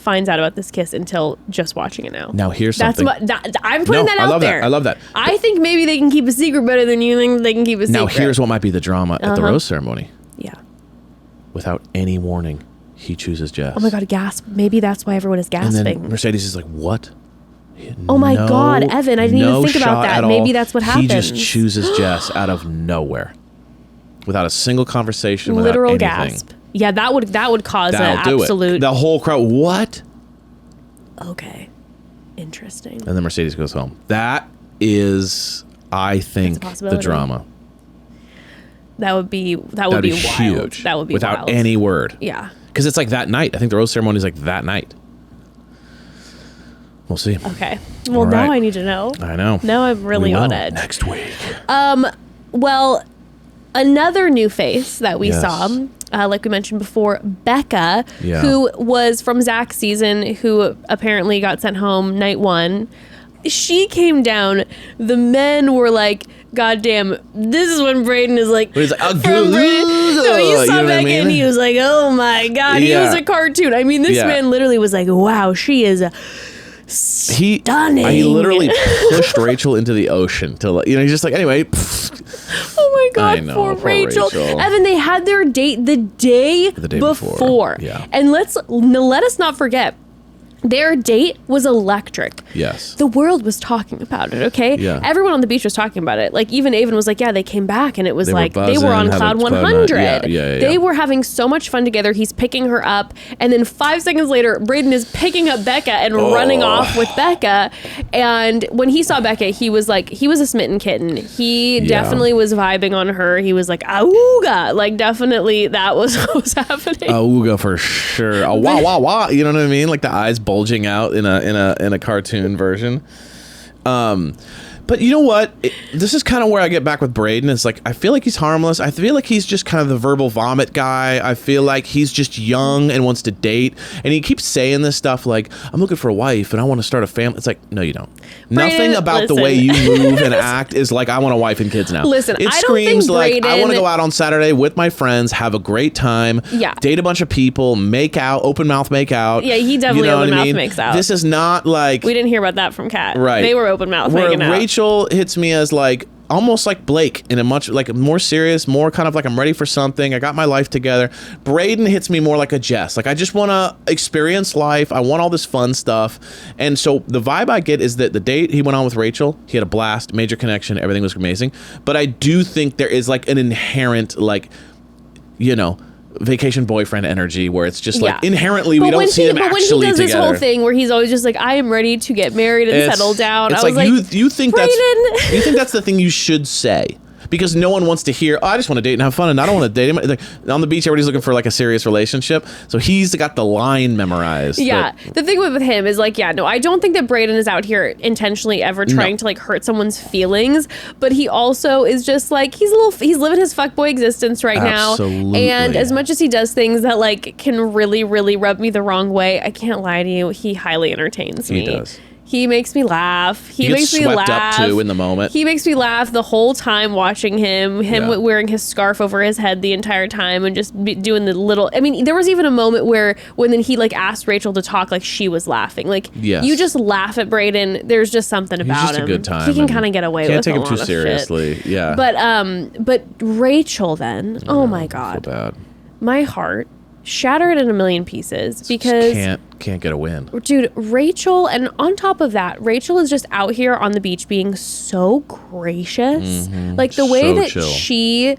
finds out about this kiss until just watching it now. Now here's That's something. I'm putting that out there. I love that. I think maybe they can keep a secret better than you think they can keep a secret. Now here's what might be the drama at the rose ceremony. Yeah. Without any warning, he chooses Jess. Oh my God, gasp. Maybe that's why everyone is gasping. And then Mercedes is like, what? Oh my God, Evan, I didn't even think about that. Maybe that's what happens. He just chooses Jess out of nowhere. Without a single conversation, Literal without anything. gasp. Yeah, that would cause an That'll do absolute... it. The whole crowd, what? Okay. Interesting. And then Mercedes goes home. That is, I think, the drama. That would be wild. Huge. That would be without wild. any word. Yeah. Because it's like that night. I think the rose ceremony is like that night. We'll see. Okay. Well, All right. now I need to know. I know. Now I'm really on edge. Next week. Well, another new face that we Yes. saw, like we mentioned before, Becca, Yeah. who was from Zach's season, who apparently got sent home night 1. She came down. The men were like, God damn, this is when Brayden is like, He's like, from Brayden. No, you you saw know what I Becca and mean? he was like, oh my God, he Yeah. was a cartoon. I mean, this Yeah. man literally was like, wow, she is stunning. He literally pushed Rachel into the ocean to, he's just like, anyway. Oh my God, I know, poor poor Rachel. Rachel. Evan, they had their date the day before. Yeah. And let us not forget, their date was electric. Yes. The world was talking about it, okay? Yeah. Everyone on the beach was talking about it. Like, even Aven was like, yeah, they came back, and it was They were like, they buzzing, were on had a cloud cloud 100. nine. Yeah. They were having so much fun together. He's picking her up, and then 5 seconds later, Brayden is picking up Becca and running off with Becca. And when he saw Becca, he was like, he was a smitten kitten. He definitely was vibing on her. He was like, auga. Like, definitely that was what was happening. Auga for sure. A wah wah wah. You know what I mean? Like the eyes bulging out in a cartoon version. But you know what? This is kind of where I get back with Brayden. It's like, I feel like he's harmless. I feel like he's just kind of the verbal vomit guy. I feel like he's just young and wants to date. And he keeps saying this stuff like, I'm looking for a wife and I want to start a family. It's like, no, you don't. Nothing about the way you move and act is like, I want a wife and kids now. Listen, it I don't screams think like, I Brayden- want to go out on Saturday with my friends, have a great time, date a bunch of people, make out, open mouth make out. Yeah, he definitely open mouth makes out. This is not like... We didn't hear about that from Kat. Right. They were open mouth Where making out. Rachel hits me as like almost like Blake in a much like more serious, more kind of like I'm ready for something. I got my life together. Brayden hits me more like a Jess. Like I just want to experience life. I want all this fun stuff. And so the vibe I get is that the date he went on with Rachel, he had a blast, major connection, everything was amazing. But I do think there is like an inherent like, vacation boyfriend energy where it's just like inherently we don't see them actually together. But when he does this whole thing where he's always just like, I am ready to get married and settle down. It's I was like you think Brayden. you think that's the thing you should say. Because no one wants to hear, I just want to date and have fun, and I don't want to date him. Like, on the beach, everybody's looking for like a serious relationship. So he's got the line memorized. Yeah. The thing with him is like, I don't think that Brayden is out here intentionally ever trying to like hurt someone's feelings. But he also is just like, he's living his fuckboy existence right now. And as much as he does things that like can really, really rub me the wrong way, I can't lie to you, he highly entertains me. He does. He makes me laugh. He makes me swept up too in the moment. He makes me laugh the whole time watching him wearing his scarf over his head the entire time and just doing the little. I mean, there was even a moment where when then he like asked Rachel to talk, like she was laughing. Like you just laugh at Brayden. There's just something about him. He's just a good time. He can kind of get away with can't take a him lot too of seriously. shit. Yeah. But Rachel then. Oh my God. I feel bad. My heart shattered in a million pieces because can't get a win. Dude, Rachel, and on top of that, Rachel is just out here on the beach being so gracious. Like the way that chill. she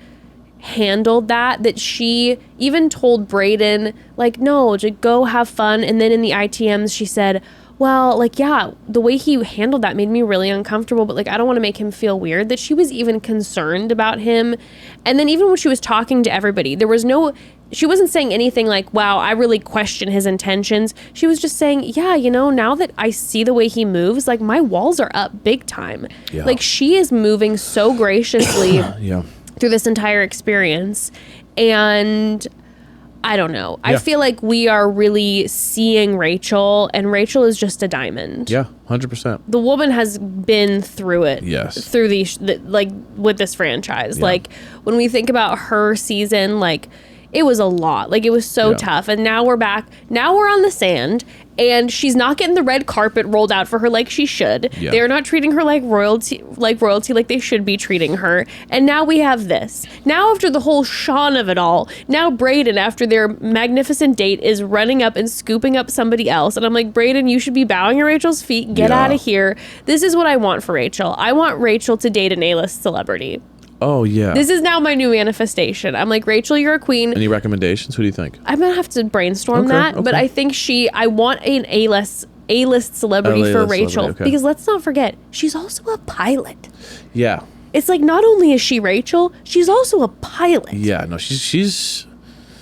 handled that she even told Brayden, like, no, to go have fun. And then in the ITMs, she said, well, like, yeah, the way he handled that made me really uncomfortable, but like, I don't want to make him feel weird, that she was even concerned about him. And then even when she was talking to everybody, she wasn't saying anything like, wow, I really question his intentions. She was just saying, yeah, now that I see the way he moves, like my walls are up big time. Yeah. Like she is moving so graciously Yeah. through this entire experience. And I don't know. I feel like we are really seeing Rachel, and Rachel is just a diamond. Yeah, 100%. The woman has been through it. Yes. Through like with this franchise. Yeah. Like when we think about her season, like it was a lot. Like it was so tough. And now we're back. Now we're on the sand. And she's not getting the red carpet rolled out for her like she should. Yeah. They're not treating her like royalty like they should be treating her. And now we have this. Now after the whole Sean of it all, now Brayden, after their magnificent date, is running up and scooping up somebody else. And I'm like, Brayden, you should be bowing at Rachel's feet. Get out of here. This is what I want for Rachel. I want Rachel to date an A-list celebrity. Oh, yeah. This is now my new manifestation. I'm like, Rachel, you're a queen. Any recommendations? Who do you think? I'm going to have to brainstorm that. Okay. But I think I want an A-list celebrity for Rachel. Okay. Because let's not forget, she's also a pilot. Yeah. It's like, not only is she Rachel, she's also a pilot. Yeah, no, she's...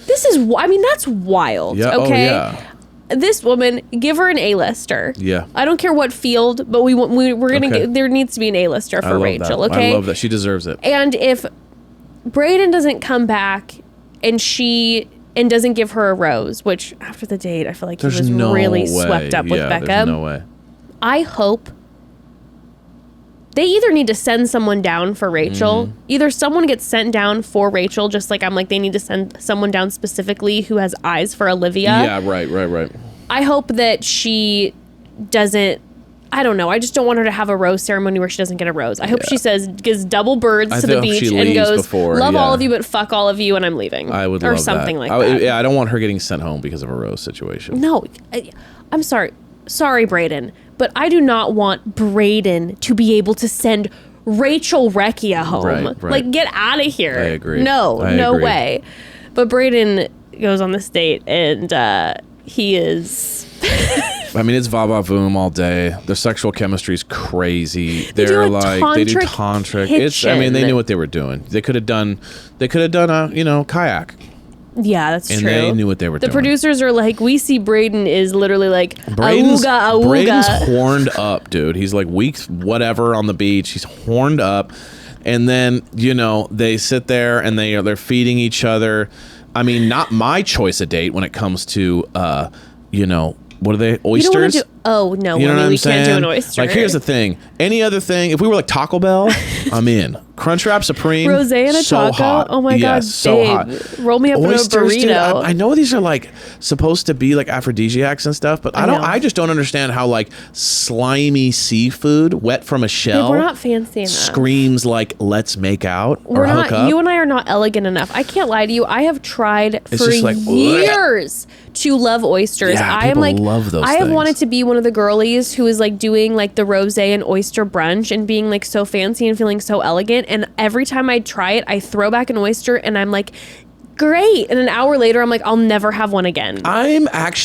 This is, I mean, that's wild. Yeah, okay? oh, yeah. This woman, give her an A-lister. Yeah. I don't care what field, but we're gonna Okay. get, there needs to be an A-lister for Rachel. That. Okay, I love that. She deserves it. And if Brayden doesn't come back and doesn't give her a rose, which after the date I feel like he was really swept up with Becca. There's no way. I hope they either need to send someone down for Rachel. Either someone gets sent down for Rachel, just like I'm like, they need to send someone down specifically who has eyes for Olivia. Yeah, right. I hope that she doesn't, I don't know. I just don't want her to have a rose ceremony where she doesn't get a rose. I hope she gives double birds to the beach and goes, love all of you, but fuck all of you, and I'm leaving. I would or love something that. like that. Yeah, I don't want her getting sent home because of a rose situation. No, I'm sorry, Brayden, but I do not want Brayden to be able to send Rachel Recchia home. Right. Like, get out of here. I agree. No agree. way. But Brayden goes on this date, and he is... I mean, it's va-va-voom all day. Their sexual chemistry is crazy. They do tantric. It's. I mean, they knew what they were doing. They could have done a kayak. Yeah, that's and true. And they knew what they were doing. The producers are like, we see Brayden is literally like, Brayden's auga. horned up, dude. He's like weak, whatever, on the beach. He's horned up. And then, they sit there and they're feeding each other. I mean, not my choice of date when it comes to, what are they? Oysters? Oh, no. You know what I'm we saying? can't do an oyster. Like, here's the thing. Any other thing, if we were like Taco Bell, I'm in. Crunchwrap Supreme. Rosé and a so taco? hot. Oh my God, so babe. hot. Roll me up Oysters, in a burrito. dude, I know these are like supposed to be like aphrodisiacs and stuff, but I just don't understand how like slimy seafood wet from a shell. Babe, we're not fancy enough. Screams like, let's make out or we're hook not. up. You and I are not elegant enough. I can't lie to you. I have tried for just like, years to love oysters. Yeah, I am people like, love those I have things. wanted to be one of the girlies who is like doing like the rosé and oyster brunch and being like so fancy and feeling so elegant. And every time I try it, I throw back an oyster and I'm like, great. And an hour later, I'm like, I'll never have one again. I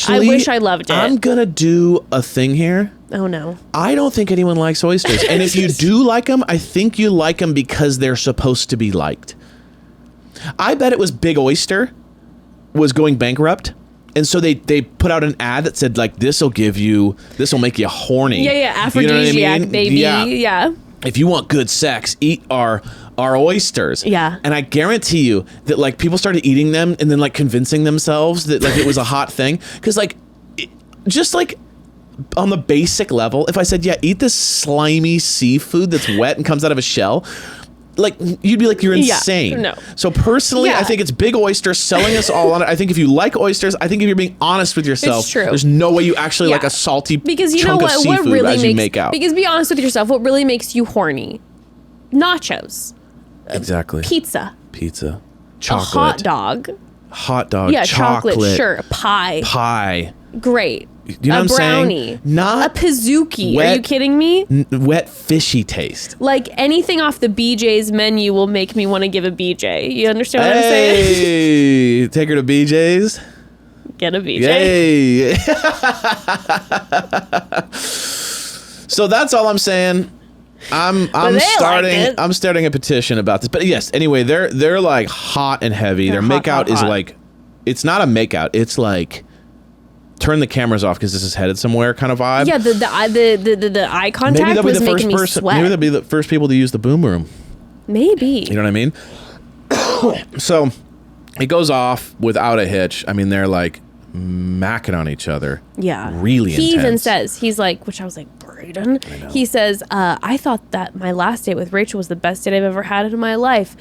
wish I loved it. I'm gonna do a thing here. Oh no. I don't think anyone likes oysters. And if you do like them, I think you like them because they're supposed to be liked. I bet it was Big Oyster was going bankrupt. And so they put out an ad that said like, this will make you horny. Yeah. Aphrodisiac, baby. Yeah. If you want good sex, eat our oysters. Yeah. And I guarantee you that like people started eating them and then like convincing themselves that like it was a hot thing. Cause like, just like on the basic level, if I said, yeah, eat this slimy seafood that's wet and comes out of a shell, like you'd be like, you're insane. Yeah, no. So personally, Yeah. I think it's Big Oyster selling us all on it. I think if you like oysters, I think if you're being honest with yourself, It's true. There's no way you actually Yeah. like a salty Because you know chunk of what seafood really as makes you make out. Because be honest with yourself, what really makes you horny? Nachos, Exactly. pizza, Chocolate. hot dog. Yeah, chocolate. Sure, pie. Great. You know what I'm brownie. saying? Not a pizookie. wet- Are you kidding me? Wet fishy taste. Like anything off the BJ's menu will make me want to give a BJ. You understand what I'm saying? Hey, take her to BJ's. Get a BJ. Yay. So that's all I'm saying. I'm starting a petition about this. But yes, anyway, they're like hot and heavy. They're Their hot, makeout hot, is hot. like, it's not a makeout. It's like turn the cameras off because this is headed somewhere kind of vibe. Yeah, the eye contact was making me sweat. Maybe they'll be the first people to use the boom room. Maybe. You know what I mean? So it goes off without a hitch. I mean, they're like macking on each other. Yeah. Really He even intense. says, he's like, which I was like, Brayden. He says, I thought that my last date with Rachel was the best date I've ever had in my life.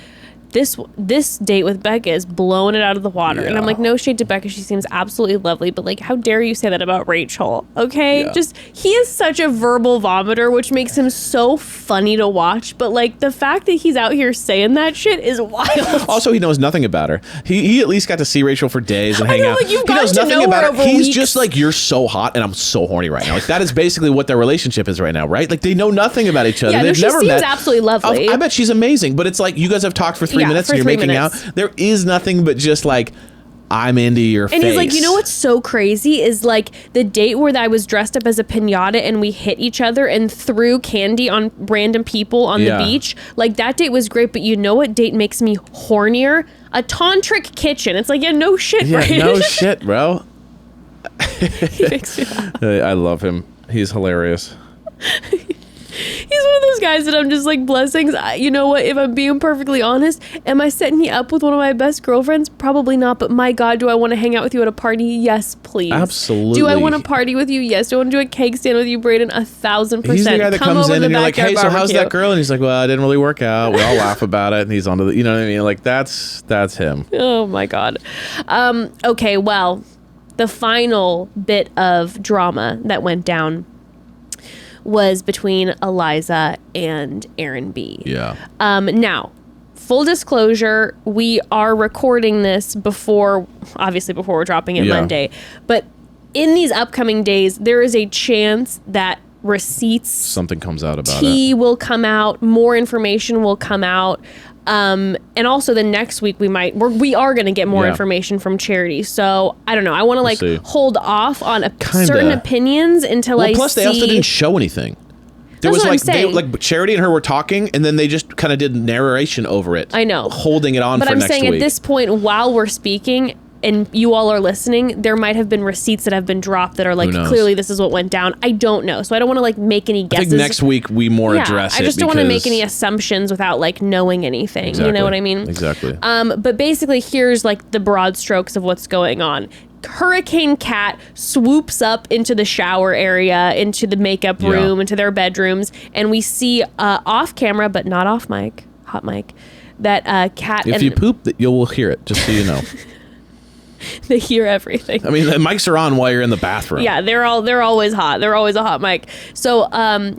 this date with Becca is blowing it out of the water. And I'm like, no shade to Becca. She seems absolutely lovely. But like, how dare you say that about Rachel? Okay. Yeah. Just, he is such a verbal vomiter, which makes him so funny to watch. But like, the fact that he's out here saying that shit is wild. Also, he knows nothing about her. He at least got to see Rachel for days and hang know, out. like, you've He knows gotten to nothing know her about her. over He's weeks. just like, you're so hot and I'm so horny right now. Like, that is basically what their relationship is right now, right? Like, they know nothing about each other. Yeah, no, They've she never seems met. absolutely lovely. I bet she's amazing, but it's like, you guys have talked for 3 minutes for and you're 3 making minutes. out. There is nothing but just like, I'm into your face. And he's like, you know what's so crazy is like the date where I was dressed up as a piñata and we hit each other and threw candy on random people on the beach. Like, that date was great, but you know what date makes me hornier? A tantric kitchen. It's like, yeah, no shit, Yeah, Brayden. no shit, bro. He makes me laugh. I love him. He's hilarious. He's one of those guys that I'm just like, blessings. You know what? If I'm being perfectly honest, am I setting you up with one of my best girlfriends? Probably not. But my God, do I want to hang out with you at a party? Yes, please. Absolutely. Do I want to party with you? Yes. Do I want to do a cake stand with you, Brayden? 1,000%. He's the guy that Come comes over in to and the you're like, hey, backyard so how's barbecue. that girl? And he's like, well, it didn't really work out. We all laugh about it. And he's on to the, you know what I mean? Like, that's him. Oh my God. Okay, well, the final bit of drama that went down was between Eliza and Aaron B. Yeah. Now, full disclosure, we are recording this before we're dropping it Monday. But in these upcoming days, there is a chance that receipts, Something comes out about tea it. will come out, more information will come out. And also the next week we are going to get more information from Charity. So I don't know. I want to hold off on certain opinions until I see. Plus, they also didn't show anything. There That's was what I'm like saying. Charity and her were talking, and then they just kind of did narration over it. I know, holding it on but for I'm next week. saying at this point, while we're speaking and you all are listening, there might have been receipts that have been dropped that are like, clearly this is what went down. I don't know, so I don't want to like make any guesses. I think next week we address it. I just don't want to make any assumptions without like knowing anything. Exactly. You know what I mean? Exactly. But basically, here's like the broad strokes of what's going on. Hurricane Cat swoops up into the shower area, into the makeup room, into their bedrooms, and we see off camera, but not off mic, hot mic, that Cat. If you poop, you will hear it. Just so you know. They hear everything. I mean, the mics are on while you're in the bathroom. Yeah, they're always hot. They're always a hot mic. So,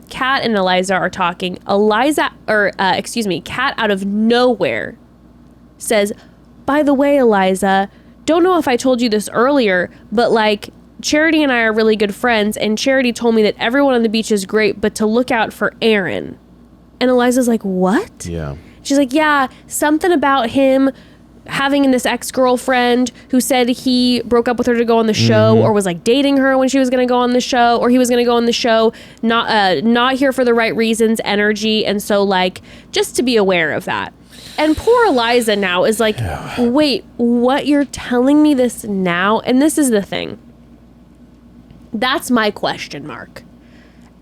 Kat and Eliza are talking. Kat out of nowhere says, "By the way, Eliza, don't know if I told you this earlier, but like Charity and I are really good friends, and Charity told me that everyone on the beach is great, but to look out for Aaron." And Eliza's like, "What?" Yeah. She's like, "Yeah, something about him having this ex-girlfriend who said he broke up with her to go on the show, or was like dating her when she was going to go on the show, or he was going to go on the show, not here for the right reasons, energy." And so like, just to be aware of that. And poor Eliza now is like, wait, what? You're telling me this now? And this is the thing. That's my question mark.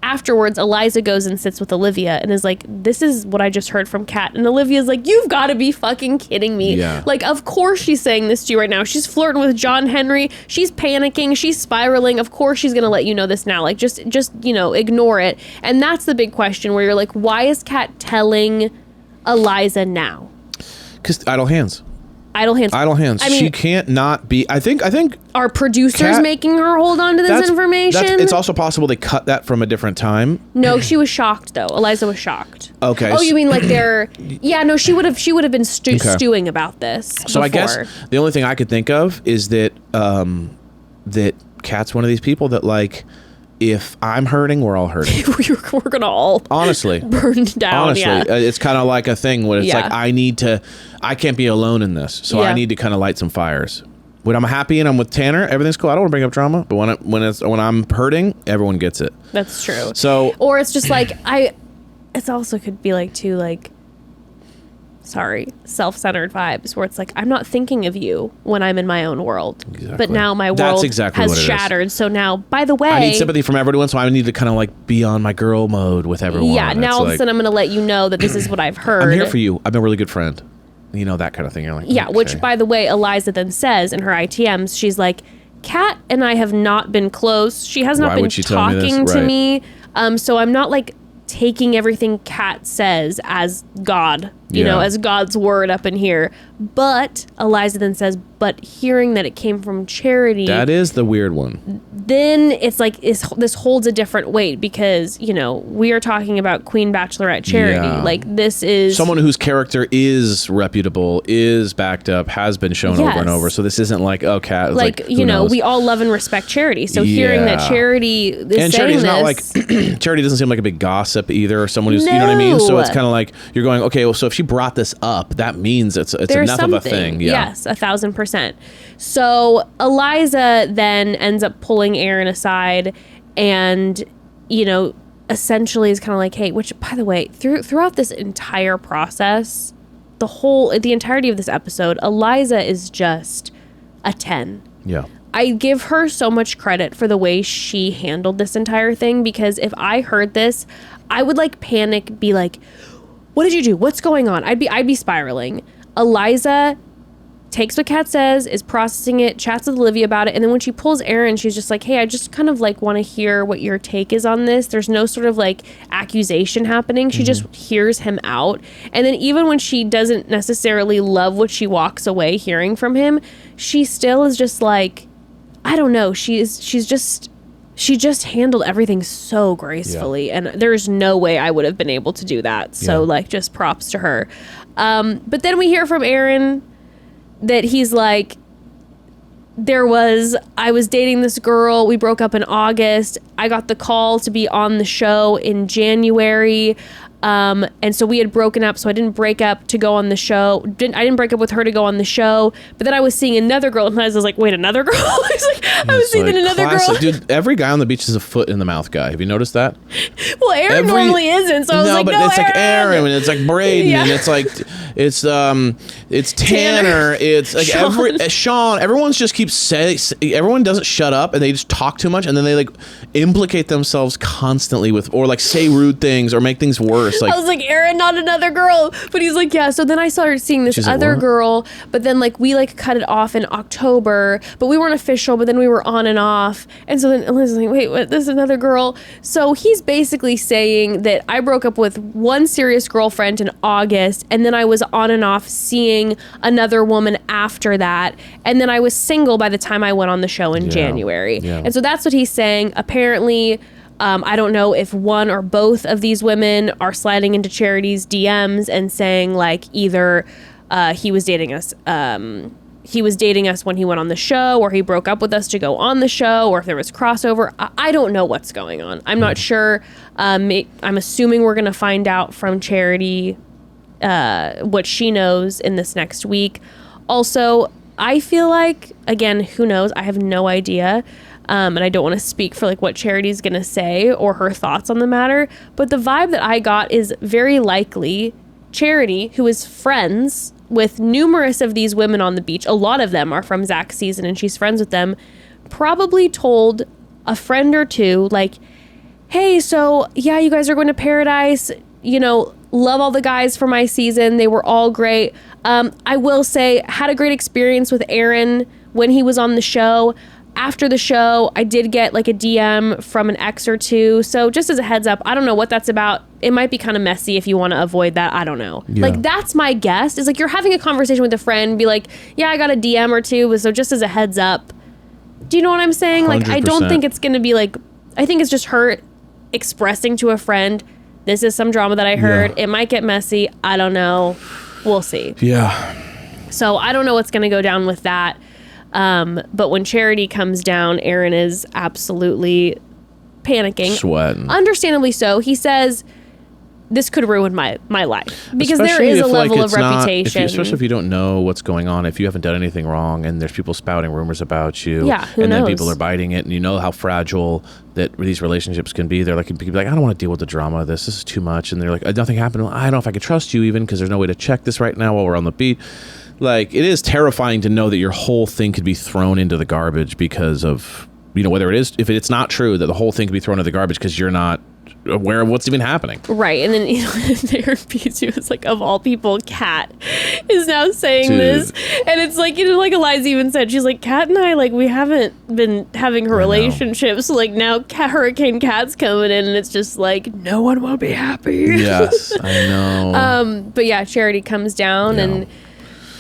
Afterwards, Eliza goes and sits with Olivia and is like, this is what I just heard from Kat. And Olivia's like, you've got to be fucking kidding me. Yeah. Like, of course she's saying this to you right now. She's flirting with John Henry. She's panicking. She's spiraling. Of course she's going to let you know this now. Like, just ignore it. And that's the big question where you're like, why is Kat telling Eliza now? Because idle hands. Idle hands. I mean, she can't not be. I think. Are producers Kat, making her hold on to this information? It's also possible they cut that from a different time. No, she was shocked though. Eliza was shocked. Okay. Oh, you mean like they're? Yeah, no, she would have been stewing about this. So before. I guess the only thing I could think of is that that Kat's one of these people that like, if I'm hurting, we're all hurting. we're gonna all honestly burn down. Honestly, yeah. It's kind of like a thing where it's like I can't be alone in this, so I need to kind of light some fires. When I'm happy and I'm with Tanner, everything's cool. I don't want to bring up drama, but when I'm hurting, everyone gets it. That's true. So, or it's just like it also could be like too like. Sorry, self-centered vibes where it's like, I'm not thinking of you when I'm in my own world. Exactly. But now my world has shattered. So now, by the way, I need sympathy from everyone, so I need to kind of like be on my girl mode with everyone. Yeah, now all of a sudden I'm going to let you know that this is what I've heard. I'm here for you. I've been a really good friend. You know, that kind of thing. You're like, yeah, okay. Which, by the way, Eliza then says in her ITMs, she's like, Kat and I have not been close. She has not been talking to me. So I'm not like taking everything Kat says as God you know, as God's word up in here. But Eliza then says, but hearing that it came from Charity. That is the weird one. Then it's like, this holds a different weight because, you know, we are talking about Queen Bachelorette Charity. Yeah. Like, this is someone whose character is reputable, is backed up, has been shown over and over. So this isn't like, okay, like you know, we all love and respect Charity. So hearing that Charity is saying Charity's this, not like Charity doesn't seem like a big gossip either, or someone who's, you know what I mean? So it's kind of like you're going, okay, well, so if she brought this up, that means it's enough of a thing. Yeah. Yes, 1,000%. So Eliza then ends up pulling Aaron aside and, you know, essentially is kind of like, hey, which, by the way, throughout this entire process, the entirety of this episode, Eliza is just a 10. Yeah. I give her so much credit for the way she handled this entire thing, because if I heard this, I would like panic, be like, what did you do? What's going on? I'd be spiraling. Eliza takes what Kat says, is processing it, chats with Olivia about it, and then when she pulls Aaron, she's just like, hey, I just kind of like want to hear what your take is on this. There's no sort of like accusation happening. She just hears him out. And then even when she doesn't necessarily love what she walks away hearing from him, she still is just like, I don't know. She just handled everything so gracefully, and there's no way I would have been able to do that. So like, just props to her. But then we hear from Aaron that he's like, I was dating this girl. We broke up in August. I got the call to be on the show in January. And so we had broken up, so I didn't break up to go on the show. I didn't break up with her to go on the show. But then I was seeing another girl, and I was like, wait, another girl? I was seeing another classic. girl. Dude, every guy on the beach is a foot in the mouth guy. Have you noticed that? Well, Aaron normally isn't, so I was like, but no, it's like Aaron, and it's like Brayden, and it's like it's Tanner, it's like Sean. Everyone's just keeps saying, everyone doesn't shut up, and they just talk too much, and then they like implicate themselves constantly with, or like say rude things or make things worse. Like, I was like, Aaron, not another girl. But he's like, yeah. So then I started seeing this other girl, but then like we like cut it off in October, but we weren't official, but then we were on and off. And so then Eliza's like, wait, what? This is another girl. So he's basically saying that I broke up with one serious girlfriend in August, and then I was on and off seeing another woman after that. And then I was single by the time I went on the show in January. Yeah. And so that's what he's saying. Apparently, I don't know if one or both of these women are sliding into Charity's DMs and saying like either he was dating us when he went on the show, or he broke up with us to go on the show, or if there was crossover. I don't know what's going on. I'm not sure. I'm assuming we're going to find out from Charity what she knows in this next week. Also, I feel like, again, who knows? I have no idea. And I don't want to speak for like what Charity's going to say or her thoughts on the matter. But the vibe that I got is very likely Charity, who is friends with numerous of these women on the beach, a lot of them are from Zach's season and she's friends with them, probably told a friend or two like, hey, so yeah, you guys are going to Paradise, you know, love all the guys for my season. They were all great. I will say, had a great experience with Aaron when he was on the show. After the show, I did get like a DM from an ex or two. So just as a heads up, I don't know what that's about. It might be kind of messy if you want to avoid that. I don't know. Yeah. Like, that's my guess. It's like you're having a conversation with a friend, be like, yeah, I got a DM or two. So just as a heads up. Do you know what I'm saying? 100%. Like, I don't think it's going to be like, I think it's just her expressing to a friend, this is some drama that I heard. Yeah. It might get messy. I don't know. We'll see. Yeah. So I don't know what's going to go down with that. But when Charity comes down, Aaron is absolutely panicking. Sweating. Understandably so. He says, this could ruin my life. Because there is a level of reputation. Especially if you don't know what's going on, if you haven't done anything wrong and there's people spouting rumors about you. Yeah, who knows? Then people are biting it, and you know how fragile that these relationships can be. They're like, people be like, I don't want to deal with the drama of this. This is too much. And they're like, nothing happened. I don't know if I could trust you even, because there's no way to check this right now while we're on the beat. Like, it is terrifying to know that your whole thing could be thrown into the garbage because of, you know, whether it is, if it's not true, that the whole thing could be thrown into the garbage because you're not what's even happening. Right. And then, you know, there Pichu was like, of all people, Kat is now saying this. And it's like, you know, like Eliza even said, she's like, Kat and I, like, we haven't been having a relationship. So, like, now Hurricane Kat's coming in and it's just like, no one will be happy. Yes, I know. But yeah, Charity comes down and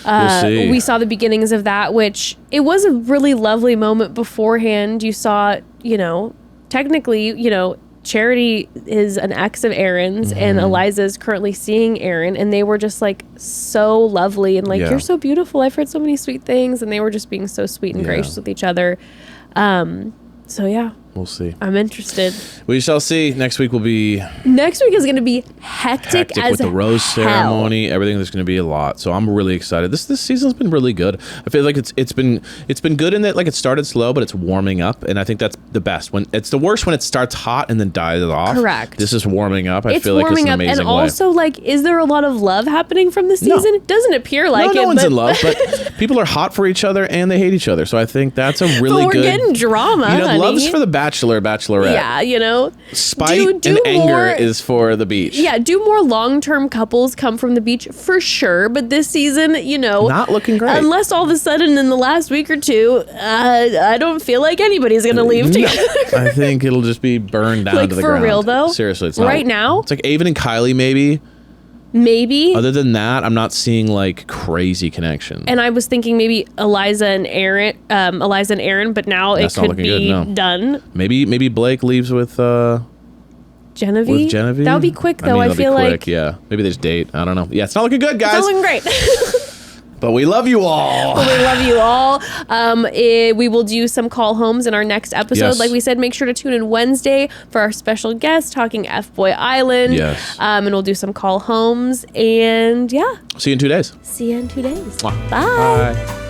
we'll see. we saw the beginnings of that, which it was a really lovely moment beforehand. You saw, you know, technically, you know, Charity is an ex of Aaron's and Eliza is currently seeing Aaron, and they were just like so lovely and like, you're so beautiful. I've heard so many sweet things, and they were just being so sweet and gracious with each other. So yeah. We'll see. I'm interested. We shall see. Next week will be... Next week is going to be hectic as with the rose ceremony, everything. There's going to be a lot. So I'm really excited. This season's been really good. I feel like it's been good in that, like, it started slow, but it's warming up, and I think that's the best. When it's the worst when it starts hot and then dies off. Correct. This is warming up. I feel like it's warming an up, amazing and way. also, like, is there a lot of love happening from the season? It doesn't appear like it. No one's in love, but people are hot for each other and they hate each other. So I think that's a really but we're getting drama, You know, honey. love's for the Bachelor, Bachelorette. Yeah, you know. Spite do and anger more, is for the beach. Yeah, do more long-term couples come from the beach? For sure. But this season, you know. Not looking great. Unless all of a sudden in the last week or two, I don't feel like anybody's going to leave together. I think it'll just be burned down like, to the for ground. real, though? Seriously, it's not. Right now? It's like Aven and Kylee, maybe. Maybe. Other than that, I'm not seeing like crazy connection. And I was thinking maybe Eliza and Aaron, but now That's it not could looking be good, no. done. Maybe Blake leaves with Genevie? With Genevie? That would be quick, though. I that'll feel be like. quick, yeah. Maybe they just date. I don't know. Yeah, it's not looking good, guys. It's not looking great. But we love you all. Well, we love you all. We will do some call homes in our next episode. Yes. Like we said, make sure to tune in Wednesday for our special guest talking F-Boy Island. Yes. And we'll do some call homes. And yeah. See you in 2 days. See you in 2 days. Mwah. Bye. Bye.